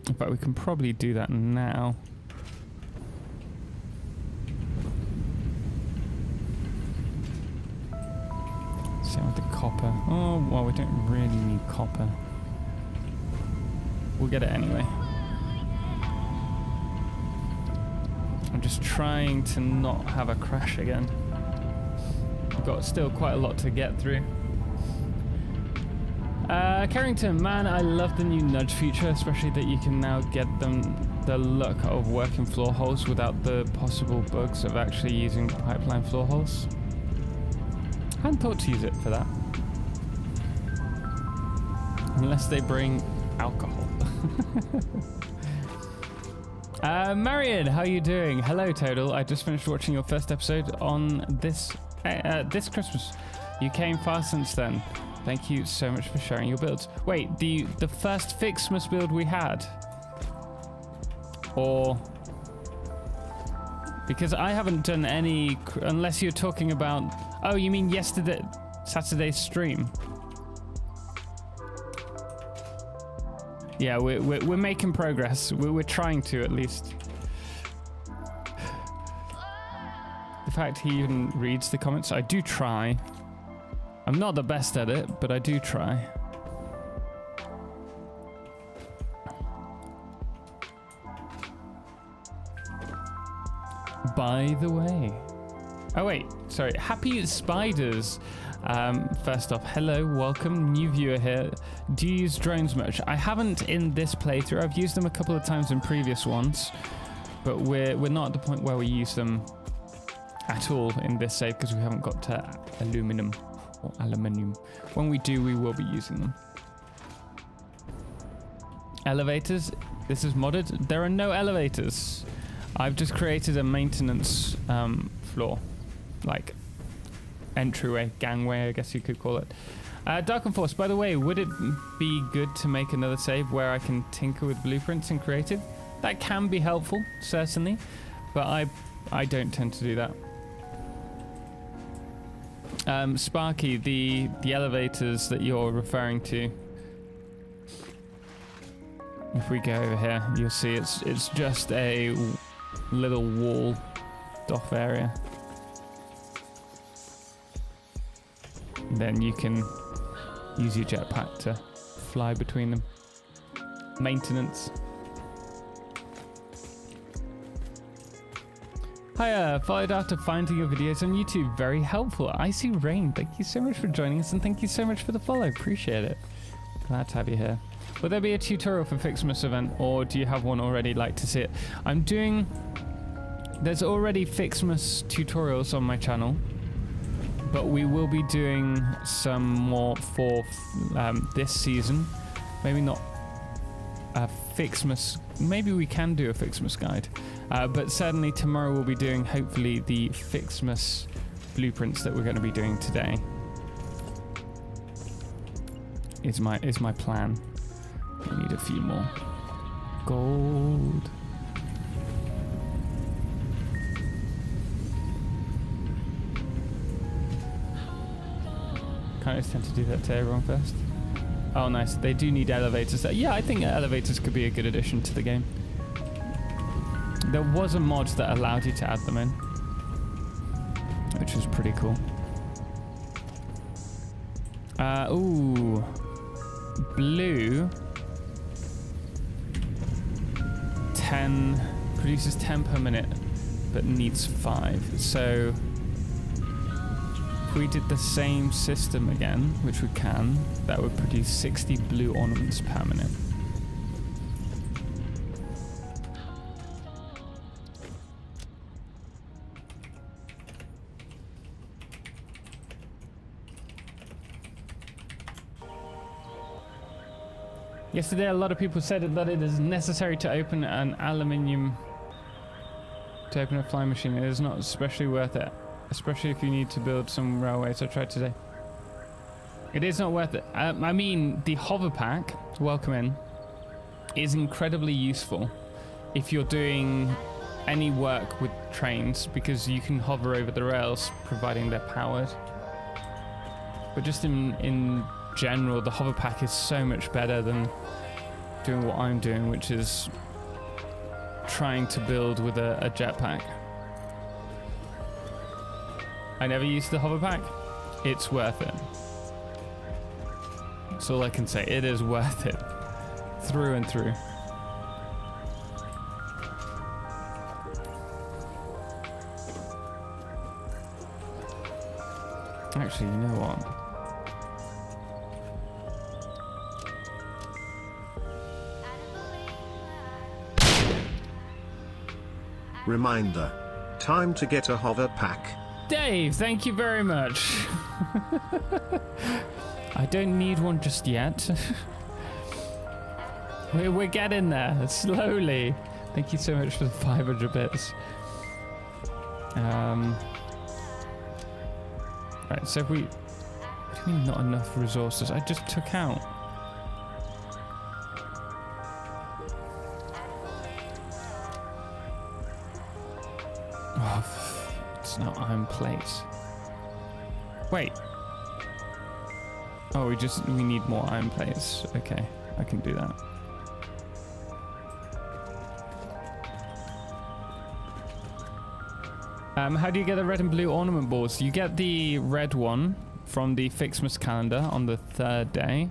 In fact, we can probably do that now. Same with the copper. Oh, well, we don't really need copper. We'll get it anyway. I'm just trying to not have a crash again. We've got still quite a lot to get through. Carrington, man, I love the new nudge feature, especially that you can now get them the look of working floor holes without the possible bugs of actually using pipeline floor holes. I hadn't thought to use it for that. Unless they bring alcohol. Marion, how are you doing? Hello, Total. I just finished watching your first episode on this Christmas. You came far since then. Thank you so much for sharing your builds. Wait, the first Ficsmas build we had? Or... Because I haven't done any... Unless you're talking about... Oh, you mean Saturday's stream? Yeah, we're making progress. We're trying to, at least. The fact he even reads the comments, I do try. I'm not the best at it, but I do try. By the way. Oh wait, sorry. Happy Spiders. First off, hello, welcome, new viewer here. Do you use drones much? I haven't in this playthrough. I've used them a couple of times in previous ones, but we're not at the point where we use them at all in this save because we haven't got to aluminium. Or aluminium. When we do, we will be using them. Elevators. This is modded. There are no elevators. I've just created a maintenance floor. Like entryway, gangway, I guess you could call it. Dark and Force, by the way, would it be good to make another save where I can tinker with blueprints in creative? That can be helpful, certainly. But I don't tend to do that. Sparky, the elevators that you're referring to, if we go over here, you'll see it's just a little walled off area. Then you can use your jetpack to fly between them. Maintenance. Hiya, followed after finding your videos on YouTube. Very helpful. Icy Rain, thank you so much for joining us, and thank you so much for the follow. Appreciate it. Glad to have you here. Will there be a tutorial for Ficsmas event, or do you have one already? Like to see it? I'm doing There's already Ficsmas tutorials on my channel, but we will be doing some more for this season. Maybe not a Ficsmas. Maybe we can do a Ficsmas guide, but certainly tomorrow we'll be doing hopefully the Ficsmas blueprints that we're going to be doing today. Is my plan. We need a few more gold. Kind of tend to do that to everyone first. Oh, nice. They do need elevators there. Yeah, I think elevators could be a good addition to the game. There was a mod that allowed you to add them in, which was pretty cool. Ooh. Blue. 10. Produces 10 per minute, but needs 5. So if we did the same system again, which we can, that would produce 60 blue ornaments per minute. Yesterday, a lot of people said that it is necessary to open an aluminium, to open a flying machine. It is not especially worth it, especially if you need to build some railways. I tried today. It is not worth it. I mean, the hover pack, welcome in, is incredibly useful if you're doing any work with trains, because you can hover over the rails, providing they're powered. But just in general, the hover pack is so much better than doing what I'm doing, which is trying to build with a jetpack. I never used the hover pack. It's worth it. That's all I can say. It is worth it through and through. Actually, you know what? Reminder. Time to get a hover pack. Dave, thank you very much. I don't need one just yet. We're getting there, slowly. Thank you so much for the 500 bits. Right, so if we... What do you mean not enough resources? I just took out. Oh, it's not iron plates. Wait. Oh, we need more iron plates. Okay, I can do that. How do you get the red and blue ornament boards? You get the red one from the Ficsmas calendar on the 3rd day.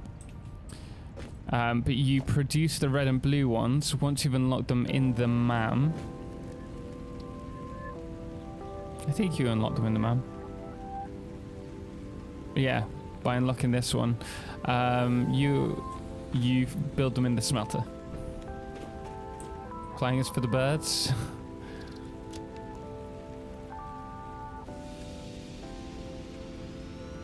But you produce the red and blue ones once you've unlocked them in the MAM. I think you unlock them in the MAM. Yeah, by unlocking this one. You build them in the smelter. Flying is for the birds.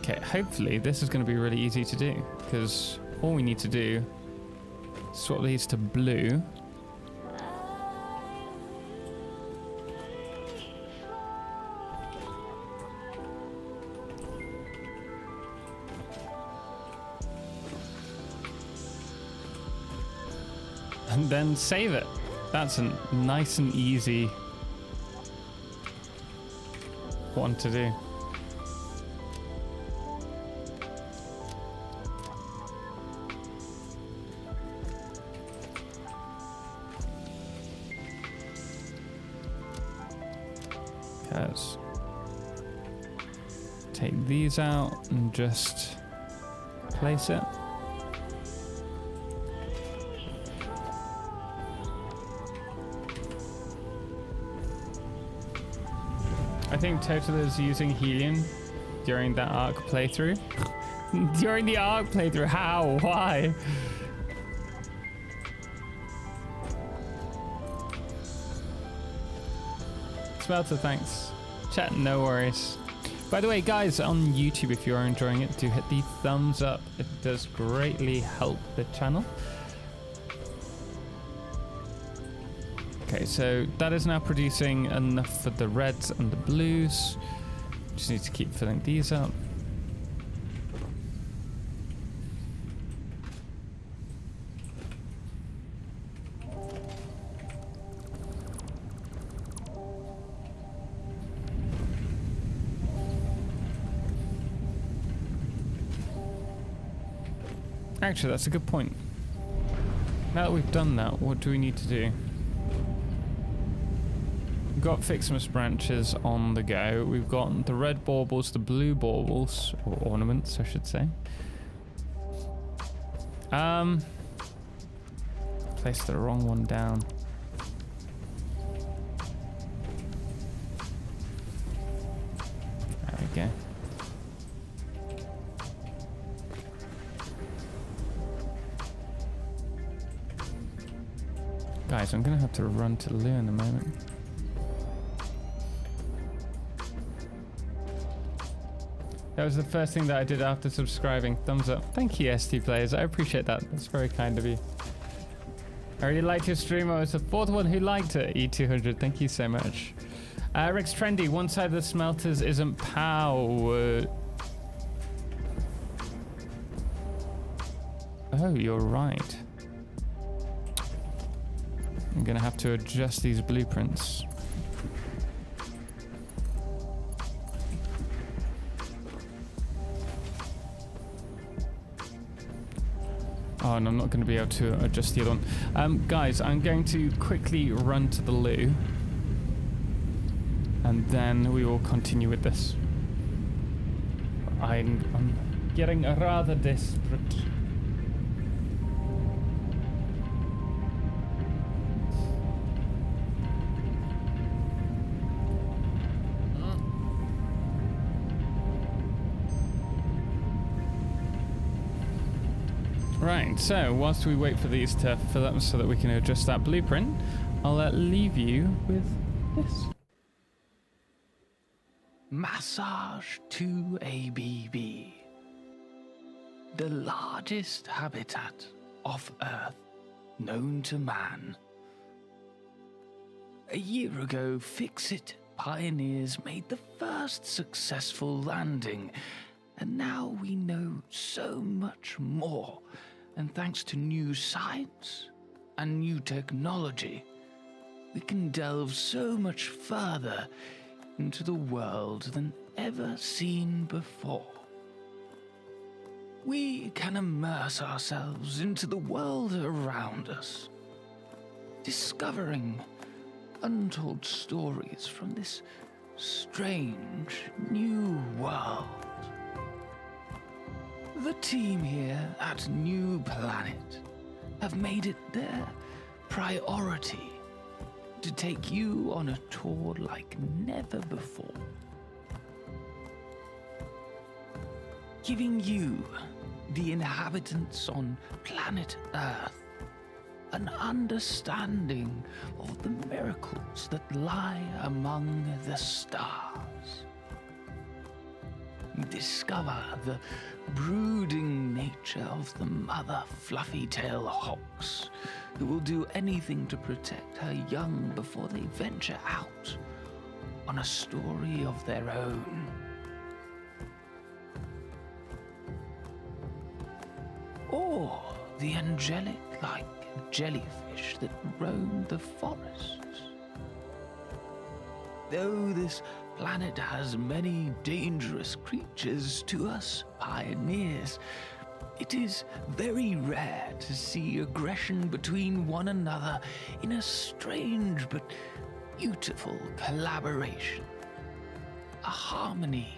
Okay, hopefully this is going to be really easy to do, because all we need to do is swap these to blue. And then save it. That's a nice and easy one to do. Take these out and just place it. I think Total is using helium during that Ark playthrough. During the Ark playthrough? How? Why? Smelter, thanks. Chat, no worries. By the way, guys, on YouTube, if you are enjoying it, do hit the thumbs up. It does greatly help the channel. Okay, so that is now producing enough for the reds and the blues. Just need to keep filling these up. Actually, that's a good point. Now that we've done that, what do we need to do? We've got Ficsmas branches on the go. We've got the red baubles, the blue baubles, or ornaments, I should say. Placed the wrong one down. There we go. Guys, I'm gonna have to run to Lou in a moment. That was the first thing that I did after subscribing. Thumbs up. Thank you, ST Players. I appreciate that. That's very kind of you. I really liked your stream. I was the fourth one who liked it. E200, thank you so much. Rex Trendy, one side of the smelters isn't powered. Oh, you're right. I'm gonna have to adjust these blueprints. Oh, and I'm not going to be able to adjust the other one. Guys, I'm going to quickly run to the loo. And then we will continue with this. I'm getting rather desperate. Right, so whilst we wait for these to fill up so that we can adjust that blueprint, I'll leave you with this. Massage 2ABB, the largest habitat off Earth known to man. A year ago, Fix-It pioneers made the first successful landing, and now we know so much more. And thanks to new science and new technology, we can delve so much further into the world than ever seen before. We can immerse ourselves into the world around us, discovering untold stories from this strange new world. The team here at New Planet have made it their priority to take you on a tour like never before. Giving you, the inhabitants on planet Earth, an understanding of the miracles that lie among the stars. Discover the brooding nature of the mother fluffy-tail hawks, who will do anything to protect her young before they venture out on a story of their own. Or the angelic-like jellyfish that roam the forests. Though this planet has many dangerous creatures to us pioneers, it is very rare to see aggression between one another in a strange but beautiful collaboration. A harmony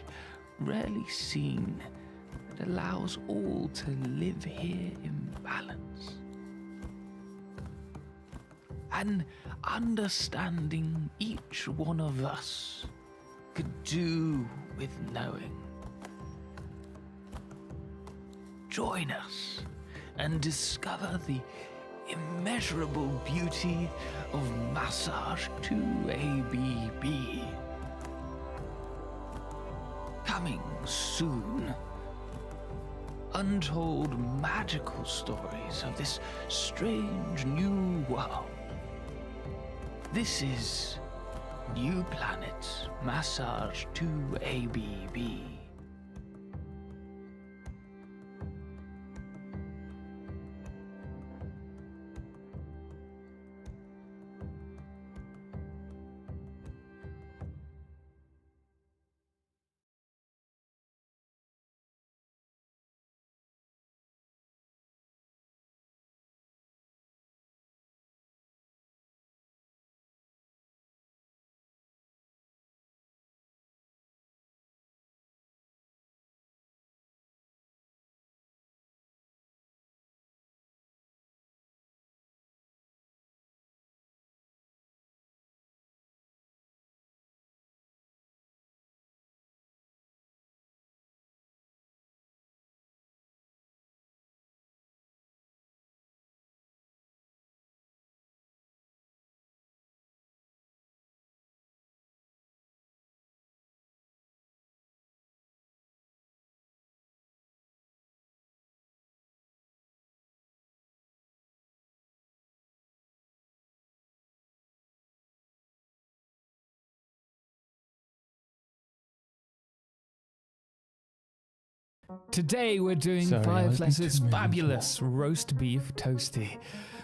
rarely seen that allows all to live here in balance. And understanding each one of us could do with knowing. Join us and discover the immeasurable beauty of Massage 2ABB. soon. Untold magical stories of this strange new world. This is New Planet Massage 2 ABB. Today we're doing Firefless's fabulous roast beef toasty.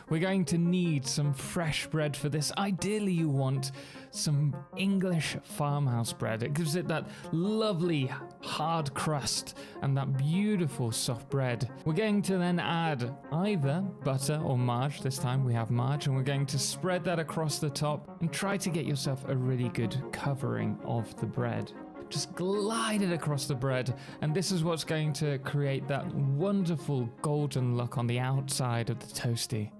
We're going to need some fresh bread for this. Ideally you want some English farmhouse bread. It gives it that lovely hard crust and that beautiful soft bread. We're going to then add either butter or margarine. This time we have margarine, and we're going to spread that across the top and try to get yourself a really good covering of the bread. Just glide it across the bread, and this is what's going to create that wonderful golden look on the outside of the toasty.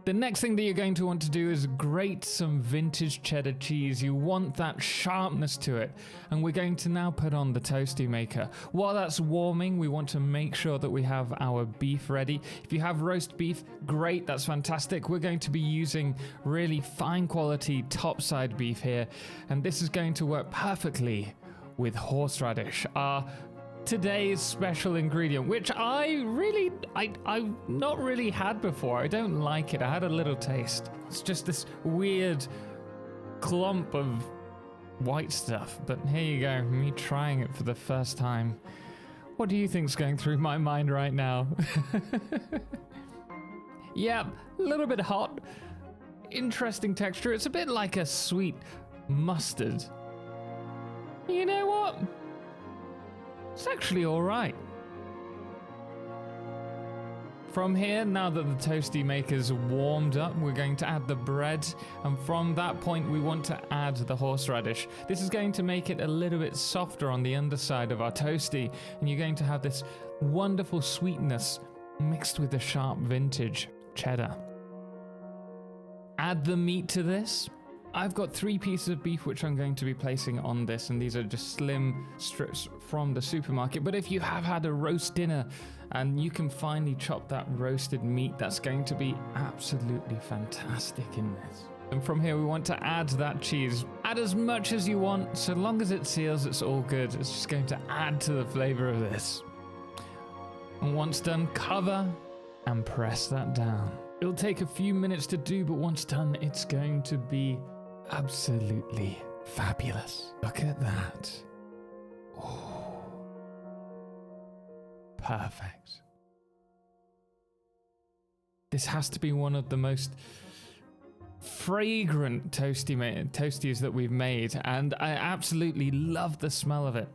The next thing that you're going to want to do is grate some vintage cheddar cheese. You want that sharpness to it, and we're going to now put on the toasty maker. While that's warming, we want to make sure that we have our beef ready. If you have roast beef, great, that's fantastic. We're going to be using really fine quality topside beef here, and this is going to work perfectly with horseradish, our today's special ingredient, which I've not really had before. I don't like it. I had a little taste. It's just this weird clump of white stuff. But here you go, me trying it for the first time. What do you think's going through my mind right now? Yeah, a little bit hot. Interesting texture. It's a bit like a sweet mustard. You know what? It's actually all right. From here, now that the toasty maker's warmed up, we're going to add the bread, and from that point we want to add the horseradish. This is going to make it a little bit softer on the underside of our toasty, and you're going to have this wonderful sweetness mixed with the sharp vintage cheddar. Add the meat to this. I've got 3 pieces of beef which I'm going to be placing on this, and these are just slim strips from the supermarket. But if you have had a roast dinner and you can finally chop that roasted meat, that's going to be absolutely fantastic in this. And from here we want to add that cheese. Add as much as you want, so long as it seals, it's all good. It's just going to add to the flavor of this. And once done, cover and press that down. It'll take a few minutes to do, but once done, it's going to be absolutely fabulous. Look at that. Oh, perfect. This has to be one of the most fragrant toasties that we've made, and I absolutely love the smell of it.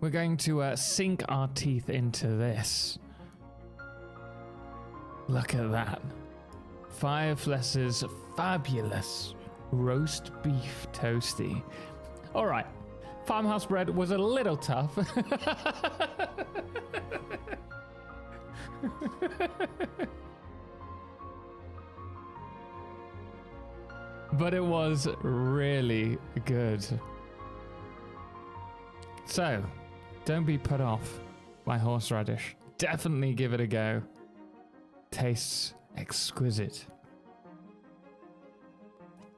We're going to sink our teeth into this. Look at that. Firefless's fabulous roast beef toasty. All right, farmhouse bread was a little tough. But it was really good. So, don't be put off by horseradish. Definitely give it a go. Tastes exquisite.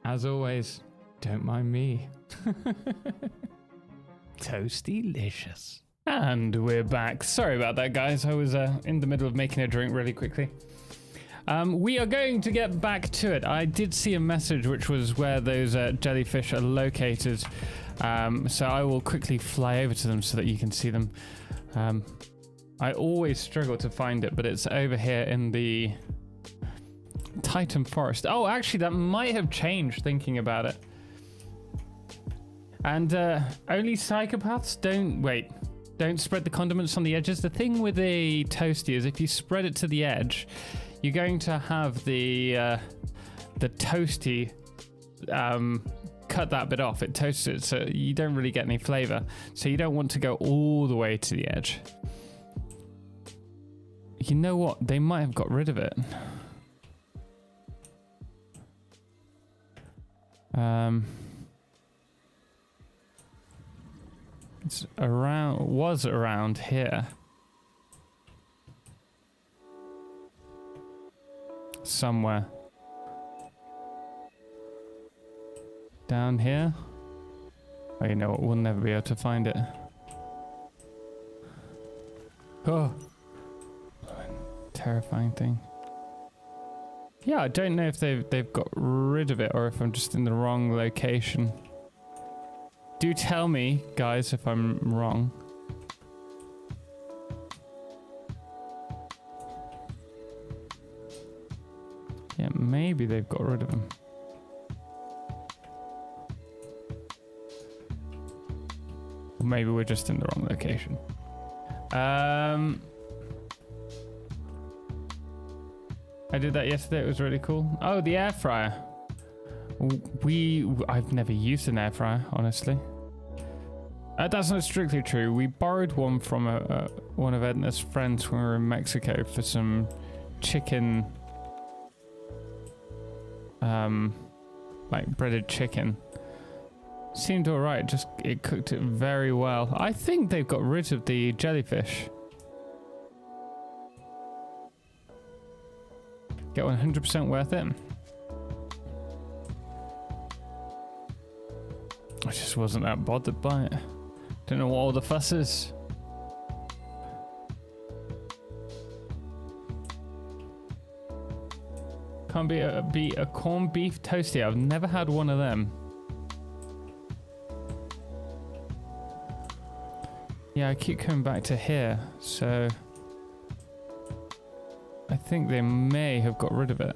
As always, don't mind me. Toasty-licious. And we're back. Sorry about that, guys. I was in the middle of making a drink really quickly. We are going to get back to it. I did see a message which was where those jellyfish are located. So I will quickly fly over to them so that you can see them. I always struggle to find it, but it's over here in the Titan Forest. Oh, actually, that might have changed thinking about it. And only psychopaths don't spread the condiments on the edges. The thing with a toasty is if you spread it to the edge, you're going to have the toasty cut that bit off. It toasts it, so you don't really get any flavor. So you don't want to go all the way to the edge. You know what? They might have got rid of it. Was around here. Somewhere. Down here? Oh, you know what? We'll never be able to find it. Oh. Terrifying thing. Yeah, I don't know if they've got rid of it or if I'm just in the wrong location. Do tell me, guys, if I'm wrong. Yeah, maybe they've got rid of them. Or maybe we're just in the wrong location. I did that yesterday. It was really cool. Oh, the air fryer. I've never used an air fryer, honestly. That's not strictly true. We borrowed one from one of Edna's friends when we were in Mexico for some chicken, like breaded chicken. Seemed all right. Just it cooked it very well. I think they've got rid of the jellyfish. Get 100% worth it. I just wasn't that bothered by it. Don't know what all the fuss is. Can't be a corned beef toasty. I've never had one of them. Yeah, I keep coming back to here, so I think they may have got rid of it.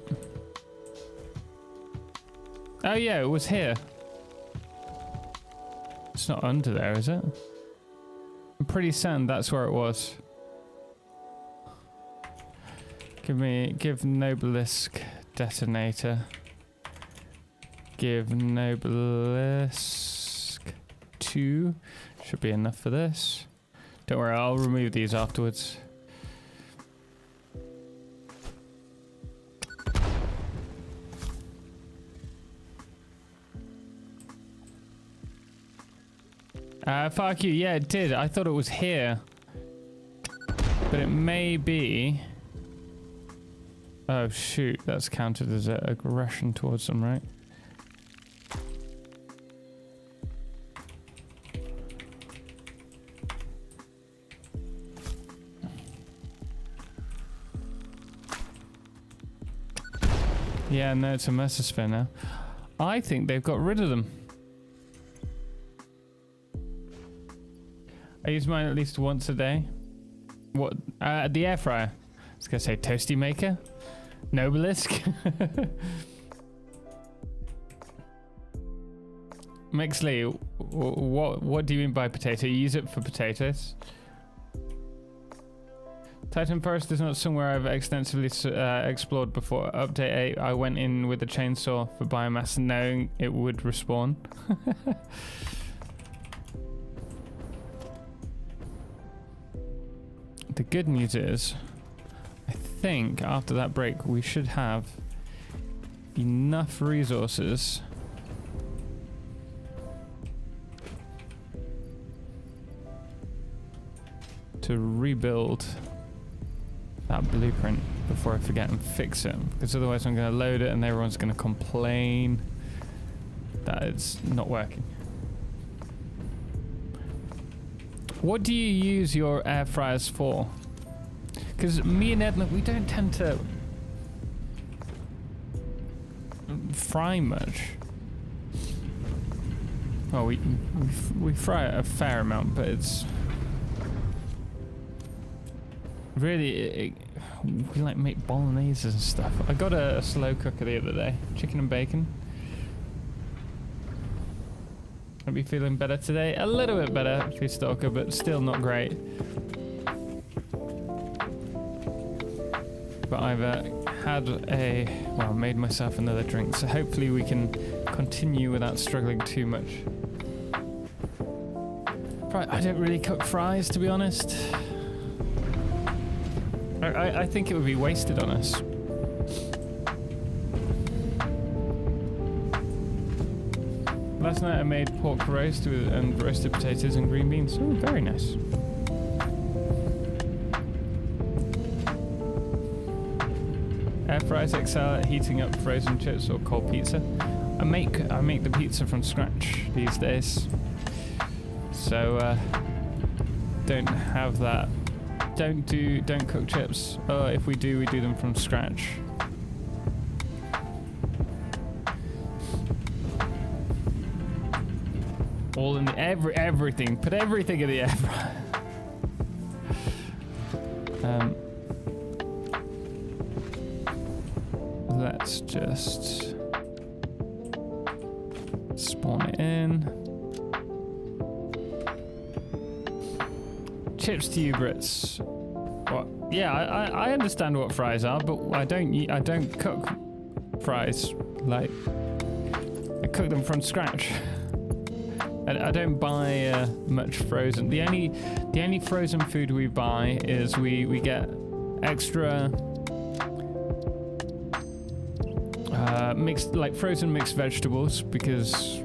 Oh yeah, it was here. It's not under there, is it? I'm pretty certain that's where it was. Give Nobelisk detonator. Give Nobelisk 2. Should be enough for this. Don't worry, I'll remove these afterwards. Fuck you. Yeah, it did. I thought it was here. But it may be... Oh, shoot. That's counted as aggression towards them, right? Yeah, no, it's a mesosphere now. I think they've got rid of them. I use mine at least once a day. What? The air fryer. I was gonna say toasty maker. Nobelisk. Mixley, what do you mean by potato? You use it for potatoes? Titan Forest is not somewhere I've extensively explored before. Update 8, I went in with a chainsaw for biomass knowing it would respawn. The good news is, I think after that break we should have enough resources to rebuild that blueprint before I forget and fix it, because otherwise I'm going to load it and everyone's going to complain that it's not working. What do you use your air fryers for? Because me and Edna, we don't tend to fry much. Well, we fry a fair amount, but it's really we like make bolognese and stuff. I got a slow cooker the other day, chicken and bacon. I'll be feeling better today, a little bit better, Food Stalker, but still not great. But I've made myself another drink, so hopefully we can continue without struggling too much. Right, I don't really cook fries, to be honest. I think it would be wasted on us. Last night I made pork roast and roasted potatoes and green beans. Oh, very nice. Air fryers excel at heating up frozen chips or cold pizza. I make the pizza from scratch these days. So don't have that. Don't cook chips. If we do them from scratch. All in the everything. Put everything in the air fryer. Let's just spawn it in. Chips to you, Brits. What? Yeah, I understand what fries are, but I don't cook fries. Like, I cook them from scratch. I don't buy much frozen. The only frozen food we buy is we get extra frozen mixed vegetables, because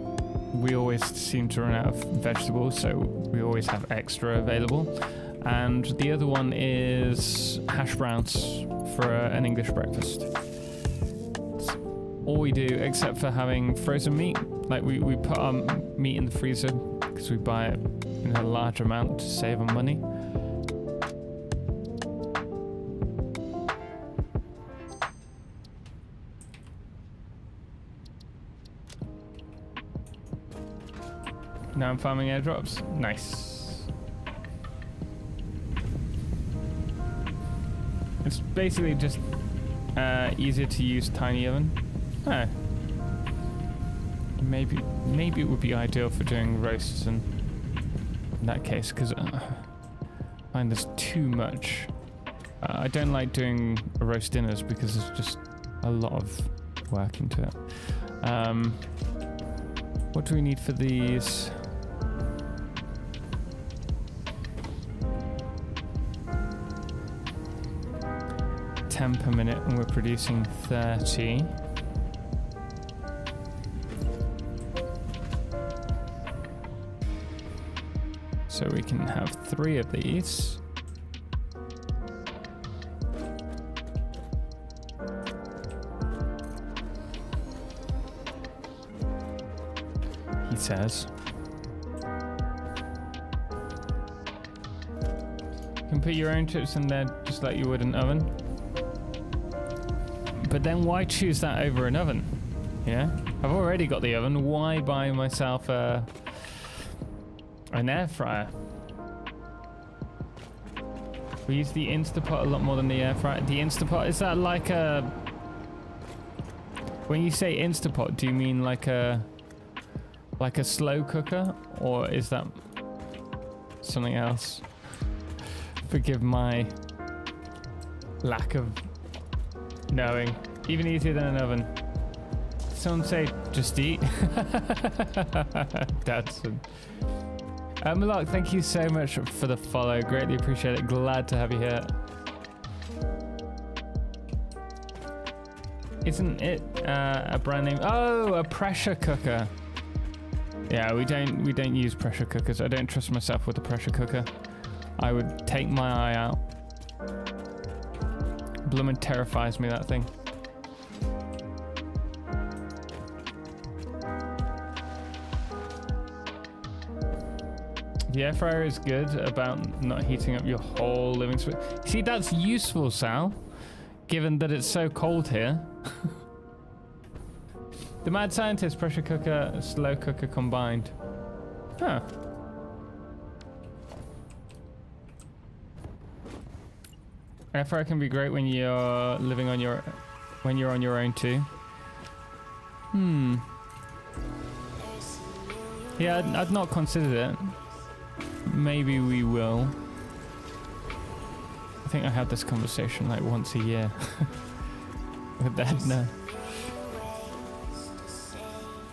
we always seem to run out of vegetables, so we always have extra available. And the other one is hash browns for an English breakfast. That's all we do, except for having frozen meat. Like we put our meat in the freezer because we buy it in a large amount to save on money. Now I'm farming airdrops. Nice. It's basically just easier to use tiny oven. Oh. Maybe it would be ideal for doing roasts in that case, because I find there's too much. I don't like doing roast dinners because there's just a lot of work into it. What do we need for these? $10 per minute, and we're producing 30. So we can have 3 of these. He says. You can put your own chips in there just like you would an oven. But then why choose that over an oven? Yeah, I've already got the oven. Why buy myself an air fryer? We use the Instapot a lot more than the air fryer. The Instapot, is that like a... When you say Instapot, do you mean like a slow cooker, or is that something else? Forgive my lack of knowing. Even easier than an oven. Someone say, just eat. That's... Malak, thank you so much for the follow. Greatly appreciate it. Glad to have you here. Isn't it a brand name? Oh, a pressure cooker. Yeah, we don't use pressure cookers. I don't trust myself with a pressure cooker. I would take my eye out. Bloomin' terrifies me, that thing. The air fryer is good about not heating up your whole living space. See, that's useful, Sal, given that it's so cold here. The mad scientist, pressure cooker, slow cooker combined. Huh. Air fryer can be great when you're living on your, when you're on your own too. Yeah, I'd not considered it. Maybe we will. I think I have this conversation like once a year. With Dad, no.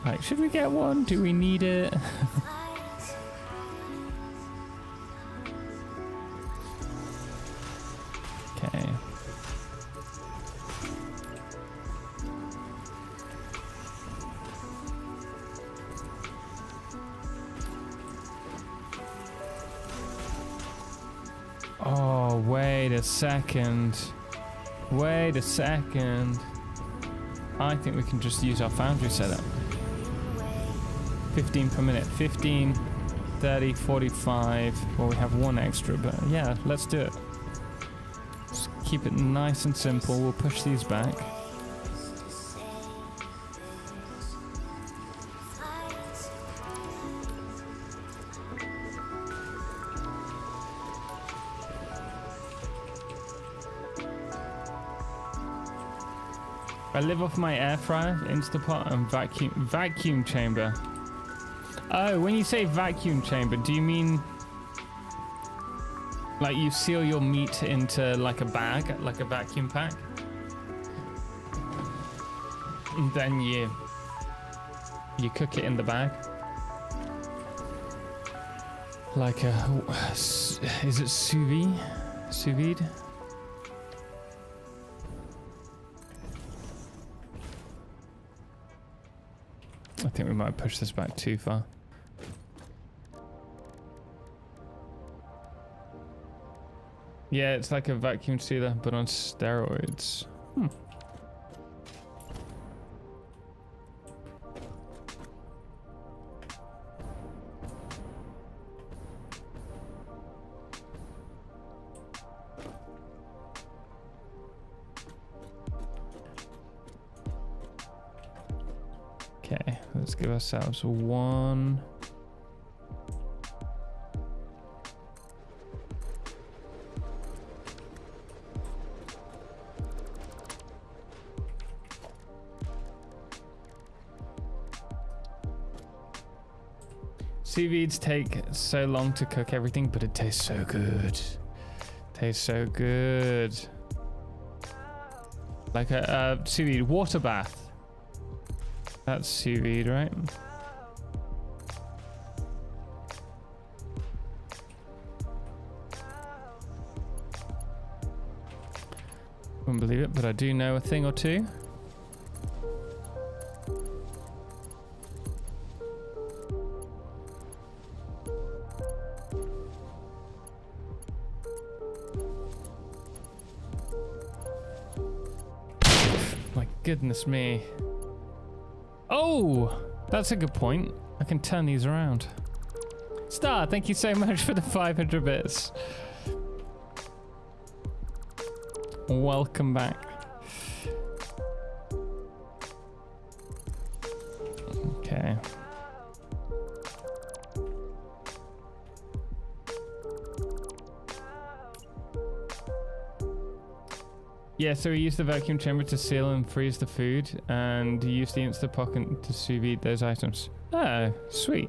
Like, should we get one? Do we need it? Okay. Oh, wait a second. Wait a second. I think we can just use our foundry setup. 15 per minute. 15, 30, 45. Well, we have one extra, but yeah, let's do it. Just keep it nice and simple. We'll push these back. I live off my air fryer, Instapot, and vacuum chamber. Oh, when you say vacuum chamber, do you mean like you seal your meat into like a bag, like a vacuum pack? And then you cook it in the bag? Like a, is it sous vide? Sous vide? I think we might push this back too far. Yeah, it's like a vacuum sealer, but on steroids. Okay, let's give ourselves one. Sous vides take so long to cook everything, but it tastes so good. Tastes so good. Like a sous vide water bath. That's sous vide, right? Wouldn't believe it, but I do know a thing or two. My goodness me. Oh, that's a good point. I can turn these around. Star, thank you so much for the 500 bits. Welcome back. Okay. Yeah, so we use the vacuum chamber to seal and freeze the food, and use the Instapocket to sous vide those items. Oh, sweet.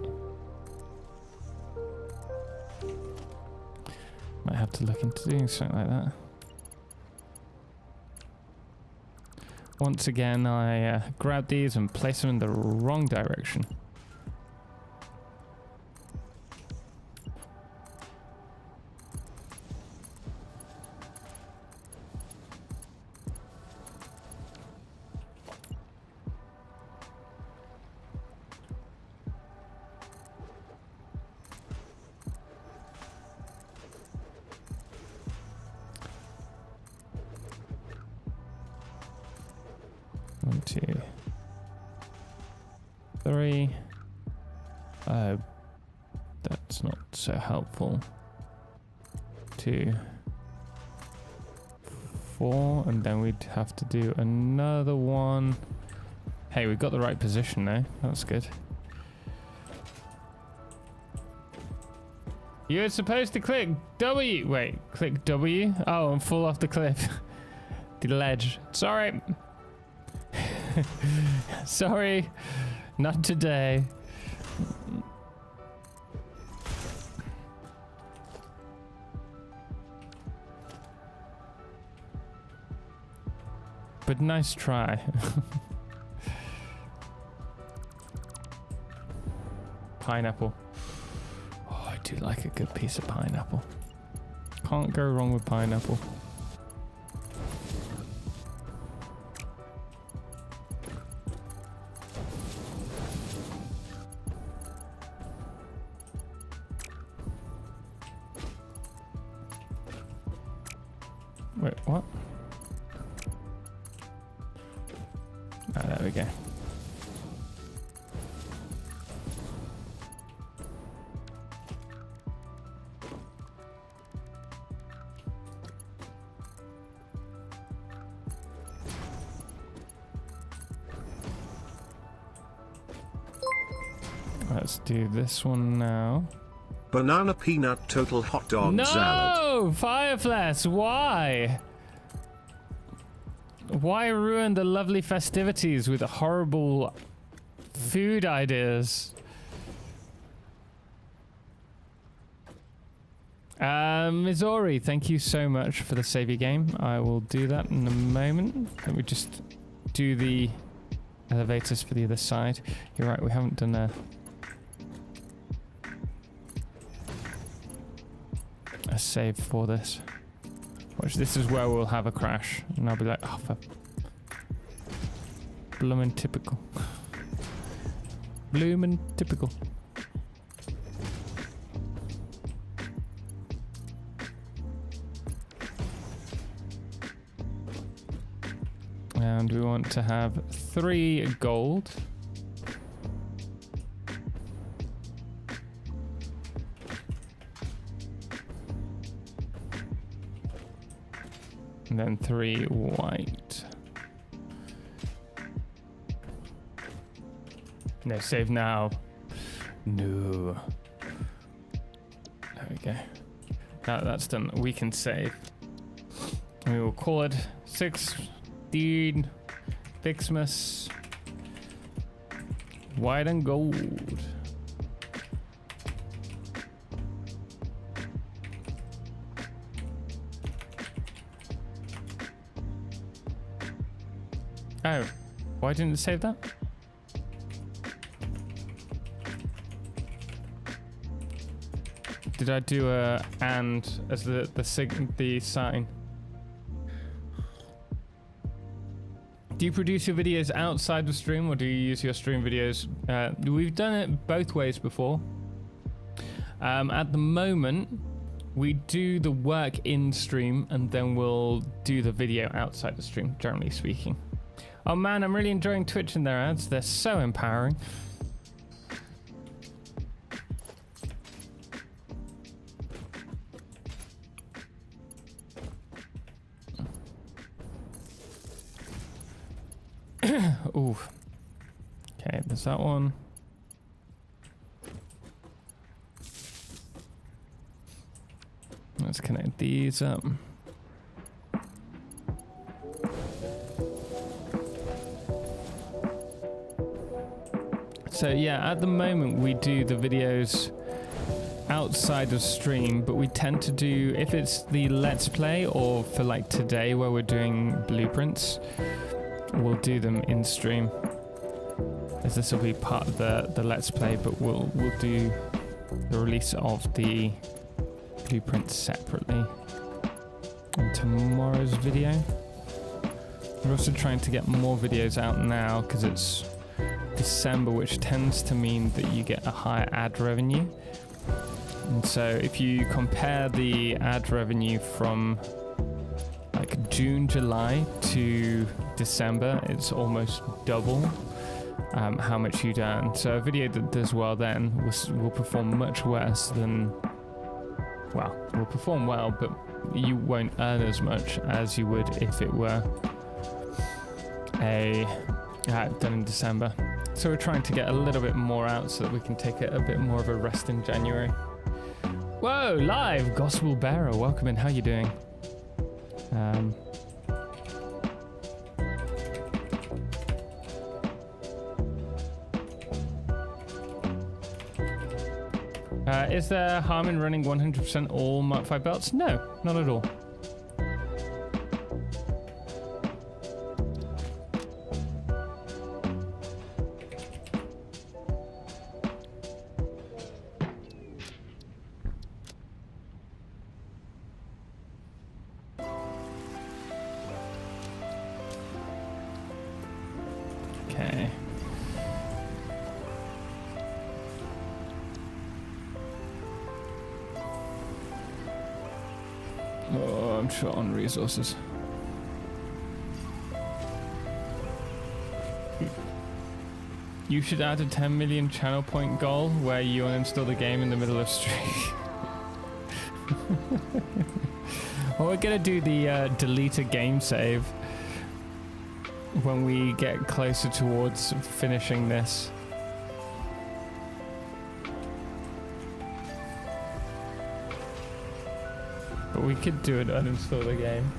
Might have to look into doing something like that. Once again, I grab these and place them in the wrong direction. One, two, three. That's not so helpful. 2, 4, and then we'd have to do another one. Hey, we've got the right position now. That's good. You're supposed to click W. Wait, click W? Oh, and fall off the cliff. The ledge. Sorry. Sorry. Not today. But nice try. Pineapple. Oh, I do like a good piece of pineapple. Can't go wrong with pineapple. Wait, what? Ah, there we go. Let's do this one now. Banana peanut total hot dog salad. No! Fireflash, why? Why ruin the lovely festivities with horrible food ideas? Missouri, thank you so much for the save your game. I will do that in a moment. Let me just do the elevators for the other side. You're right, we haven't done a save for this. Watch, this is where we'll have a crash, and I'll be like, oh, for bloomin' typical. Bloomin' typical. And we want to have 3 gold. And then 3 white. No, save now. No. There we go. Now that that's done, we can save. We will call it 16 Fixmas white and gold. Oh, why didn't it save that? Did I do a and as the sign? Do you produce your videos outside the stream, or do you use your stream videos? We've done it both ways before. At the moment, we do the work in stream, and then we'll do the video outside the stream, generally speaking. Oh man, I'm really enjoying Twitch and their ads. They're so empowering. Ooh. Okay, there's that one. Let's connect these up. So yeah, at the moment we do the videos outside of stream, but we tend to do, if it's the Let's Play or for like today where we're doing blueprints, we'll do them in stream, as this will be part of the Let's Play, but we'll do the release of the blueprints separately in tomorrow's video. We're also trying to get more videos out now because it's December, which tends to mean that you get a higher ad revenue. And so if you compare the ad revenue from like June, July to December, it's almost double. how much you'd earn. So a video that does well then will perform much worse than, well, will perform well, but you won't earn as much as you would if it were done in December. So we're trying to get a little bit more out so that we can take a bit more of a rest in January. Whoa, live! Gospel Bearer, welcome in, how you doing? Is there harm in running 100% all Mark 5 belts? No, not at all. Okay. Oh, I'm short on resources. You should add a 10 million channel point goal where you uninstall the game in the middle of stream. Well, we're gonna do the delete a game save when we get closer towards finishing this. But we could do it, uninstall the game.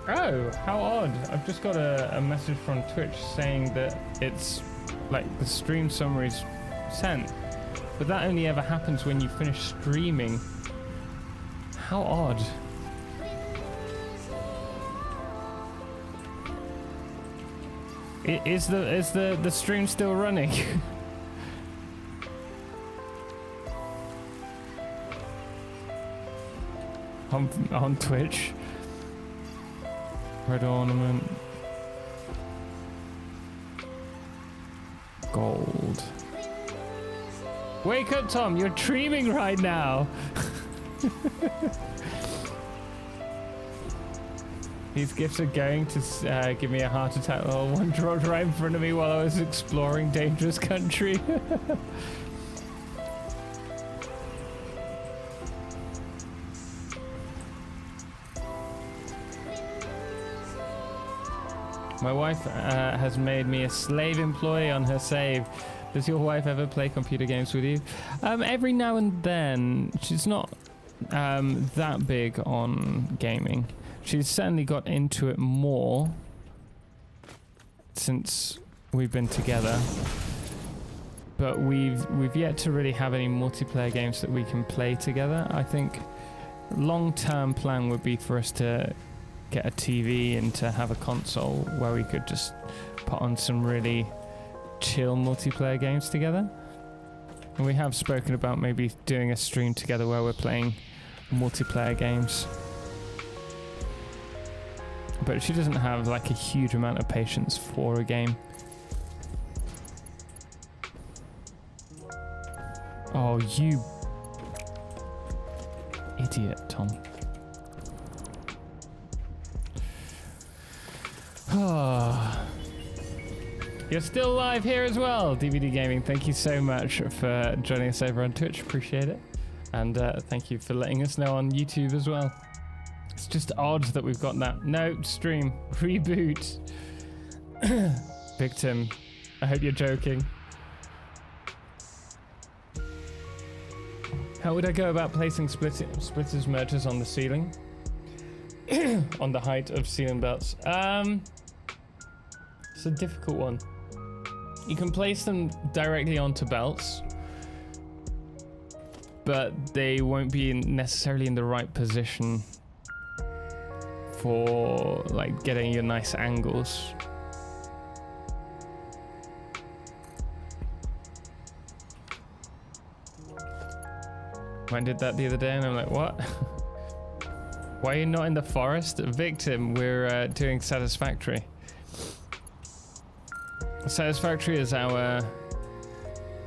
Oh, how odd. I've just got a message from Twitch saying that it's like the stream summary's sent. But that only ever happens when you finish streaming. How odd. Is the stream still running? on Twitch. Red ornament. Gold. Wake up, Tom! You're streaming right now. These gifts are going to give me a heart attack. Oh, one dropped right in front of me while I was exploring dangerous country. My wife has made me a slave employee on her save. Does your wife ever play computer games with you? Every now and then. She's not that big on gaming. She's certainly got into it more since we've been together. But we've yet to really have any multiplayer games that we can play together. I think long-term plan would be for us to get a TV and to have a console where we could just put on some really chill multiplayer games together. And we have spoken about maybe doing a stream together where we're playing multiplayer games. But she doesn't have like a huge amount of patience for a game. Oh, you idiot, Tom. You're still live here as well, DVD Gaming. Thank you so much for joining us over on Twitch. Appreciate it. And thank you for letting us know on YouTube as well. It's just odd that we've got that. No, stream. Reboot. Victim. I hope you're joking. How would I go about placing splitters mergers on the ceiling? On the height of ceiling belts? It's a difficult one. You can place them directly onto belts, but they won't be necessarily in the right position for like getting your nice angles. I did that the other day and I'm like, what? Why are you not in the forest? Victim, we're doing Satisfactory. Satisfactory is our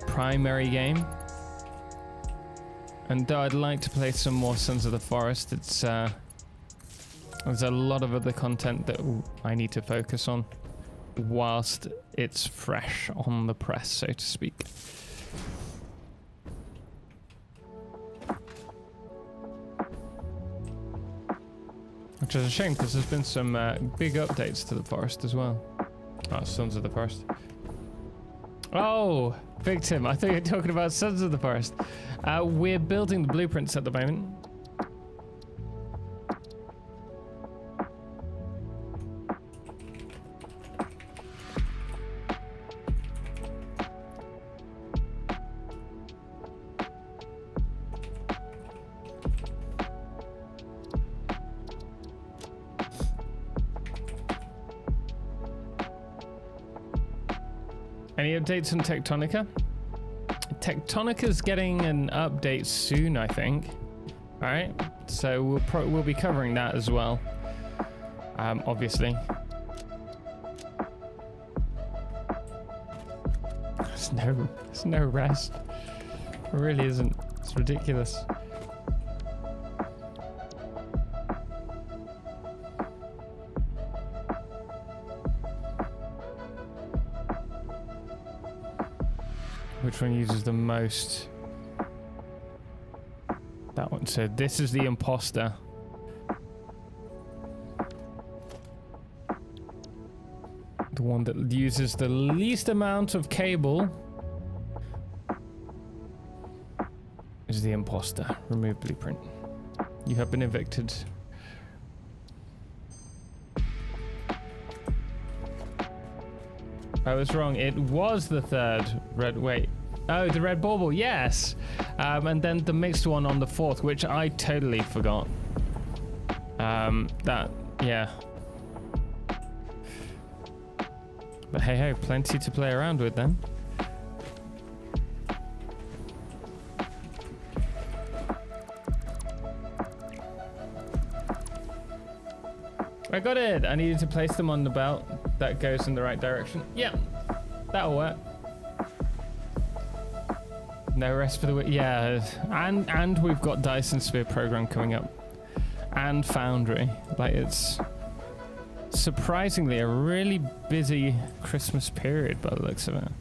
primary game. And though I'd like to play some more Sons of the Forest, it's there's a lot of other content that I need to focus on whilst it's fresh on the press, so to speak. Which is a shame, because there's been some big updates to the forest as well. Oh, Sons of the Forest. Oh, Victim, I thought you were talking about Sons of the Forest. We're building the blueprints at the moment. Any updates on Tectonica? Tectonica's getting an update soon, I think. All right, so we'll be covering that as well. Obviously. There's no rest. It really isn't. It's ridiculous. Which one uses the most? That one. So this is the imposter. The one that uses the least amount of cable is the imposter. Remove blueprint. You have been evicted. I was wrong. It was the third red. Wait. Oh, the red bauble. Yes. And then the mixed one on the fourth, which I totally forgot. Yeah. But hey ho, plenty to play around with then. I got it. I needed to place them on the belt. That goes in the right direction. Yeah, that'll work. No rest for the week. Yeah, and we've got Dyson Sphere program coming up, and Foundry. Like, it's surprisingly a really busy Christmas period by the looks of it.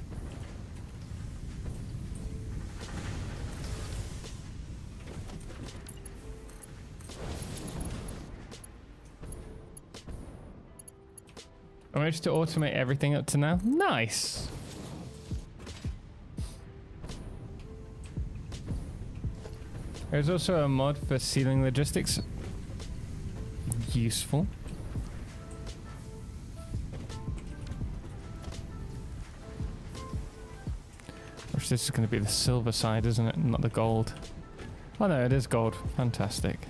I managed to automate everything up to now. Nice. There's also a mod for ceiling logistics. Useful. Which this is going to be the silver side, isn't it? Not the gold. Oh no, it is gold. Fantastic.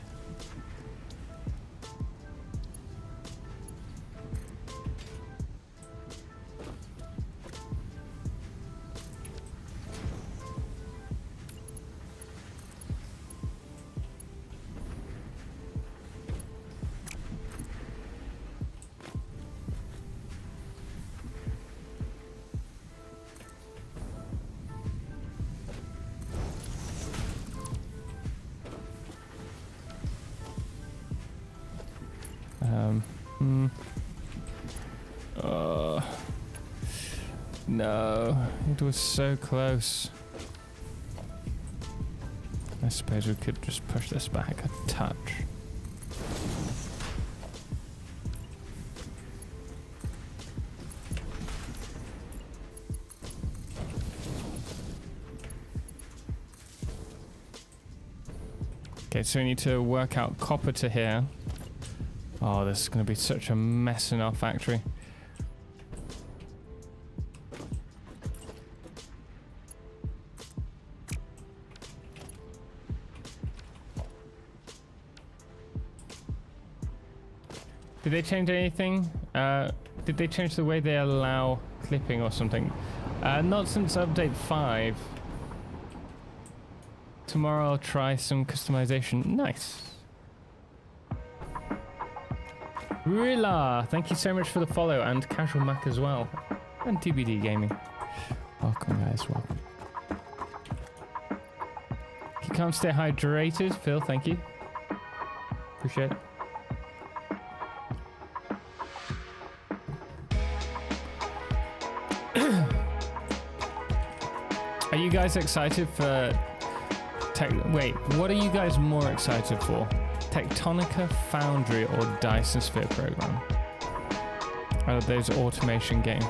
No, it was so close. I suppose we could just push this back a touch. Okay, so we need to work out copper to here. Oh, this is going to be such a mess in our factory. Did they change anything? Did they change the way they allow clipping or something? Not since update 5. Tomorrow I'll try some customization. Nice. Rilla, thank you so much for the follow, and Casual Mac as well. And TBD Gaming. Welcome guys, welcome. can't stay hydrated. Phil, thank you. Appreciate it. Are you guys excited for wait, what are you guys more excited for? Tectonica, Foundry, or Dyson Sphere Program? Out of those automation games.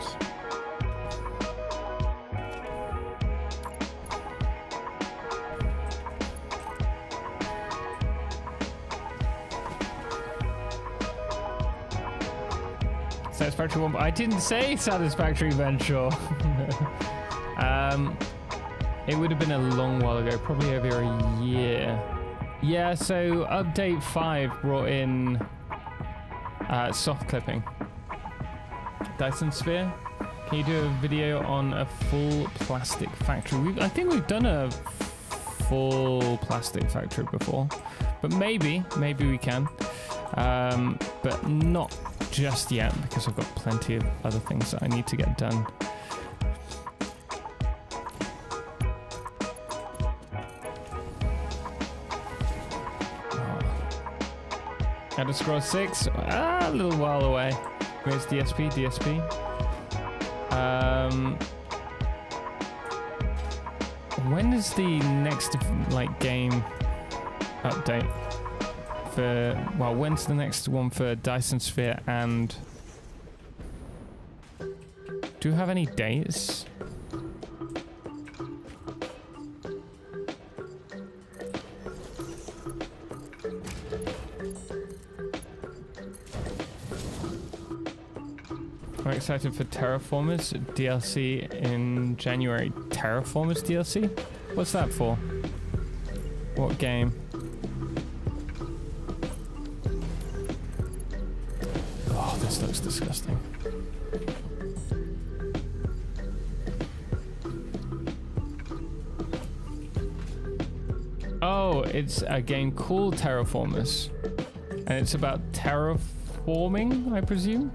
Satisfactory one, but I didn't say Satisfactory Venture. It would have been a long while ago, probably over a year. Yeah, so update 5 brought in soft clipping. Dyson Sphere, can you do a video on a full plastic factory? I think we've done a full plastic factory before, but maybe we can, but not just yet because I've got plenty of other things that I need to get done. Elder Scrolls 6, a little while away. Where's DSP? When is the next game update for? Well, when's the next one for Dyson Sphere? And do you have any dates? I'm excited for Terraformers DLC in January. Terraformers DLC? What's that for? What game? Oh, this looks disgusting. Oh, it's a game called Terraformers. And it's about terraforming, I presume?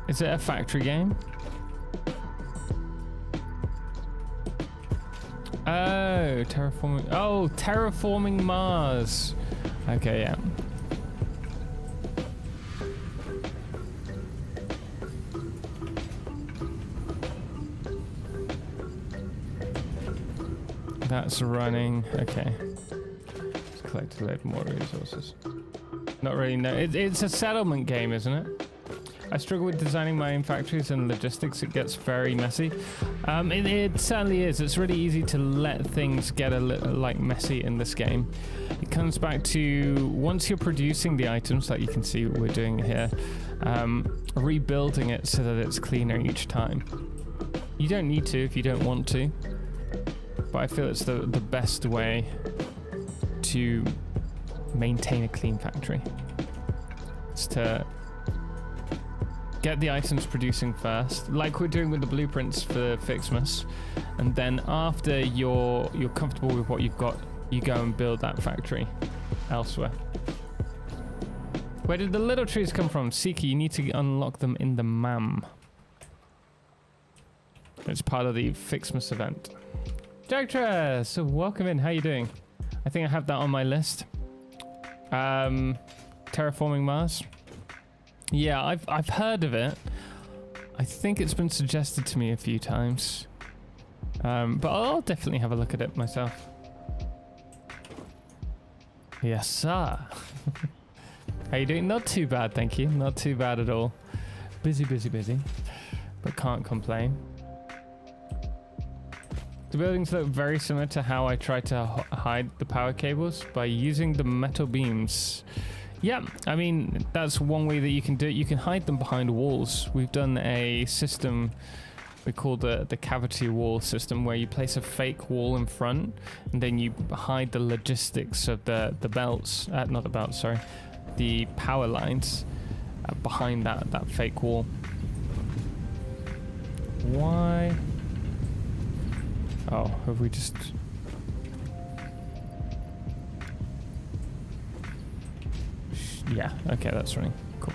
Is it a factory game? Oh, terraforming. Oh, terraforming Mars. Okay, yeah. That's running. Okay. Let's collect a load more resources. Not really, no. It's a settlement game, isn't it? I struggle with designing my own factories and logistics. It gets very messy. It certainly is. It's really easy to let things get a little messy in this game. It comes back to once you're producing the items, like you can see we're doing here, rebuilding it so that it's cleaner each time. You don't need to if you don't want to, but I feel it's the best way to maintain a clean factory. It's to get the items producing first, like we're doing with the blueprints for Ficsmas, and then after you're comfortable with what you've got, you go and build that factory elsewhere. Where did the little trees come from? Seeker, you need to unlock them in the MAM. It's part of the Ficsmas event. Jagtra, so welcome in. How you doing? I think I have that on my list. Terraforming Mars. Yeah, I've heard of it. I think it's been suggested to me a few times. But I'll definitely have a look at it myself. Yes, sir. How you doing? Not too bad, thank you. Not too bad at all. Busy, but can't complain. The buildings look very similar to how I tried to hide the power cables by using the metal beams. Yeah, I mean, that's one way that you can do it. You can hide them behind walls. We've done a system we call the cavity wall system, where you place a fake wall in front and then you hide the logistics of the belts, not the belts, sorry, the power lines behind that fake wall. Why? Oh, have we just... Yeah, okay, that's running. Cool.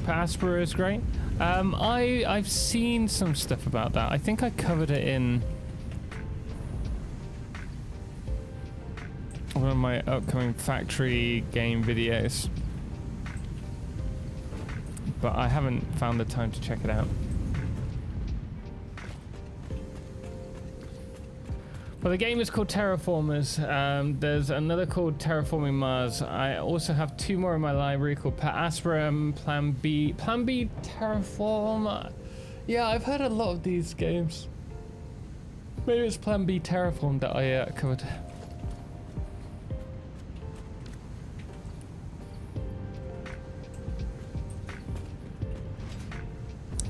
Aspera is great. I've seen some stuff about that. I think I covered it in one of my upcoming factory game videos, but I haven't found the time to check it out. Well, the game is called Terraformers. There's another called Terraforming Mars. I also have 2 more in my library called Per Aspera, Plan B Terraform. Yeah, I've heard a lot of these games. Maybe it's Plan B Terraform that I covered.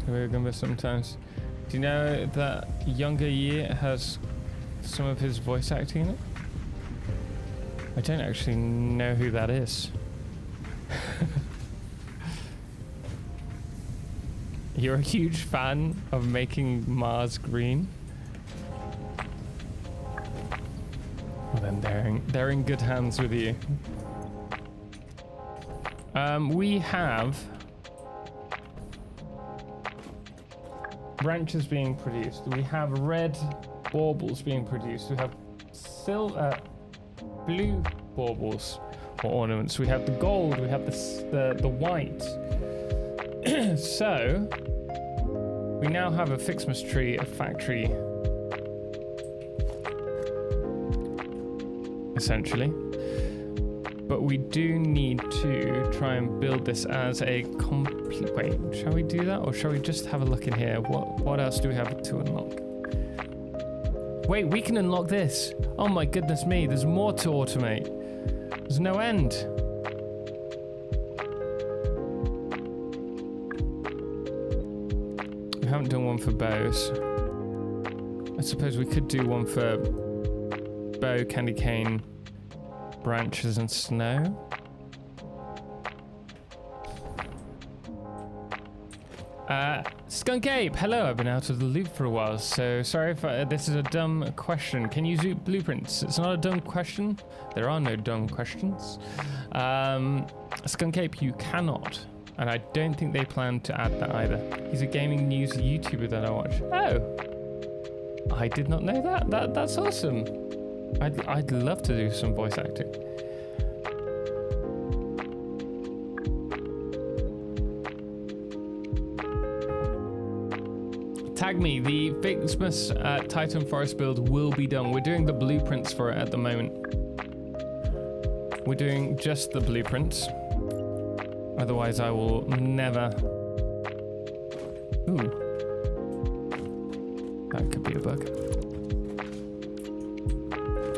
We remember sometimes. Do you know that Younger Year has some of his voice acting in it? I don't actually know who that is. You're a huge fan of making Mars green? Well then they're in good hands with you. We have branches being produced. We have red baubles being produced. We have blue baubles or ornaments. We have the gold. We have the white. So we now have a Ficsmas tree, a factory, essentially. But we do need to try and build this as a complete. Wait, shall we do that, or shall we just have a look in here? What else do we have to unlock? Wait, we can unlock this. Oh my goodness me, there's more to automate. There's no end. We haven't done one for bows. I suppose we could do one for bow, candy cane, branches and snow. Skunk Ape, hello. I've been out of the loop for a while, so sorry if this is a dumb question. Can you use blueprints? It's not a dumb question. There are no dumb questions. Skunk Ape, you cannot, and I don't think they plan to add that either. He's a gaming news YouTuber that I watch. Oh, I did not know that. That's awesome. I'd love to do some voice acting. Tag me. The Ficsmas Titan Forest build will be done. We're doing the blueprints for it at the moment. We're doing just the blueprints. Otherwise, I will never. Ooh, that could be a bug.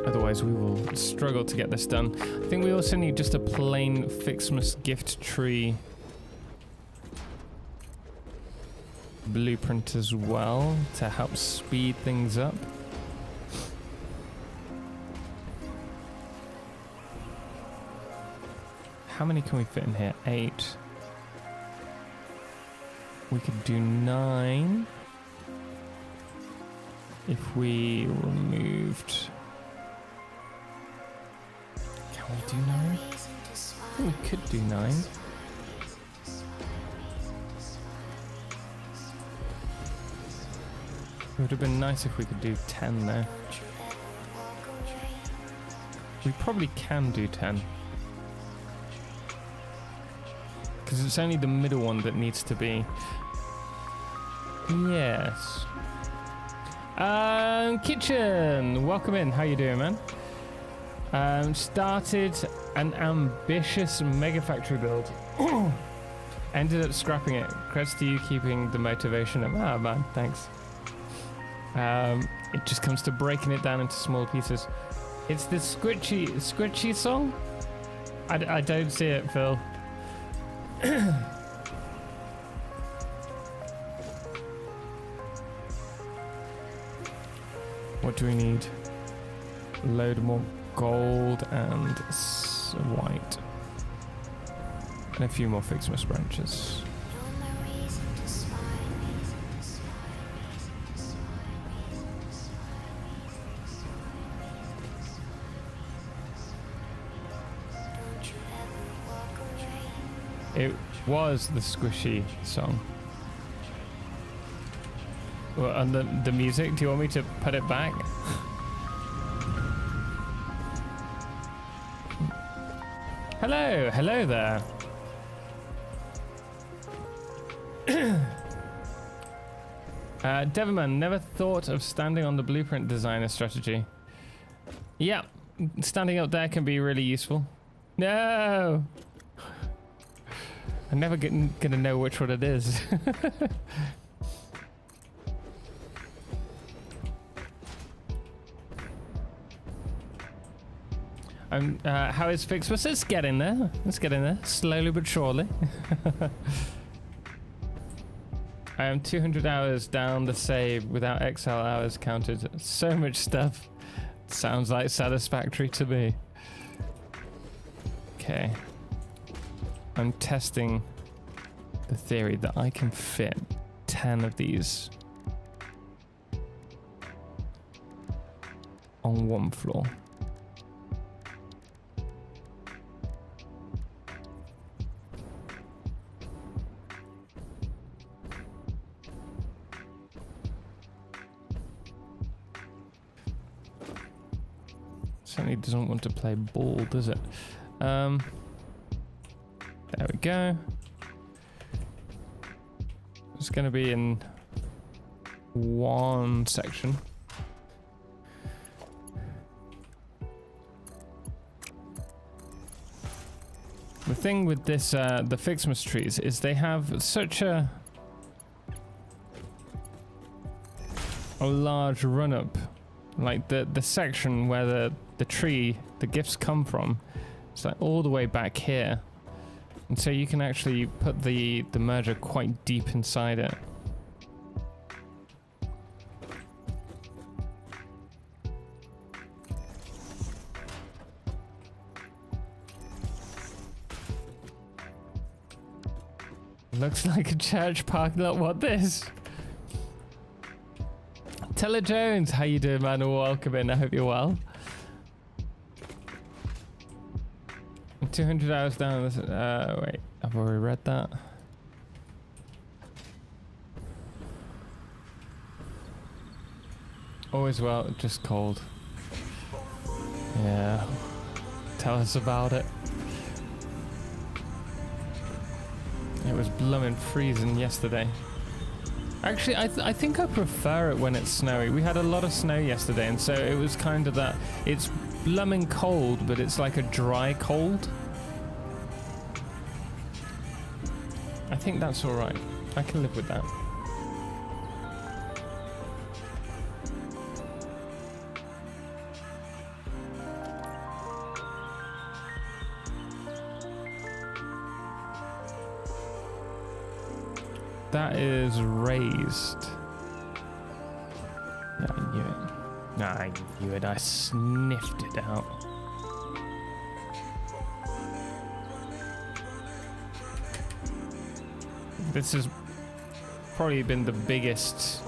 Otherwise, we will struggle to get this done. I think we also need just a plain Ficsmas gift tree blueprint as well to help speed things up. How many can we fit in here? 8. We could do 9 if we removed. Can we do 9? I think we could do 9. It would have been nice if we could do 10 though. We probably can do 10. Because it's only the middle one that needs to be. Yes. Kitchen! Welcome in. How you doing, man? Started an ambitious mega factory build. Ended up scrapping it. Credits to you keeping the motivation up. Ah, man, thanks. It just comes to breaking it down into small pieces. It's the squishy song? I don't see it, Phil. What do we need? Load more gold and white. And a few more Ficsmas branches. It was the squishy song. Well, and the music, do you want me to put it back? Hello there. Deverman, never thought of standing on the blueprint designer strategy. Yeah, standing up there can be really useful. No! I'm never gonna know which one it is. How is Ficsmas? It's getting there. It's getting there, slowly but surely. I am 200 hours down the save without XL hours counted. So much stuff. Sounds like Satisfactory to me. Okay. I'm testing the theory that I can fit 10 of these on one floor. Certainly doesn't want to play ball, does it? There we go. It's going to be in one section. The thing with this, the Ficsmas trees, is they have such a large run-up. Like the section where the tree, the gifts come from, it's like all the way back here. And so you can actually put the merger quite deep inside it. Looks like a church parking lot. What this? Teller Jones, how you doing, man? Welcome in. I hope you're well. I'm 200 hours down. Wait, I've already read that. Always well, just cold. Yeah. Tell us about it. It was blooming freezing yesterday. Actually, I think I prefer it when it's snowy. We had a lot of snow yesterday, and so it was kind of that. It's blooming cold, but it's like a dry cold. I think that's all right. I can live with that. That is raised. Yeah, I knew it. Nah, I knew it. I sniffed it out. This has probably been the biggest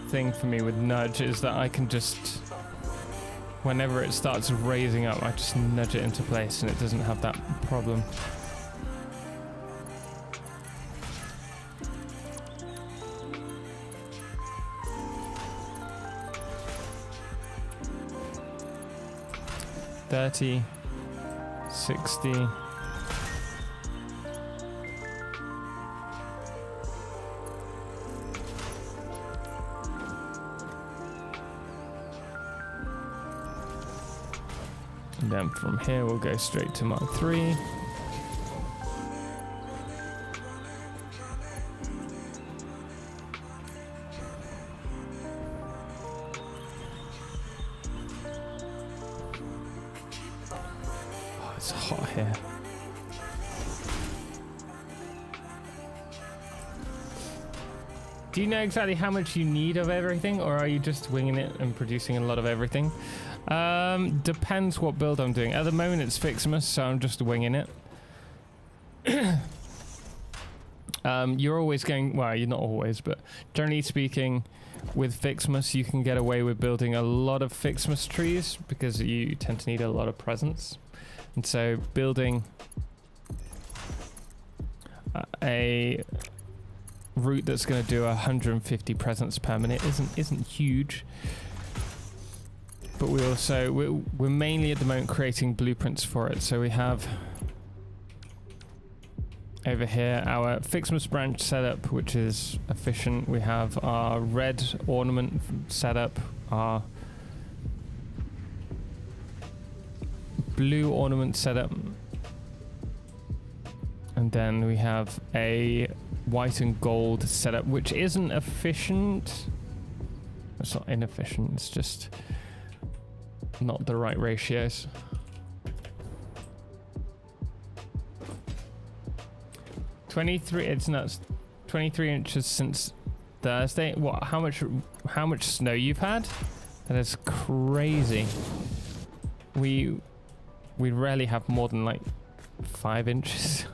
thing for me with Nudge, is that I can just, whenever it starts raising up, I just nudge it into place and it doesn't have that problem. $30, $60. And then from here we'll go straight to Mark 3. It's hot here. Do you know exactly how much you need of everything, or are you just winging it and producing a lot of everything? Depends what build I'm doing. At the moment it's Ficsmas, so I'm just winging it. You're always going, well, you're not always, but generally speaking, with Ficsmas you can get away with building a lot of Ficsmas trees because you tend to need a lot of presents. And so building a route that's going to do 150 presents per minute isn't huge. But we're mainly at the moment creating blueprints for it. So we have over here our Ficsmas branch setup, which is efficient. We have our red ornament setup, our blue ornament setup, and then we have a white and gold setup, which isn't efficient. It's not inefficient, it's just not the right ratios. 23, it's nuts. 23 inches since Thursday. What? How much snow you've had? That is crazy. We rarely have more than like 5 inches.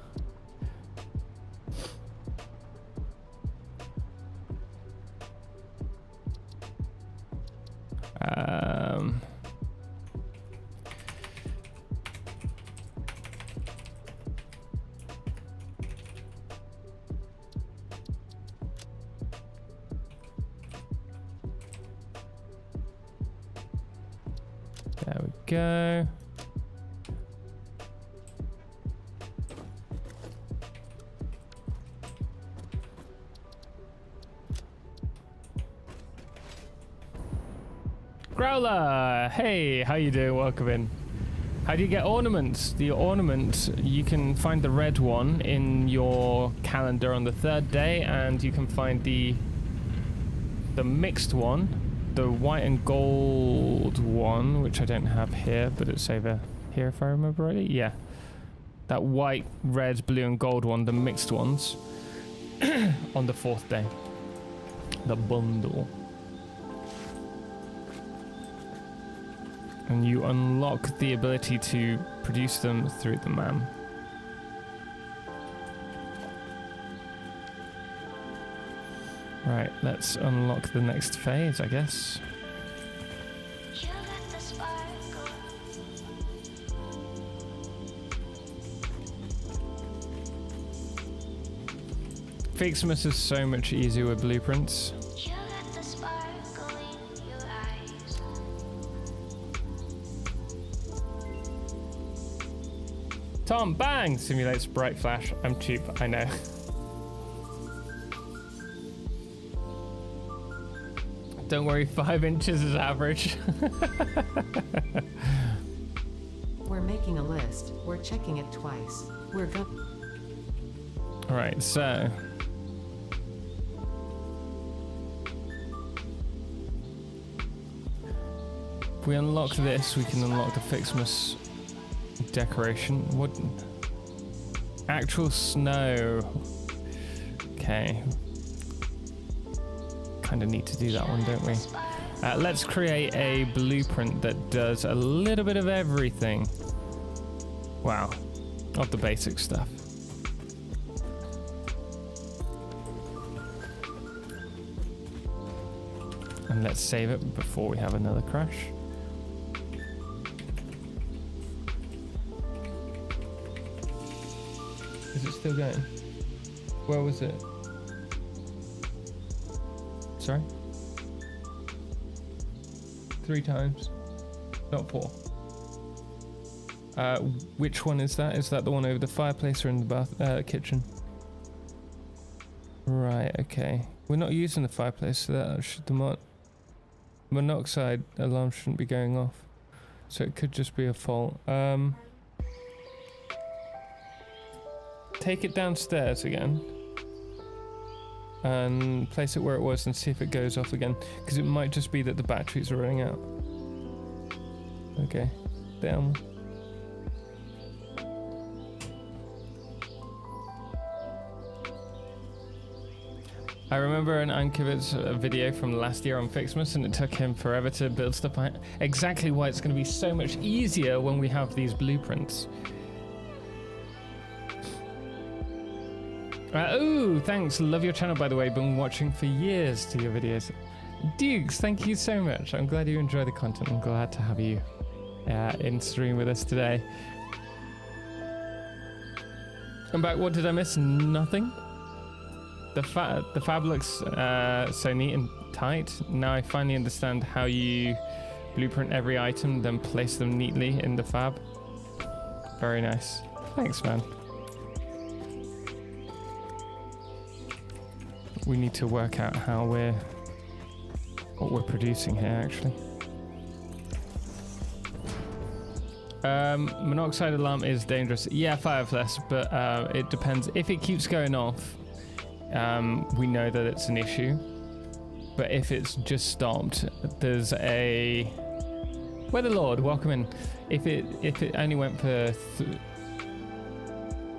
There we go. Growler, hey, how you doing? Welcome in. How do you get ornaments? The ornament, you can find the red one in your calendar on the 3rd day, and you can find the mixed one, the white and gold one, which I don't have here, but it's over here if I remember rightly. Yeah, that white, red, blue and gold one, the mixed ones, on the 4th day. The bundle. And you unlock the ability to produce them through the man. Right, let's unlock the next phase, I guess. Ficsmas is so much easier with blueprints. Tom, bang! Simulates bright flash. I'm cheap, I know. Don't worry, 5 inches is average. We're making a list. We're checking it twice. We're good. Alright, so if we unlock this, we can unlock the Ficsmas decoration. What? Actual snow. Okay. Kind of need to do that one, don't we? Let's create a blueprint that does a little bit of everything. Wow. Of the basic stuff. And let's save it before we have another crash. Is it still going? Where was it? Sorry? 3 times, not 4. Which one is that? Is that the one over the fireplace or in the kitchen? Right, okay. We're not using the fireplace, so that should, the monoxide alarm shouldn't be going off. So it could just be a fault. Take it downstairs again and place it where it was and see if it goes off again, because it might just be that the batteries are running out. Okay, down. I remember an Ankivit's video from last year on Ficsmas, and it took him forever to build stuff. Exactly why it's going to be so much easier when we have these blueprints. Oh, thanks. Love your channel, by the way. Been watching for years to your videos. Dukes, thank you so much. I'm glad you enjoy the content. I'm glad to have you in stream with us today. I'm back. What did I miss? Nothing. The fab looks so neat and tight. Now I finally understand how you blueprint every item, then place them neatly in the fab. Very nice. Thanks, man. We need to work out what we're producing here, actually. Monoxide alarm is dangerous. Yeah, Fireflash, but it depends. If it keeps going off, we know that it's an issue. But if it's just stopped, there's a Weatherlord, welcome in. If it only went for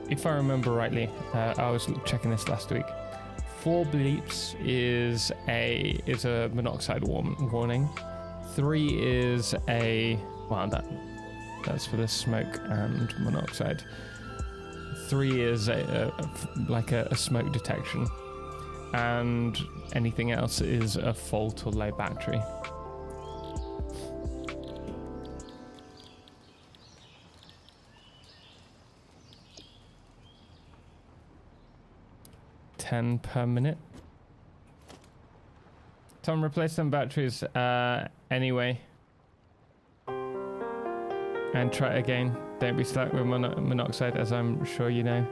if I remember rightly, I was checking this last week. 4 bleeps is a monoxide warning. 3 is a that's for the smoke and monoxide. 3 is like a smoke detection, and anything else is a fault or low battery. $10 per minute. Tom, replace them batteries anyway. And try it again. Don't be stuck with monoxide, as I'm sure you know.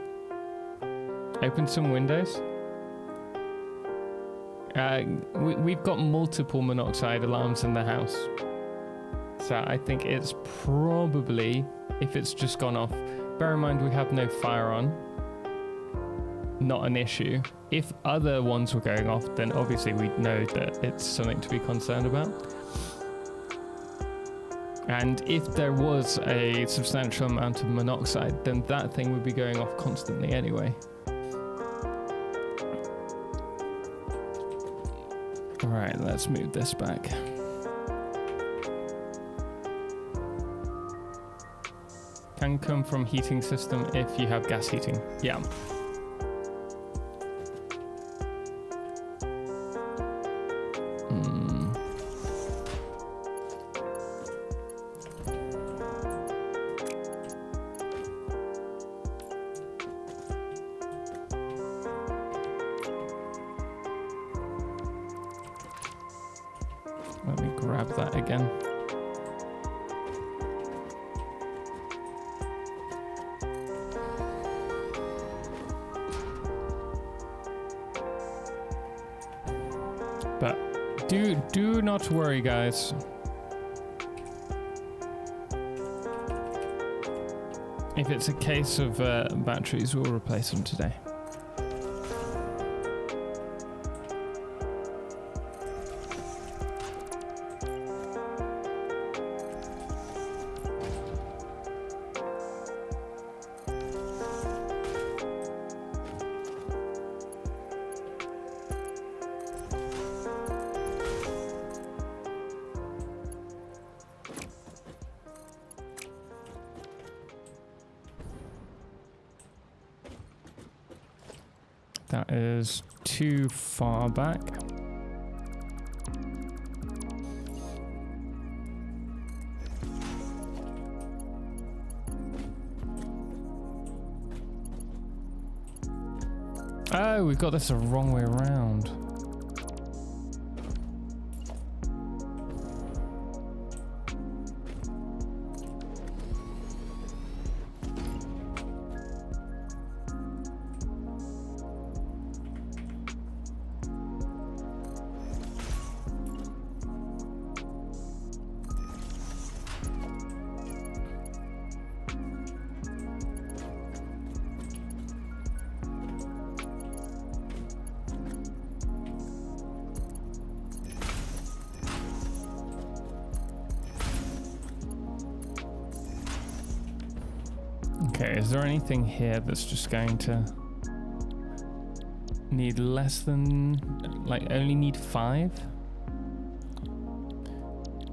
Open some windows. We've got multiple monoxide alarms in the house. So I think it's probably, if it's just gone off, bear in mind we have no fire on. Not an issue. If other ones were going off, then obviously we'd know that it's something to be concerned about. And if there was a substantial amount of monoxide, then that thing would be going off constantly anyway. Alright, let's move this back. Can come from heating system if you have gas heating. Yeah. Let me grab that again. But do not worry, guys. If it's a case of batteries, we'll replace them today. That is too far back. Oh, we've got this the wrong way around. Okay, is there anything here that's just going to need less than, like, only need 5?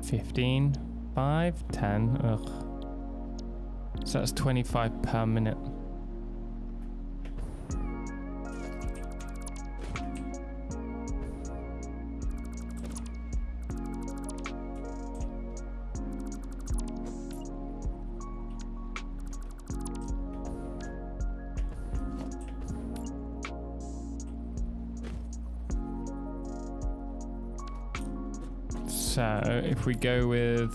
15, 5, 10, ugh. So that's 25 per minute. So if we go with...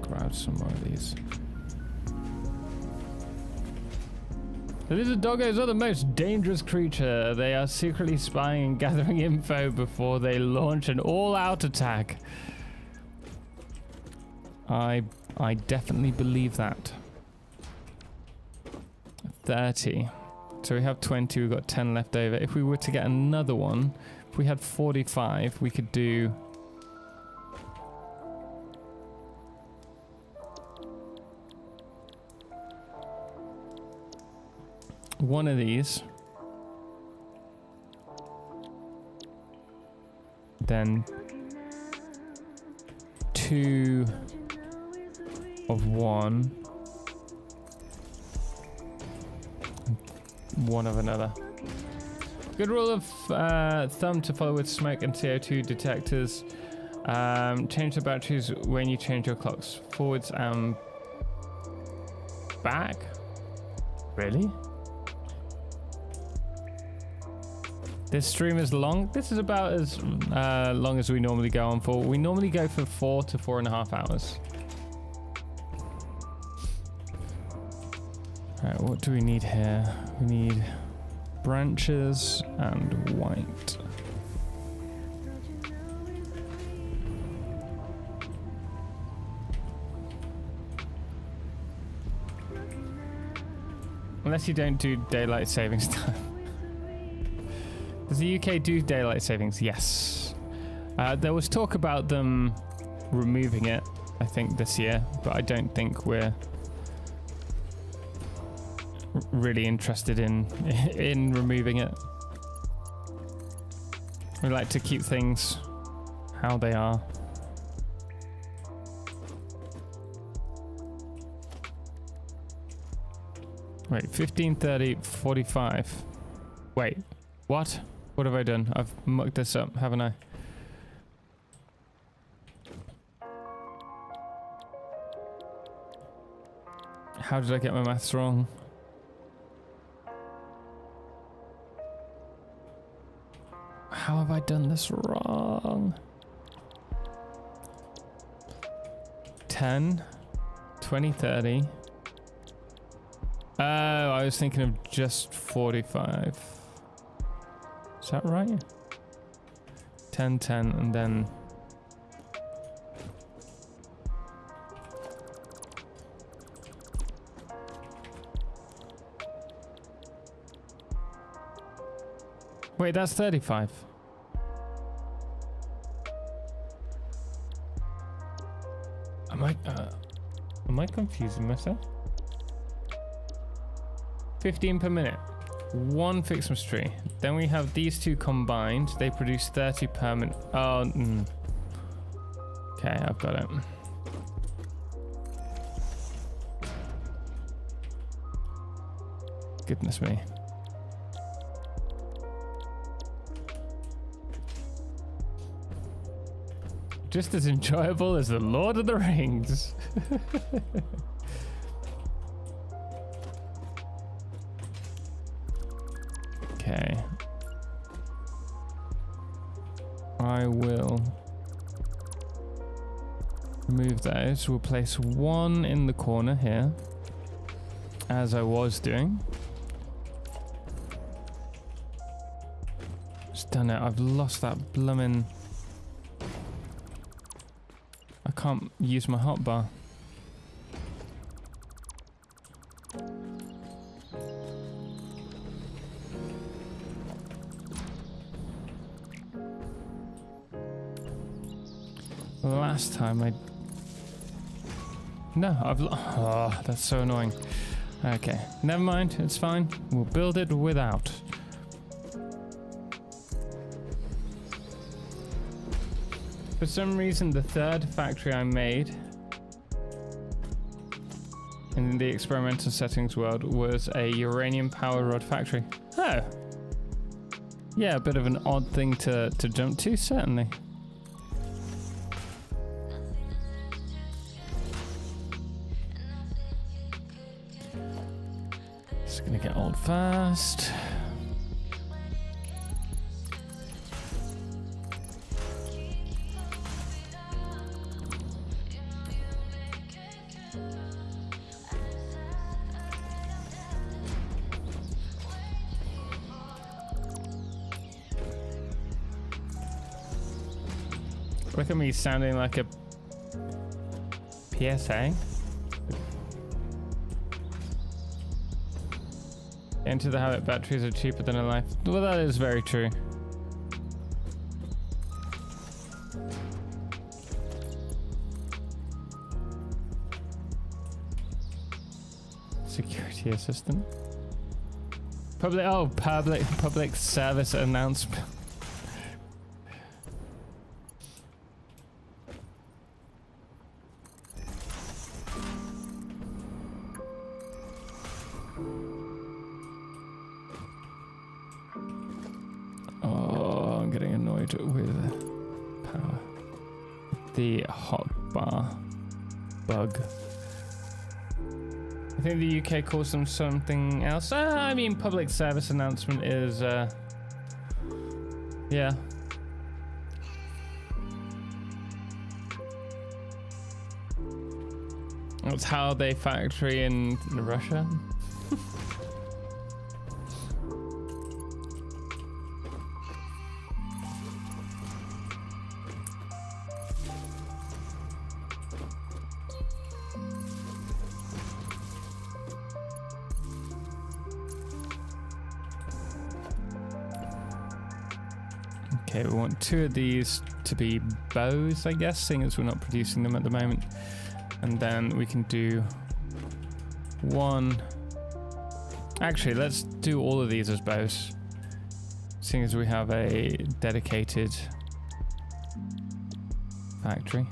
grab some more of these. The lizard doggos are the most dangerous creature. They are secretly spying and gathering info before they launch an all-out attack. I definitely believe that. 30. So we have 20, we've got 10 left over. If we were to get another one, if we had 45, we could do... one of these. Then 2 of one. 1 of another. Good rule of thumb to follow with smoke and CO2 detectors. Change the batteries when you change your clocks. Forwards and back? Really? This stream is long. This is about as long as we normally go on for. We normally go for 4 to 4.5 hours. Alright, what do we need here? We need branches and white. Unless you don't do daylight savings time. Does the UK do daylight savings? Yes. There was talk about them removing it, I think, this year, but I don't think we're really interested in removing it. We like to keep things how they are. Wait, 15, 30, 45. Wait, what? What have I done? I've mucked this up, haven't I? How did I get my maths wrong? How have I done this wrong? 10, 20, 30. Oh, I was thinking of just 45. Is that right? 10, 10, and then... Wait, that's 35. Am I confusing myself? 15 per minute. 1 Ficsmas tree. Then we have these two combined. They produce 30 per minute. Oh, okay, I've got it. Goodness me. Just as enjoyable as the Lord of the Rings. Okay. I will remove those. We'll place 1 in the corner here, as I was doing. Just done it. I've lost that bloomin'... I can't use my hotbar. Last time I... No, I've... Oh, that's so annoying. Okay, never mind, it's fine. We'll build it without. For some reason, the third factory I made in the experimental settings world was a uranium power rod factory. Oh. Yeah, a bit of an odd thing to jump to, certainly. It's gonna get old fast. Look at me sounding like a PSA. Into the habit, batteries are cheaper than a life. Well, that is very true. Security assistant. Public service announcement. Oh, I'm getting annoyed with power. The hot bar bug. I think the UK calls them something else. I mean, public service announcement is, yeah. That's how they factory in Russia. Okay, we want 2 of these to be bows, I guess, seeing as we're not producing them at the moment. And then we can do 1. Actually, let's do all of these as bows, seeing as we have a dedicated factory.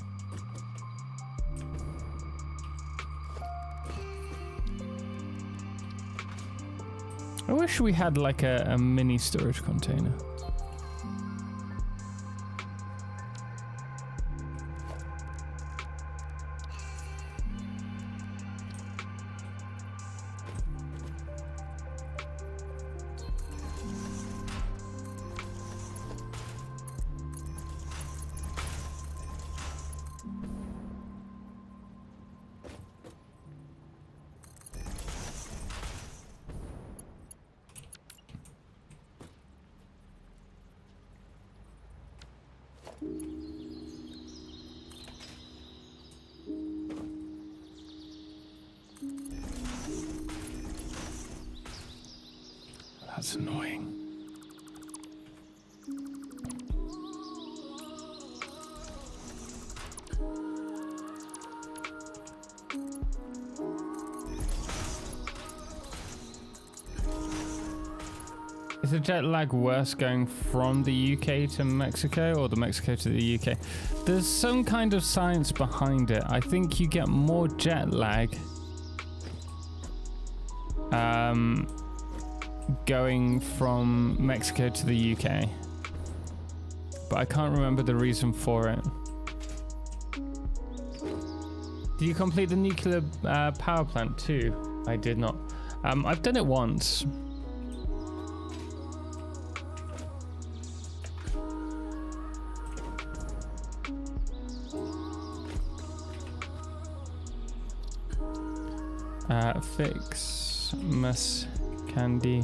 I wish we had like a mini storage container. That's annoying. Is the jet lag worse going from the UK to Mexico or the Mexico to the UK? There's some kind of science behind it. I think you get more jet lag going from Mexico to the UK, but I can't remember the reason for it. Did you complete the nuclear power plant too? I did not. I've done it once. Ficsmas candy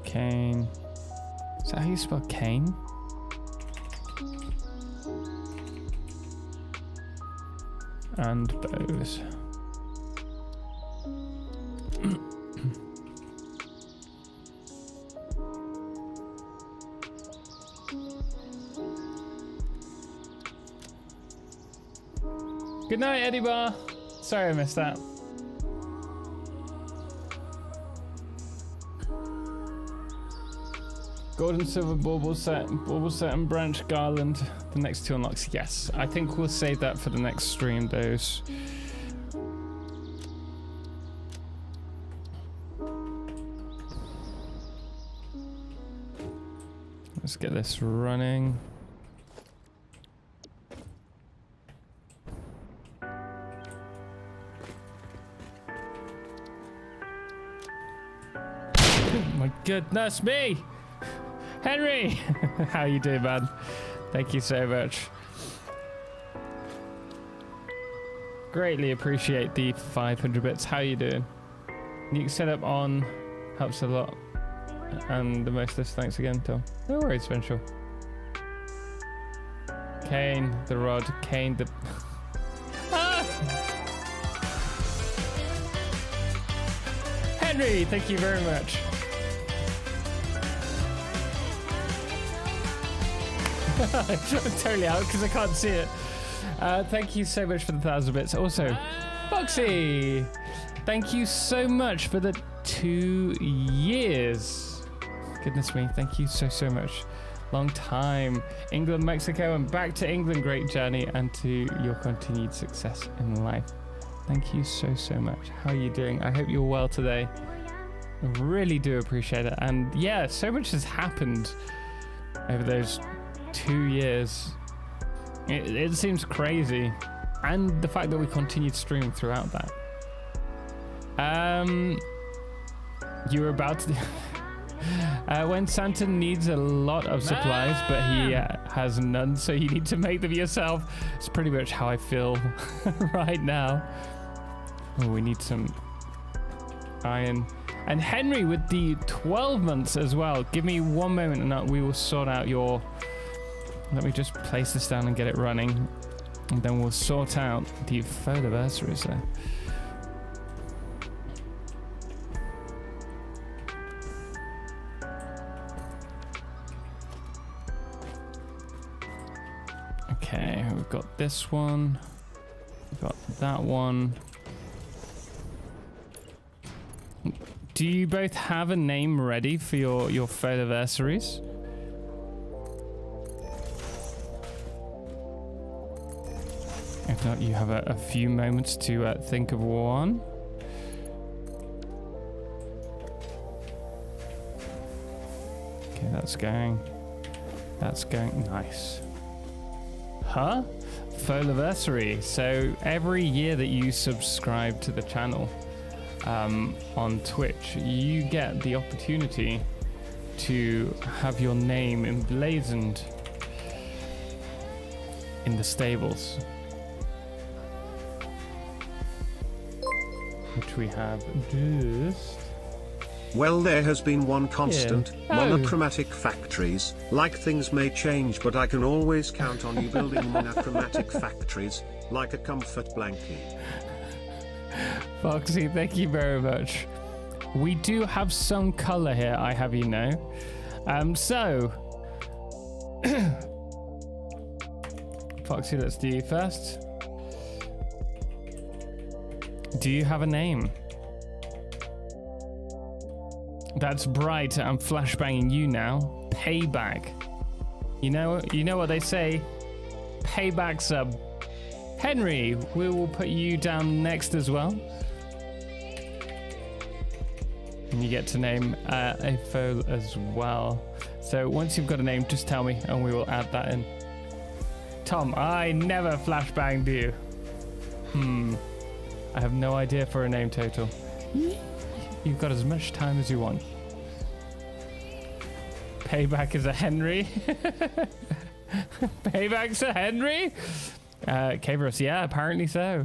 cane. Is that how you spell cane? And bows. Good night, Eddie Bar. Sorry I missed that. Gold and silver bauble set and branch garland. The next 2 unlocks. Yes, I think we'll save that for the next stream, those. Let's get this running. Oh my goodness me! Henry! How you doing, man? Thank you so much. Greatly appreciate the 500 bits. How you doing? Nuke setup on helps a lot. And the most list, thanks again, Tom. No worries, Ventral. Kane the rod. Kane the... Ah! Henry, thank you very much. I'm totally out because I can't see it. Thank you so much for the 1,000 bits. Also, Foxy, thank you so much for the 2 years. Goodness me, thank you so much. Long time. England, Mexico, and back to England. Great journey, and to your continued success in life. Thank you so much. How are you doing? I hope you're well today. I really do appreciate it. And yeah, so much has happened over those 2 years. It seems crazy, and the fact that we continued streaming throughout that. You were about to when Santa needs a lot of supplies but he has none, so you need to make them yourself. It's pretty much how I feel right now. Oh, we need some iron. And Henry with the 12 months as well. Give me one moment and we will sort out your... Let me just place this down and get it running. And then we'll sort out the photoversaries there. Okay, we've got this one. We've got that one. Do you both have a name ready for your photoversaries? If not, you have a few moments to think of one. Okay, that's going. That's going. Nice. Huh? Photoversary. So every year that you subscribe to the channel on Twitch, you get the opportunity to have your name emblazoned in the stables, which we have just... Well, there has been one constant, Oh. monochromatic factories. Like, things may change, but I can always count on you building monochromatic factories, like a comfort blanket. Foxy, thank you very much. We do have some color here, I have you know. So Foxy, let's do you first. Do you have a name? That's bright. I'm flashbanging you now. Payback. You know what they say. Payback's a... Henry, we will put you down next as well. And you get to name a foe as well. So once you've got a name, just tell me and we will add that in. Tom, I never flashbanged you. I have no idea for a name, Total. You've got as much time as you want. Payback is a Henry. Payback's a Henry? Kavros, yeah, apparently so.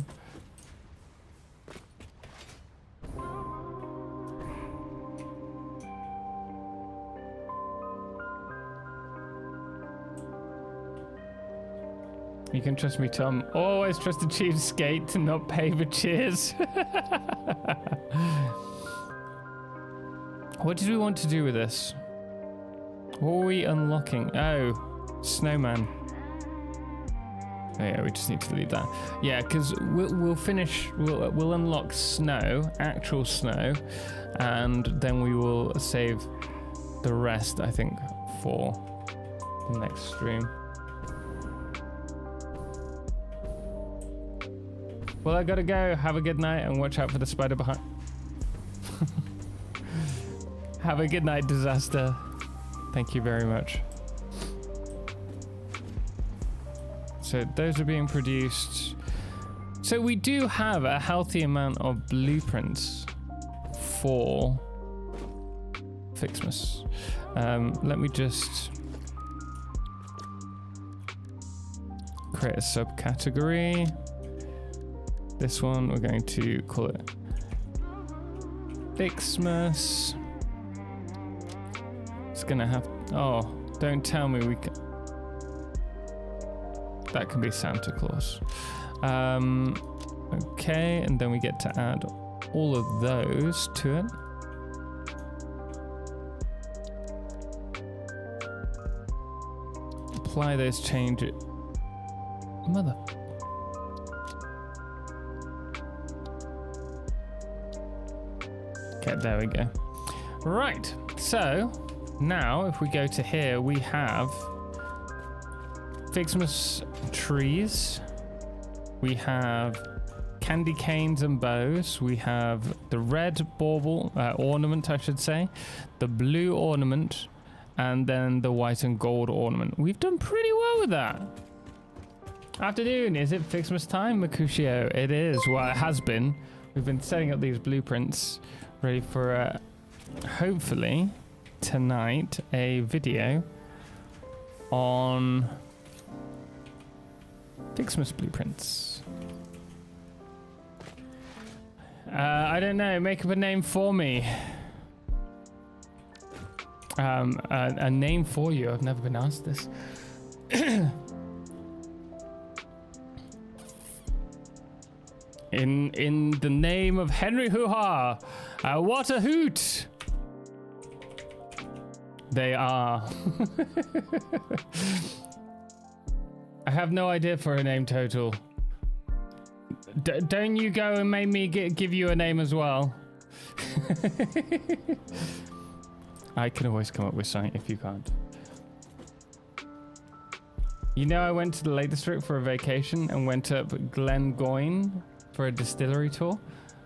You can trust me, Tom. Always trust the cheapskate to not pay for cheers. What did we want to do with this? What were we unlocking? Oh, snowman. Oh yeah, we just need to delete that. Yeah, because we'll finish. We'll unlock snow, actual snow, and then we will save the rest, I think, for the next stream. Well, I gotta go. Have a good night and watch out for the spider behind. Have a good night, Disaster. Thank you very much. So those are being produced. So we do have a healthy amount of blueprints for Fixmas. Let me just create a subcategory. This one, we're going to call it Fixmas. It's gonna have, oh, don't tell me we can. that can be Santa Claus. Okay, and then we get to add all of those to it. Apply those changes. Mother. Okay, there we go. Right, so now if we go to here, we have Ficsmas trees. We have candy canes and bows. We have the red bauble ornament, I should say, the blue ornament, and then the white and gold ornament. We've done pretty well with that. Afternoon, is it Ficsmas time, Mercutio? It is. Well, it has been. We've been setting up these blueprints, ready for hopefully tonight a video on Ficsmas blueprints. I don't know. Make up a name for me. A name for you. I've never been asked this. In the name of Henry Hoo-Ha, what a hoot! They are. I have no idea for a name, Total. Don't you go and make me give you a name as well. I can always come up with something if you can't. You know, I went to the Lake District for a vacation and went up Glengoyne for a distillery tour.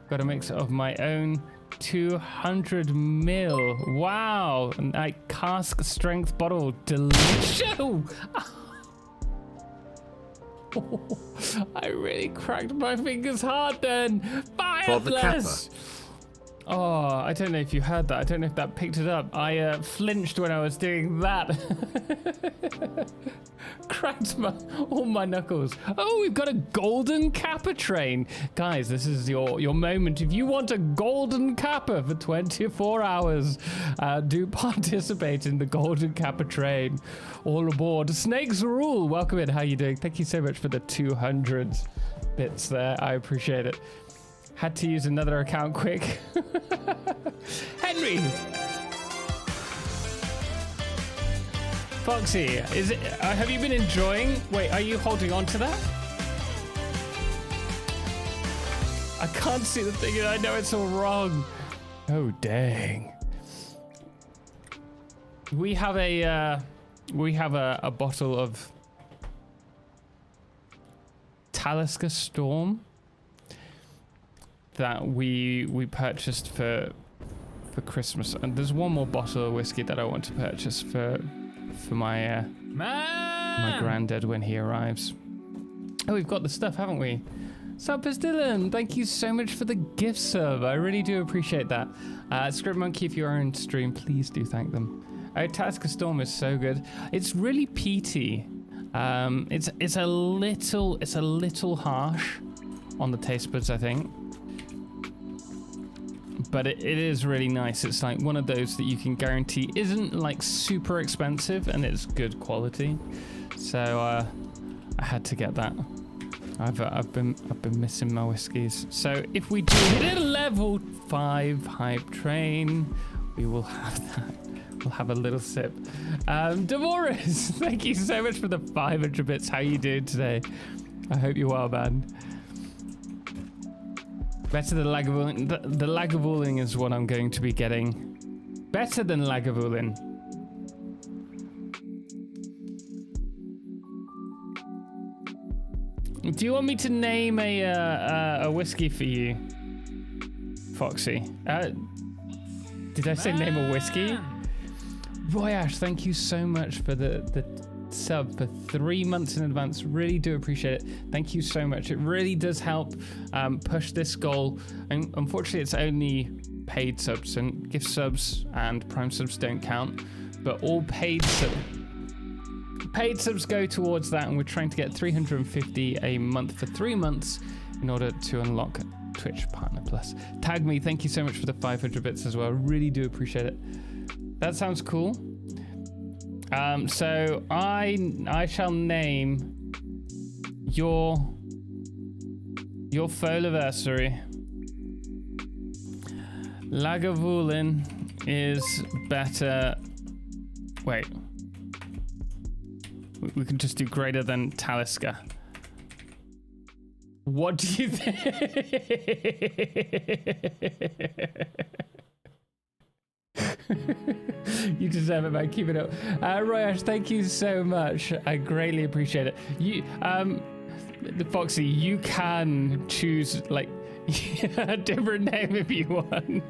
Got a mix of my own 200 ml. Wow, like cask strength bottle. Delicious. I really cracked my fingers hard then. Fire bless. Oh, I don't know if you heard that. I don't know if that picked it up. I flinched when I was doing that. Cracked all my knuckles. Oh, we've got a golden kappa train. Guys, this is your moment. If you want a golden kappa for 24 hours, do participate in the golden kappa train. All aboard. Snakes rule. Welcome in. How you doing? Thank you so much for the 200 bits there. I appreciate it. Had to use another account quick. Henry! Foxy, is it? Have you been enjoying? Wait, are you holding on to that? I can't see the thing and I know it's all wrong. Oh, dang. We have a bottle of Talisker Storm that we purchased for Christmas, and there's one more bottle of whiskey that I want to purchase for my my granddad when he arrives. Oh, we've got the stuff, haven't we? Suppers Dylan, thank you so much for the gift sub. I really do appreciate that. Script Monkey, if you are in stream, please do thank them. Oh, Talisker Storm is so good. It's really peaty. It's a little harsh on the taste buds, I think. But it is really nice. It's like one of those that you can guarantee isn't like super expensive and it's good quality. So I had to get that. I've been missing my whiskies. So if we do hit a level 5 hype train, we will have that. We'll have a little sip. Devoris, thank you so much for the 500 bits. How you doing today? I hope you're well, man. Better than Lagavulin. The Lagavulin is what I'm going to be getting. Better than Lagavulin. Do you want me to name a whiskey for you, Foxy? Did I say name a whiskey? Royash, thank you so much for the sub for 3 months in advance. Really do appreciate it. Thank you so much. It really does help push this goal. And unfortunately, it's only paid subs, and gift subs and prime subs don't count. But all paid subs go towards that, and we're trying to get 350 a month for 3 months in order to unlock Twitch Partner Plus. Tag me. Thank you so much for the 500 bits as well. Really do appreciate it. That sounds cool. So I shall name your anniversary. Lagavulin is better. Wait. We can just do greater than Taliska. What do you think? You deserve it, man. Keep it up. Royash, thank you so much. I greatly appreciate it. You, the Foxy, you can choose like a different name if you want.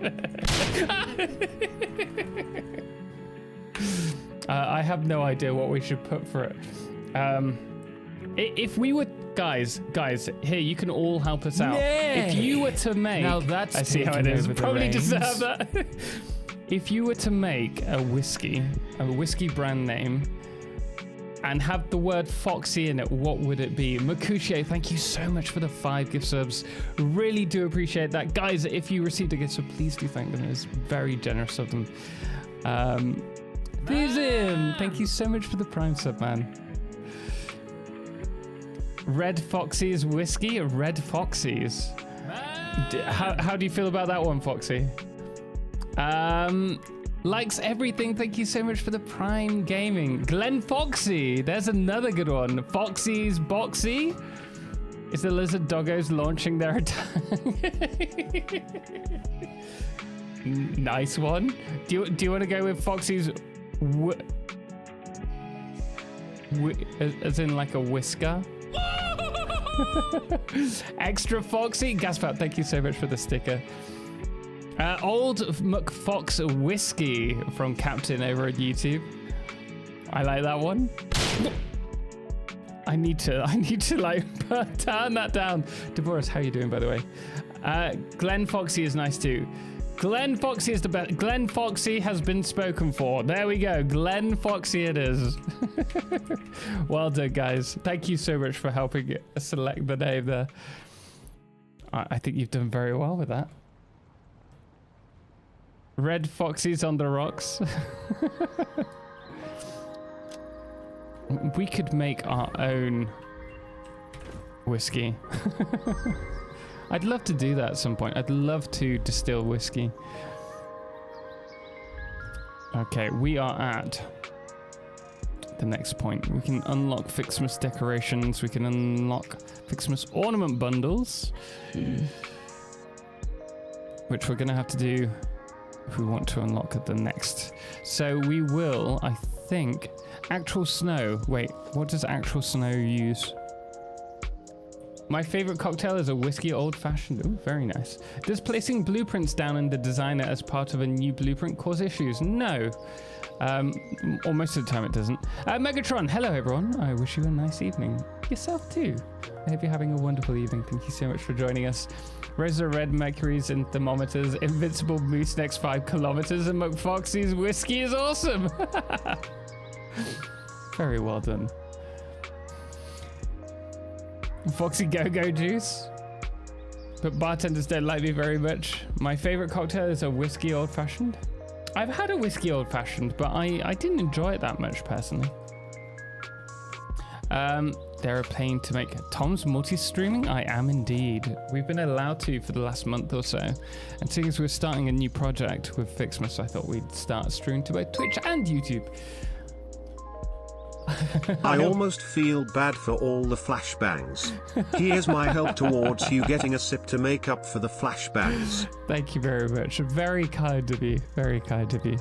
I have no idea what we should put for it. If we were guys, here you can all help us out. If you were to make, Now that's I see how it taking is. over the Probably reins. deserve that. If you were to make a whiskey brand name, and have the word Foxy in it, what would it be? Makuche, thank you so much for the 5 gift subs. Really do appreciate that. Guys, if you received a gift sub, please do thank them. It's very generous of them. Thizim, thank you so much for the Prime sub, man. Red Foxy's whiskey? Red Foxy's. How do you feel about that one, Foxy? Likes everything. Thank you so much for the Prime Gaming. Glenn Foxy. There's another good one. Foxy's Boxy. Is the lizard doggos launching their attack? Nice one. Do you want to go with Foxy's as in like a whisker? Extra Foxy. Gaspat, thank you so much for the sticker. Old McFox Whiskey from Captain over at YouTube. I like that one. I need to like turn that down. Devorah, how are you doing, by the way? Glenn Foxy is nice too. Glenn Foxy is the best. Glenn Foxy has been spoken for. There we go. Glenn Foxy it is. Well done, guys. Thank you so much for helping select the name there. I think you've done very well with that. Red Foxy's on the rocks. We could make our own whiskey. I'd love to do that at some point. I'd love to distill whiskey. Okay, we are at the next point. We can unlock Ficsmas decorations. We can unlock Ficsmas ornament bundles. Which we're going to have to do if we want to unlock the next. So we will, I think, actual snow. Wait, what does actual snow use? My favorite cocktail is a whiskey old-fashioned. Ooh, very nice. Does placing blueprints down in the designer as part of a new blueprint cause issues? No. Or most of the time it doesn't. Megatron, hello everyone. I wish you a nice evening. Yourself too. I hope you're having a wonderful evening. Thank you so much for joining us. Rosa Red Mercury's in thermometers, Invincible Moose next 5 kilometers, and McFoxy's whiskey is awesome. Very well done. Foxy Go-Go Juice. But bartenders don't like me very much. My favorite cocktail is a whiskey old-fashioned. I've had a whiskey old-fashioned, but I didn't enjoy it that much personally. They're planning to make Tom's multi-streaming? I am indeed. We've been allowed to for the last month or so. And seeing as we're starting a new project with Ficsmas, I thought we'd start streaming to both Twitch and YouTube. I almost feel bad for all the flashbangs. Here's my help towards you getting a sip to make up for the flashbangs. Thank you very much. Very kind of you. Very kind of you.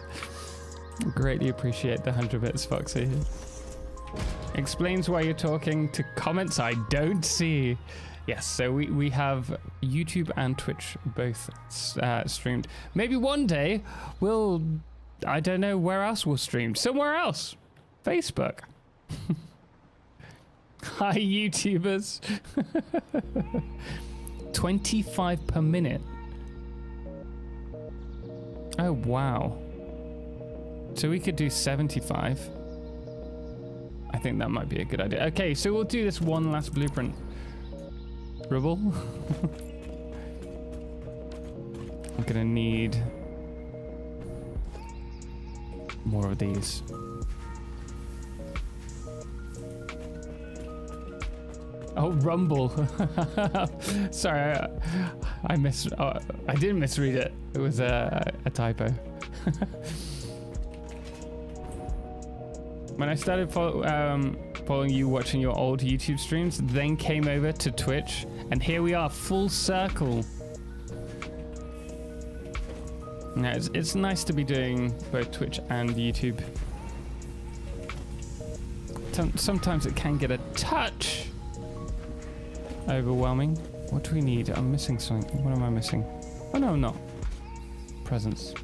Greatly appreciate the 100 bits, Foxy. Explains why you're talking to comments I don't see. Yes, so we have YouTube and Twitch both streamed. Maybe one day we'll, I don't know where else we'll stream. Somewhere else. Facebook. Hi, YouTubers. 25 per minute. Oh, wow. So we could do 75. I think that might be a good idea. Okay, so we'll do this one last blueprint. Rubble. I'm gonna need more of these. Oh, Rumble. Sorry, I didn't misread it. It was a typo. When I started following you, watching your old YouTube streams, then came over to Twitch, and here we are, full circle. No, it's nice to be doing both Twitch and YouTube. Sometimes it can get a touch overwhelming. What do we need? I'm missing something. What am I missing? Oh no, I'm not. Presents.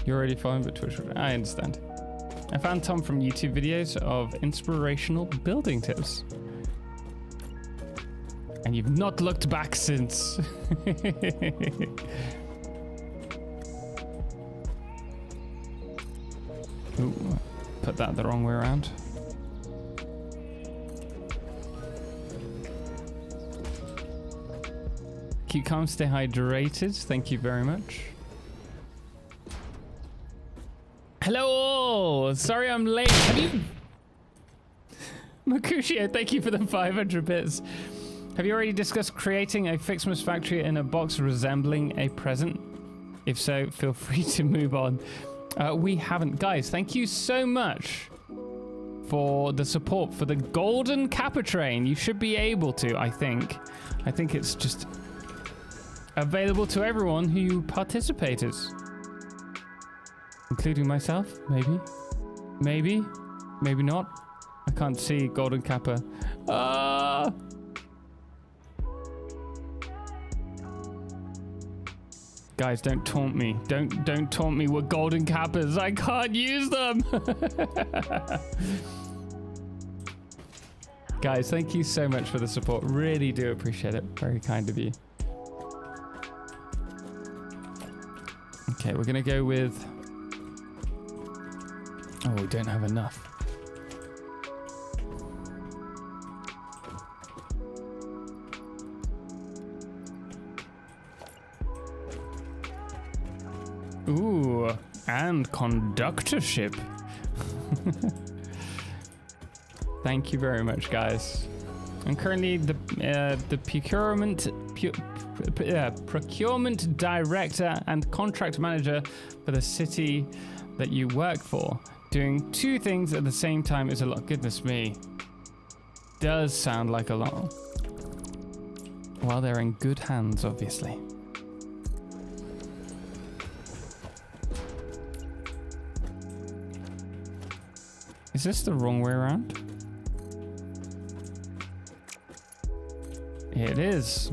You're already following, but Twitch. I understand. I found Tom from YouTube videos of inspirational building tips. And you've not looked back since. Ooh, put that the wrong way around. Keep calm, stay hydrated. Thank you very much. Hello all! Sorry I'm late. Have you... Mercutio, thank you for the 500 bits. Have you already discussed creating a Ficsmas Factory in a box resembling a present? If so, feel free to move on. We haven't. Guys, thank you so much for the support for the Golden Kappa Train. You should be able to, I think. I think it's just available to everyone who participated. Including myself, maybe. Maybe. Maybe not. I can't see Golden Kappa. Ah! Guys, don't taunt me. Don't taunt me with Golden Kappas. I can't use them. Guys, thank you so much for the support. Really do appreciate it. Very kind of you. Okay, we're gonna go with... Oh, we don't have enough. Ooh, and conductorship. Thank you very much, guys. I'm currently the procurement director and contract manager for the city that you work for. Doing two things at the same time is a lot. Goodness me. Does sound like a lot. Well, they're in good hands, obviously. Is this the wrong way around? It is.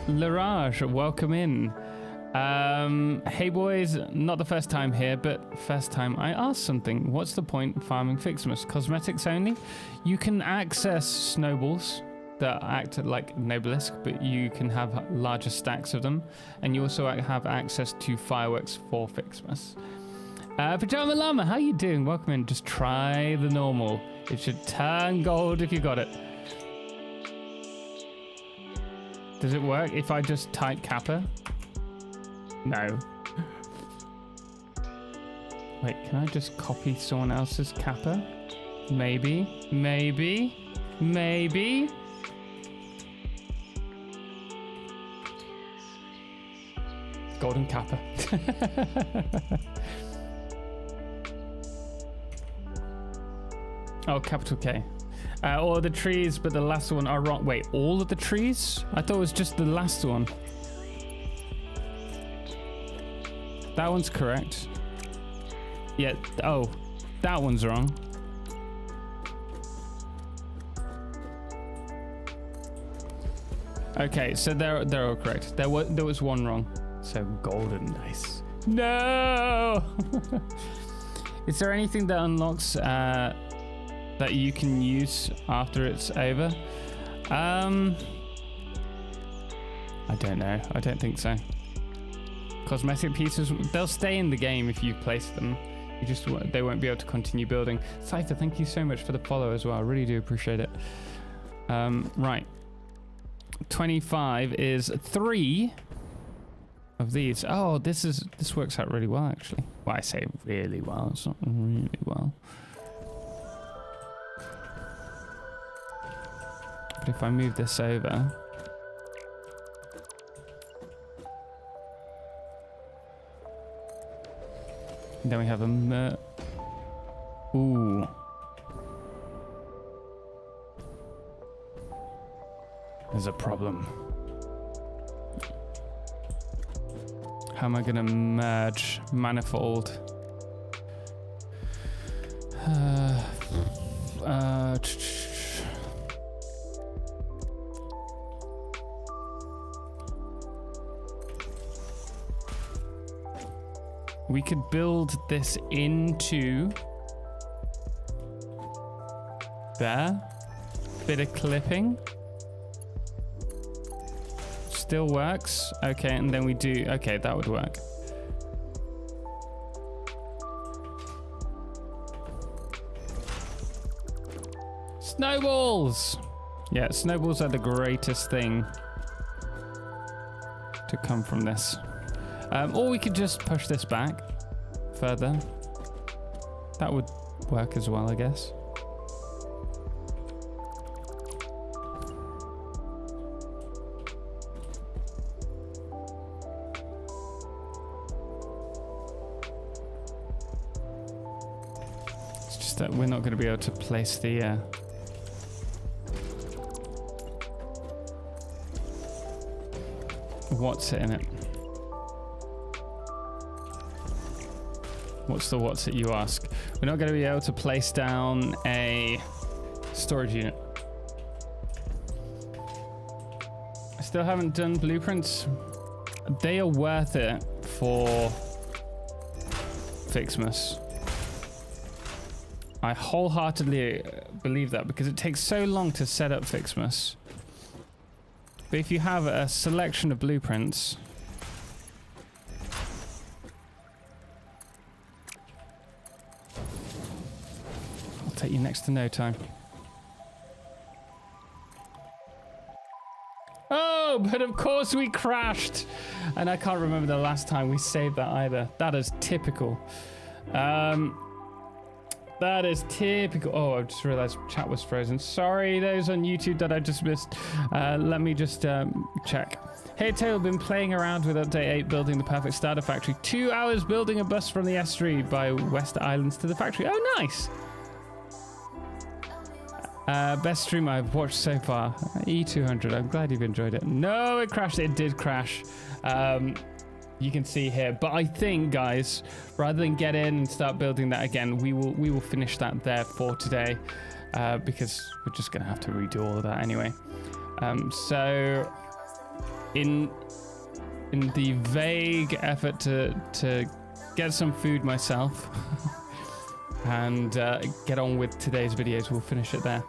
Larage, welcome in. Hey boys, not the first time here, but first time I asked something. What's the point of farming Ficsmas? Cosmetics only? You can access snowballs that act like Noblisk, but you can have larger stacks of them. And you also have access to fireworks for Ficsmas. Pajama Llama, how you doing? Welcome in. Just try the normal. It should turn gold if you got it. Does it work if I just type Kappa? No. Wait, can I just copy someone else's Kappa? Maybe, maybe, maybe. Golden Kappa. Oh, capital K. All of the trees, but the last one are wrong. Wait, all of the trees? I thought it was just the last one. That one's correct. Yeah, oh, that one's wrong. Okay, so they're all correct. There was one wrong. So golden, nice. No! Is there anything that unlocks that you can use after it's over? I don't know. I don't think so. Cosmetic pieces, they'll stay in the game if you place them. They won't be able to continue building. Cypher, thank you so much for the follow as well. I really do appreciate it. Right. 25 is 3 of these. Oh, this works out really well, actually. Well, I say really well. It's not really well. But if I move this over, then we have a ooh. There's a problem. How am I gonna merge manifold? We could build this into there. Bit of clipping. Still works. Okay, and then we do... Okay, that would work. Snowballs! Yeah, snowballs are the greatest thing to come from this. Or we could just push this back further. That would work as well, I guess. It's just that we're not going to be able to place the... What's it in it? What's it, you ask? We're not going to be able to place down a storage unit. I still haven't done blueprints. They are worth it for Ficsmas. I wholeheartedly believe that because it takes so long to set up Ficsmas. But if you have a selection of blueprints, I'll take you next to no time. Oh, but of course we crashed. And I can't remember the last time we saved that either. That is typical. That is typical. Oh, I just realized chat was frozen. Sorry, those on YouTube that I just missed. Let me just check. Hey, Tail, been playing around with Update 8, building the perfect starter factory. 2 hours building a bus from the estuary by West Islands to the factory. Oh, nice. Best stream I've watched so far. E200. I'm glad you've enjoyed it. No, it crashed. It did crash. You can see here, but I think, guys, rather than get in and start building that again, we will finish that there for today, because we're just gonna have to redo all of that anyway. So in the vague effort to get some food myself and get on with today's videos, we'll finish it there.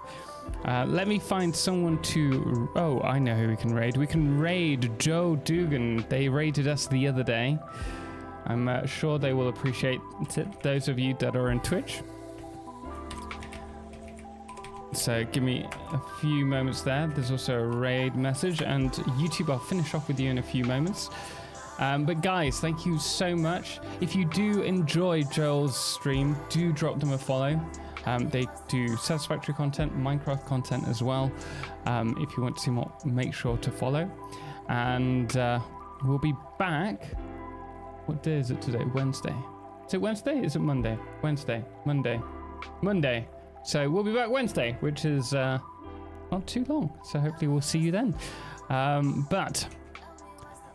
Let me find someone to... Oh, I know who we can raid. We can raid Joe Dugan. They raided us the other day. I'm sure they will appreciate it, those of you that are on Twitch. So give me a few moments there. There's also a raid message. And YouTube, I'll finish off with you in a few moments. But guys, thank you so much. If you do enjoy Joel's stream, do drop them a follow. They do Satisfactory content, Minecraft content as well. If you want to see more, make sure to follow. And we'll be back. What day is it today? Wednesday. Is it Wednesday? Is it Monday? Wednesday. Monday. Monday. So we'll be back Wednesday, which is not too long. So hopefully we'll see you then. But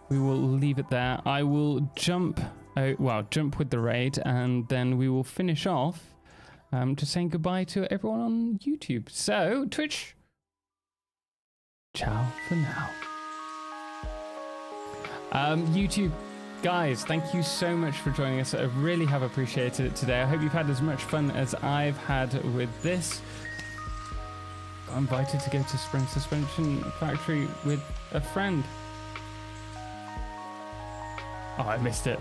we will leave it there. I will jump with the raid, and then we will finish off just saying goodbye to everyone on YouTube. So, Twitch, ciao for now. YouTube, guys, thank you so much for joining us. I really have appreciated it today. I hope you've had as much fun as I've had with this. Got invited to go to Spring Suspension Factory with a friend. Oh, I missed it.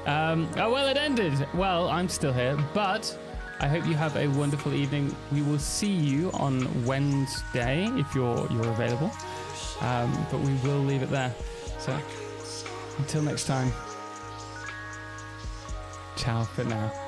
Oh, well, it ended. Well, I'm still here, but I hope you have a wonderful evening. We will see you on Wednesday if you're available. But we will leave it there. So Until next time. Ciao for now.